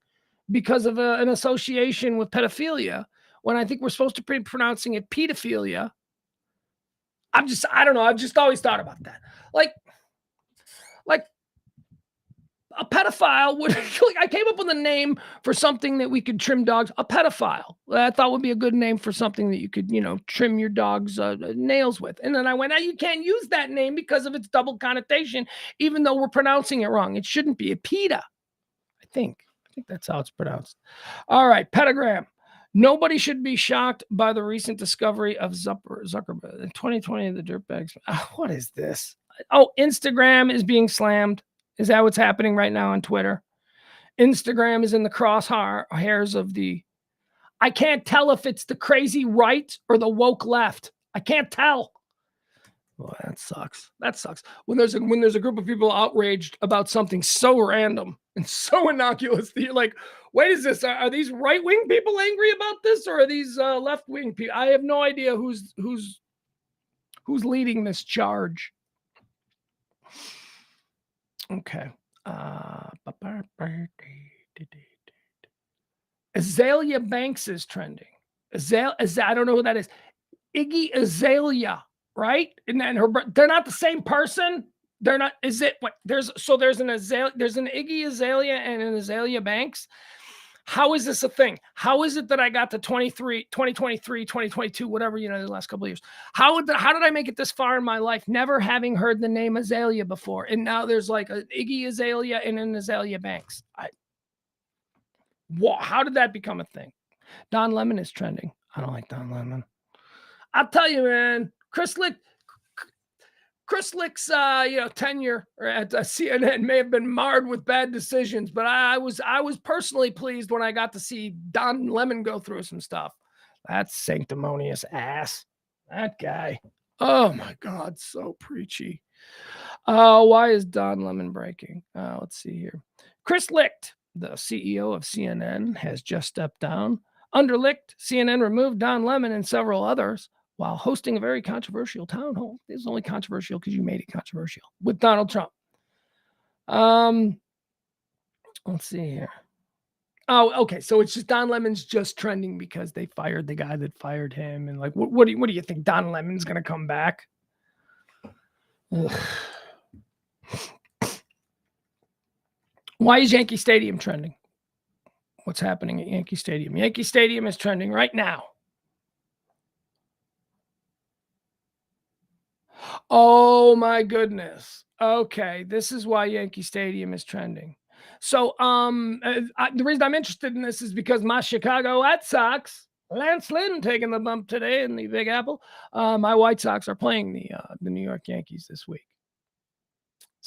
because of an association with pedophilia, when I think we're supposed to be pronouncing it pedophilia. I don't know. I've just always thought about that. Like a pedophile would, I came up with a name for something that we could trim dogs, a pedophile. I thought would be a good name for something that you could, trim your dog's nails with. And then I went, you can't use that name because of its double connotation, even though we're pronouncing it wrong. It shouldn't be a PETA. I think that's how it's pronounced. All right, petagram. Nobody should be shocked by the recent discovery of Zuckerberg in 2020. The dirtbags. What is this? Oh, Instagram is being slammed. Is that what's happening right now on Twitter? Instagram is in the crosshairs of the. I can't tell if it's the crazy right or the woke left. I can't tell. Well, that sucks. When there's a group of people outraged about something so random and so innocuous that you're like, wait, is this? Are these right-wing people angry about this, or are these left-wing people? I have no idea who's leading this charge. Okay. Azalea Banks is trending. I don't know who that is. Iggy Azalea, right? And then they're not the same person. They're not. Is it what? There's an Iggy Azalea and an Azalea Banks. How is this a thing? How is it that I got to 2023, 2022, whatever, the last couple of years? How did I make it this far in my life, never having heard the name Azalea before? And now there's like an Iggy Azalea and an Azalea Banks. How did that become a thing? Don Lemon is trending. I don't like Don Lemon. I'll tell you, man, Chris Licht's tenure at CNN may have been marred with bad decisions, but I was personally pleased when I got to see Don Lemon go through some stuff. That sanctimonious ass. That guy. Oh my God, so preachy. Why is Don Lemon breaking? Let's see here. Chris Licht, the CEO of CNN, has just stepped down. Under Licht, CNN removed Don Lemon and several others while hosting a very controversial town hall. It's only controversial because you made it controversial with Donald Trump. Let's see here. Oh, okay. So it's just Don Lemon's just trending because they fired the guy that fired him. And like, what do you think? Don Lemon's going to come back? Ugh. Why is Yankee Stadium trending? What's happening at Yankee Stadium? Yankee Stadium is trending right now. Oh my goodness. Okay, this is why Yankee Stadium is trending. So the reason I'm interested in this is because my Chicago White Sox, Lance Lynn taking the bump today in the Big Apple. My White Sox are playing the New York Yankees this week.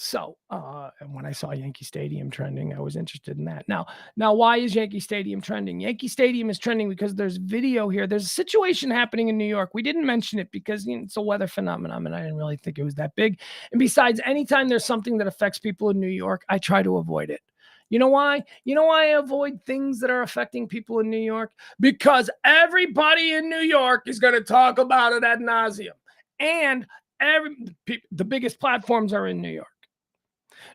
So, and when I saw Yankee Stadium trending, I was interested in that. Now, why is Yankee Stadium trending? Yankee Stadium is trending because there's video here. There's a situation happening in New York. We didn't mention it because it's a weather phenomenon, and I didn't really think it was that big. And besides, anytime there's something that affects people in New York, I try to avoid it. You know why? You know why I avoid things that are affecting people in New York? Because everybody in New York is going to talk about it ad nauseum. And the biggest platforms are in New York.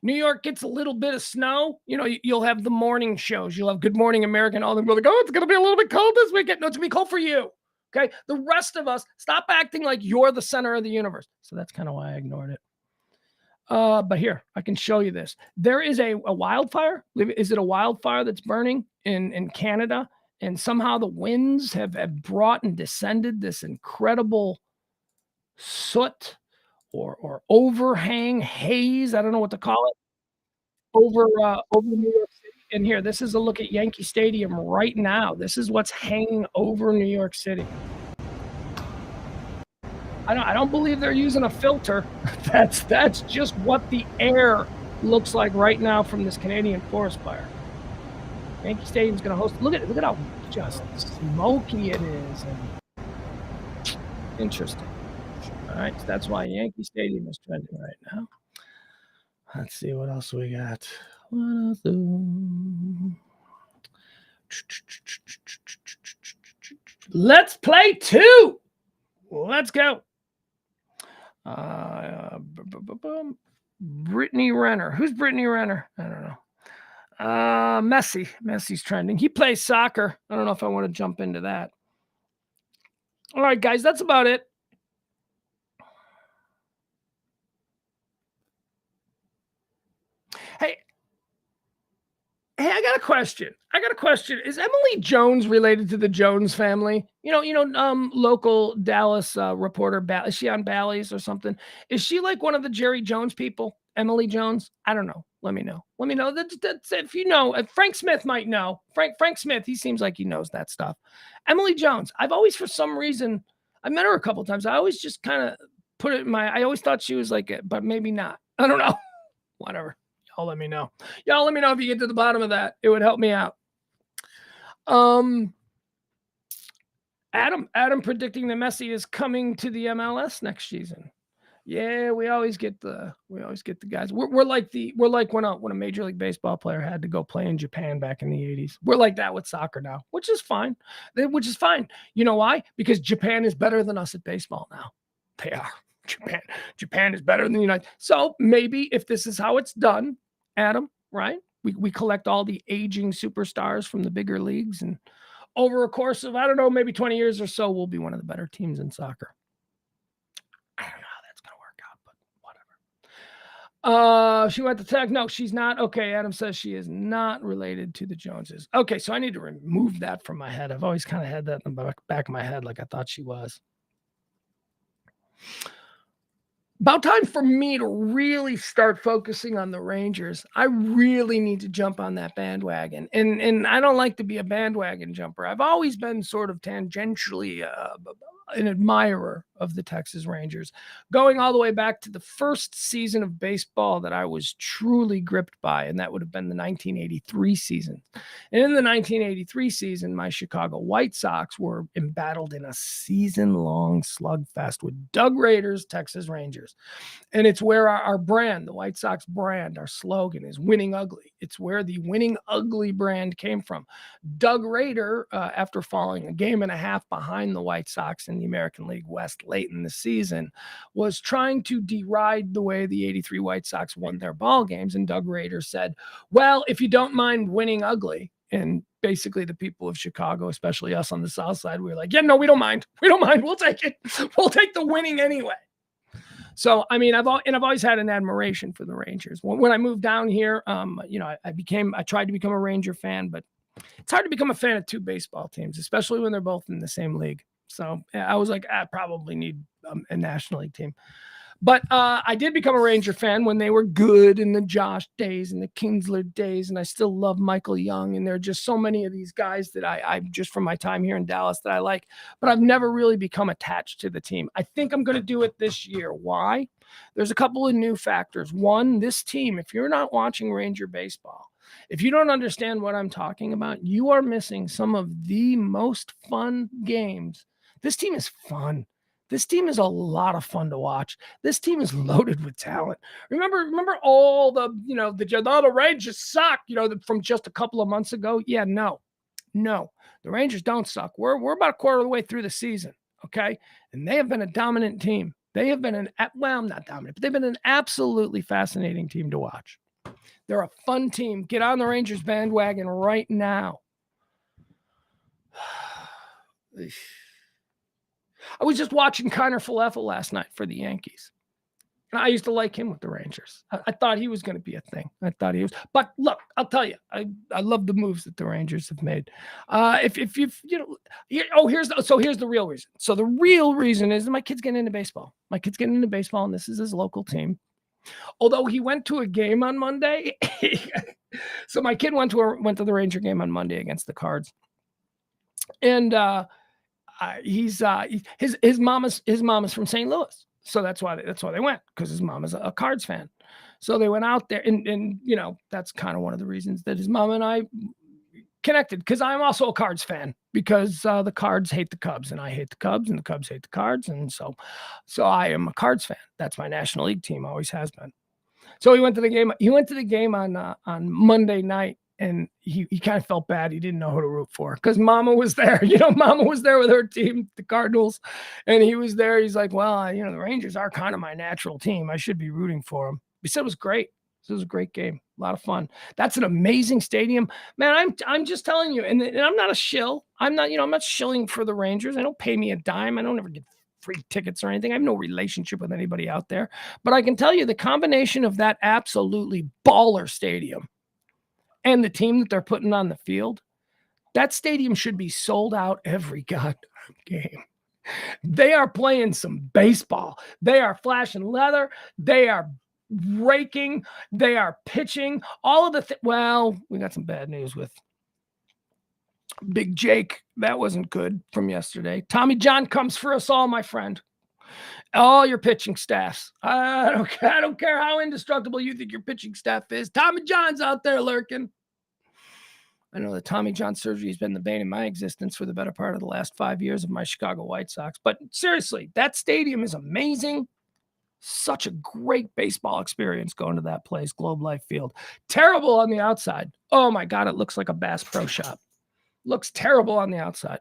New York gets a little bit of snow. You'll have the morning shows. You'll have Good Morning America. All them go like, oh, it's going to be a little bit cold this weekend. No, it's going to be cold for you Okay. The rest of us, stop acting like you're the center of the universe. So that's kind of why I ignored it. But here, I can show you this. There is a wildfire. Is it a wildfire that's burning in Canada? And somehow the winds have brought and descended this incredible soot or overhang haze. I don't know what to call it. Over New York City. And here, this is a look at Yankee Stadium right now. This is what's hanging over New York City. I don't believe they're using a filter. That's just what the air looks like right now from this Canadian forest fire. Yankee Stadium's going to host. Look at how just smoky it is. And interesting. All right, so that's why Yankee Stadium is trending right now. Let's see what else we got. Let's play 2. Let's go. Brittany Renner. Who's Brittany Renner? I don't know. Messi. Messi's trending. He plays soccer. I don't know if I want to jump into that. All right, guys, that's about it. Hey, I got a question. Is Emily Jones related to the Jones family? Local Dallas reporter. Is she on Bally's or something? Is she like one of the Jerry Jones people? Emily Jones? I don't know. Let me know. That's if you know. Frank Smith might know. Frank Smith. He seems like he knows that stuff. Emily Jones. I've always, for some reason, I met her a couple times. I always just kind of put it in I always thought she was like it, but maybe not. I don't know. Whatever. Y'all let me know. Y'all let me know if you get to the bottom of that. It would help me out. Adam predicting that Messi is coming to the MLS next season. Yeah, we always get the guys. We're like when a Major League Baseball player had to go play in Japan back in the 80s. We're like that with soccer now, which is fine. You know why? Because Japan is better than us at baseball now. They are. Japan is better than the United. So maybe if this is how it's done, Adam, right? We collect all the aging superstars from the bigger leagues, and over a course of, I don't know, maybe 20 years or so, we'll be one of the better teams in soccer. I don't know how that's going to work out, but whatever. She went to tech. No, she's not. Okay, Adam says she is not related to the Joneses. Okay, so I need to remove that from my head. I've always kind of had that in the back of my head, like I thought she was. About time for me to really start focusing on the Rangers. I really need to jump on that bandwagon. And I don't like to be a bandwagon jumper. I've always been sort of tangentially an admirer of the Texas Rangers, going all the way back to the first season of baseball that I was truly gripped by, and that would have been the 1983 season. And in the 1983 season, my Chicago White Sox were embattled in a season-long slugfest with Doug Rader's Texas Rangers. And it's where our brand, the White Sox brand, our slogan is winning ugly. It's where the winning ugly brand came from. Doug Rader, after falling a game and a half behind the White Sox in the American League West late in the season, was trying to deride the way the 83 White Sox won their ball games. And Doug Rader said, well, if you don't mind winning ugly, and basically the people of Chicago, especially us on the South Side, we were like, yeah, no, we don't mind. We'll take it. We'll take the winning anyway. So, I mean, I've always had an admiration for the Rangers. When I moved down here, I tried to become a Ranger fan, but it's hard to become a fan of two baseball teams, especially when they're both in the same league. So I was like, I probably need a National League team. But I did become a Ranger fan when they were good in the Josh days and the Kinsler days, and I still love Michael Young. And there are just so many of these guys that I just from my time here in Dallas that I like, but I've never really become attached to the team. I think I'm going to do it this year. Why? There's a couple of new factors. One, this team, if you're not watching Ranger baseball, if you don't understand what I'm talking about, you are missing some of the most fun games. This team is fun. This team is a lot of fun to watch. This team is loaded with talent. Remember all the Rangers suck, from just a couple of months ago? Yeah, no. The Rangers don't suck. We're about a quarter of the way through the season, okay? And they have been a dominant team. They have been not dominant, but they've been an absolutely fascinating team to watch. They're a fun team. Get on the Rangers bandwagon right now. I was just watching Connor Faleffa last night for the Yankees. And I used to like him with the Rangers. I thought he was going to be a thing. I thought he was. But look, I'll tell you, I love the moves that the Rangers have made. If you know, here's the real reason. So the real reason is my kid's getting into baseball. My kid's getting into baseball, and this is his local team. Although he went to a game on Monday, so my kid went to the Ranger game on Monday against the Cards, and his mama's from St. Louis. So that's why they went, because his mom is a Cards fan. So they went out there, and you know, that's kind of one of the reasons that his mom and I connected, because I'm also a Cards fan, because the Cards hate the Cubs and I hate the Cubs and the Cubs hate the Cards. And so I am a Cards fan. That's my National League team, always has been. So he went to the game. He went to the game on Monday night, and he kind of felt bad. He didn't know who to root for, because Mama was there. You know, Mama was there with her team, the Cardinals, and he was there. He's like, well, you know, the Rangers are kind of my natural team. I should be rooting for them. He said it was great. It was a great game. A lot of fun. That's an amazing stadium, man. I'm just telling you, and I'm not a shill. I'm not shilling for the Rangers. They don't pay me a dime. I don't ever get free tickets or anything. I have no relationship with anybody out there, but I can tell you the combination of that absolutely baller stadium and the team that they're putting on the field, that stadium should be sold out every goddamn game. They are playing some baseball. They are flashing leather. They are raking. They are pitching. All of the well, we got some bad news with Big Jake. That wasn't good from yesterday. Tommy John comes for us all, my friend. All your pitching staffs. I don't care how indestructible you think your pitching staff is. Tommy John's out there lurking. I know that Tommy John surgery has been the bane of my existence for the better part of the last 5 years of my Chicago White Sox. But seriously, that stadium is amazing. Such a great baseball experience going to that place, Globe Life Field. Terrible on the outside. Oh my God, it looks like a Bass Pro Shop. Looks terrible on the outside.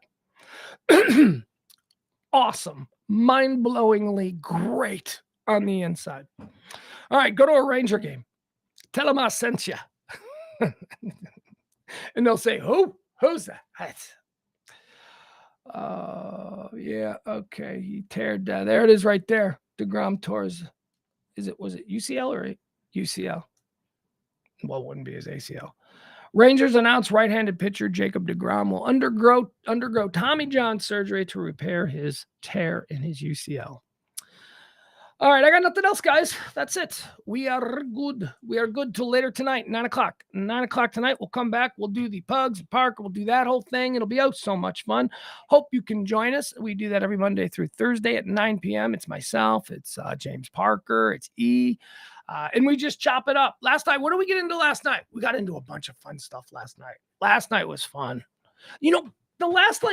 Awesome. Mind-blowingly great on the inside. All right, go to a Ranger game. Tell them I sent you. And they'll say, who's that? Yeah, okay. He teared down. There it is right there. DeGrom Torres. Was it UCL or UCL? Well, it wouldn't be his ACL. Rangers announced right-handed pitcher Jacob DeGrom will undergo Tommy John surgery to repair his tear in his UCL. All right, I got nothing else, guys. That's it. We are good. We are good till later tonight, 9 o'clock. 9 o'clock tonight, we'll come back. We'll do the Pugs, Parker. We'll do that whole thing. It'll be out so much fun. Hope you can join us. We do that every Monday through Thursday at 9 p.m. It's myself. It's James Parker. It's E. And we just chop it up. Last night, what did we get into last night? We got into a bunch of fun stuff last night. Last night was fun. You know, the last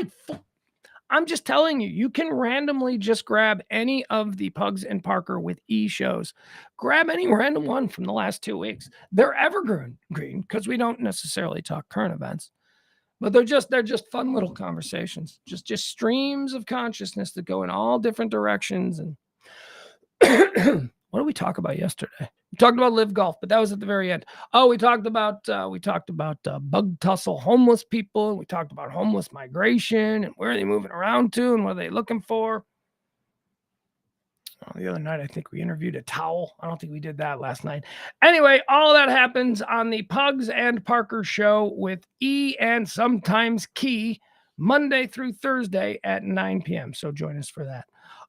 I'm just telling you, you can randomly just grab any of the Pugs and Parker with E shows. Grab any random one from the last 2 weeks. They're evergreen because we don't necessarily talk current events, but they're just fun little conversations. Just streams of consciousness that go in all different directions. And what did we talk about yesterday? We talked about live golf, but that was at the very end. Oh, we talked about bug tussle homeless people. We talked about homeless migration and where are they moving around to and what are they looking for. The other night, I think we interviewed a towel. I don't think we did that last night. Anyway, all that happens on the Pugs and Parker show with E and sometimes Key, Monday through Thursday at 9 p.m. So join us for that.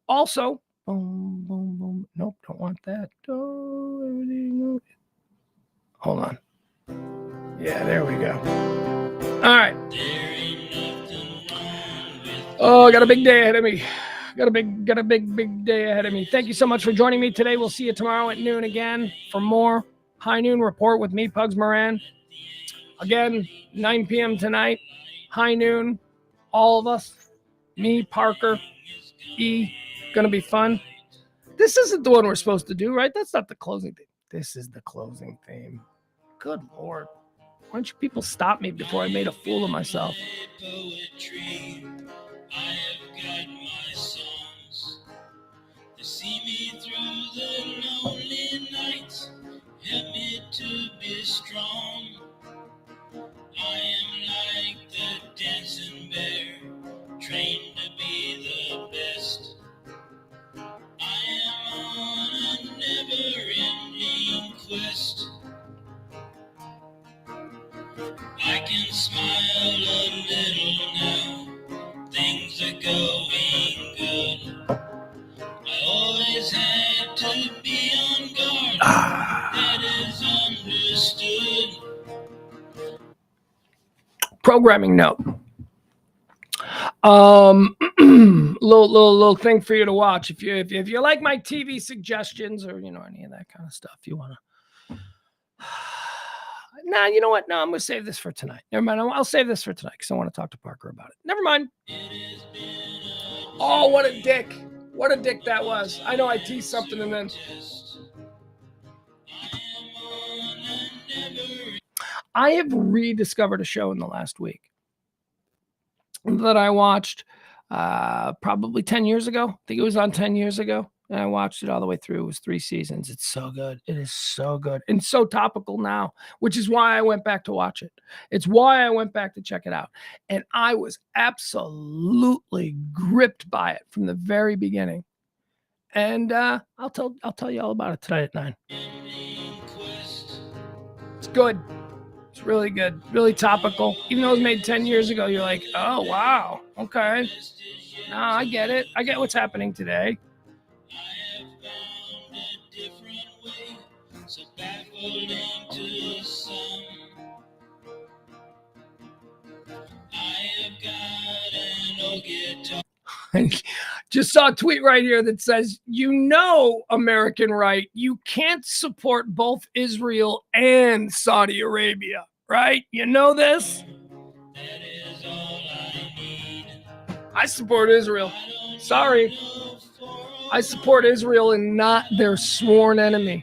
Also, boom, boom, boom. Nope, don't want that. Oh, everything. Hold on. Yeah, there we go. All right. Oh, I got a big day ahead of me. Got a big day ahead of me. Thank you so much for joining me today. We'll see you tomorrow at noon again for more High Noon Report with me, Pugs Moran. Again, 9 p.m. tonight. High Noon. All of us. Me, Parker, E. Going to be fun. This isn't the one we're supposed to do, right? That's not the closing theme. This is the closing theme. Good Lord. Why don't you people stop me before I made a fool of myself? Poetry. I have got my songs to see me through the lonely nights, help me to be strong. I am like the dancing bear, trained to be the best. Programming note. Little thing for you to watch if you like my TV suggestions or any of that kind of stuff. You want to. Nah, you know what? No, I'm going to save this for tonight. Never mind. I'll save this for tonight because I want to talk to Parker about it. Never mind. Oh, what a dick. What a dick that was. I know I teased something and then. I have rediscovered a show in the last week that I watched probably 10 years ago. I think it was on 10 years ago. And I watched it all the way through. It was 3 seasons. It's so good. It is so good and so topical now, which is why I went back to watch it. It's why I went back to check it out. And I was absolutely gripped by it from the very beginning. And I'll tell you all about it tonight at 9. It's good. It's really good. Really topical. Even though it was made 10 years ago, you're like, oh, wow. Okay. No, I get it. I get what's happening today. I just saw a tweet right here that says, American right, you can't support both Israel and Saudi Arabia, right? You know this? I support Israel. Sorry. I support Israel and not their sworn enemy,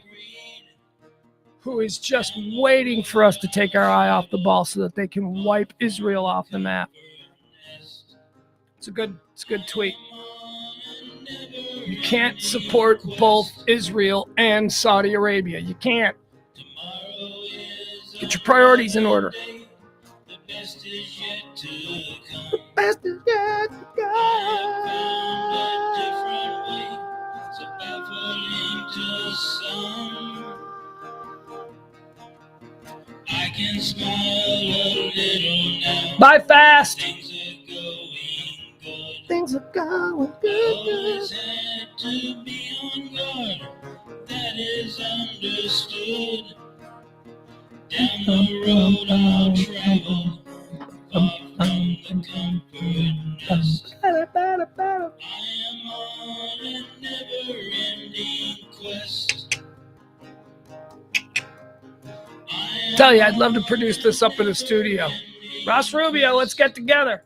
who is just waiting for us to take our eye off the ball so that they can wipe Israel off the map. It's a good tweet. You can't support both Israel and Saudi Arabia. You can't. Get your priorities in order. The best is yet to I can smile a little now. Bye fast. Things are going good. Always had to be on guard. That is understood. Down the road I'll travel. Far from the comfort. I am on a never-ending quest. Tell you, I'd love to produce this up in a studio. Ross Rubio, let's get together.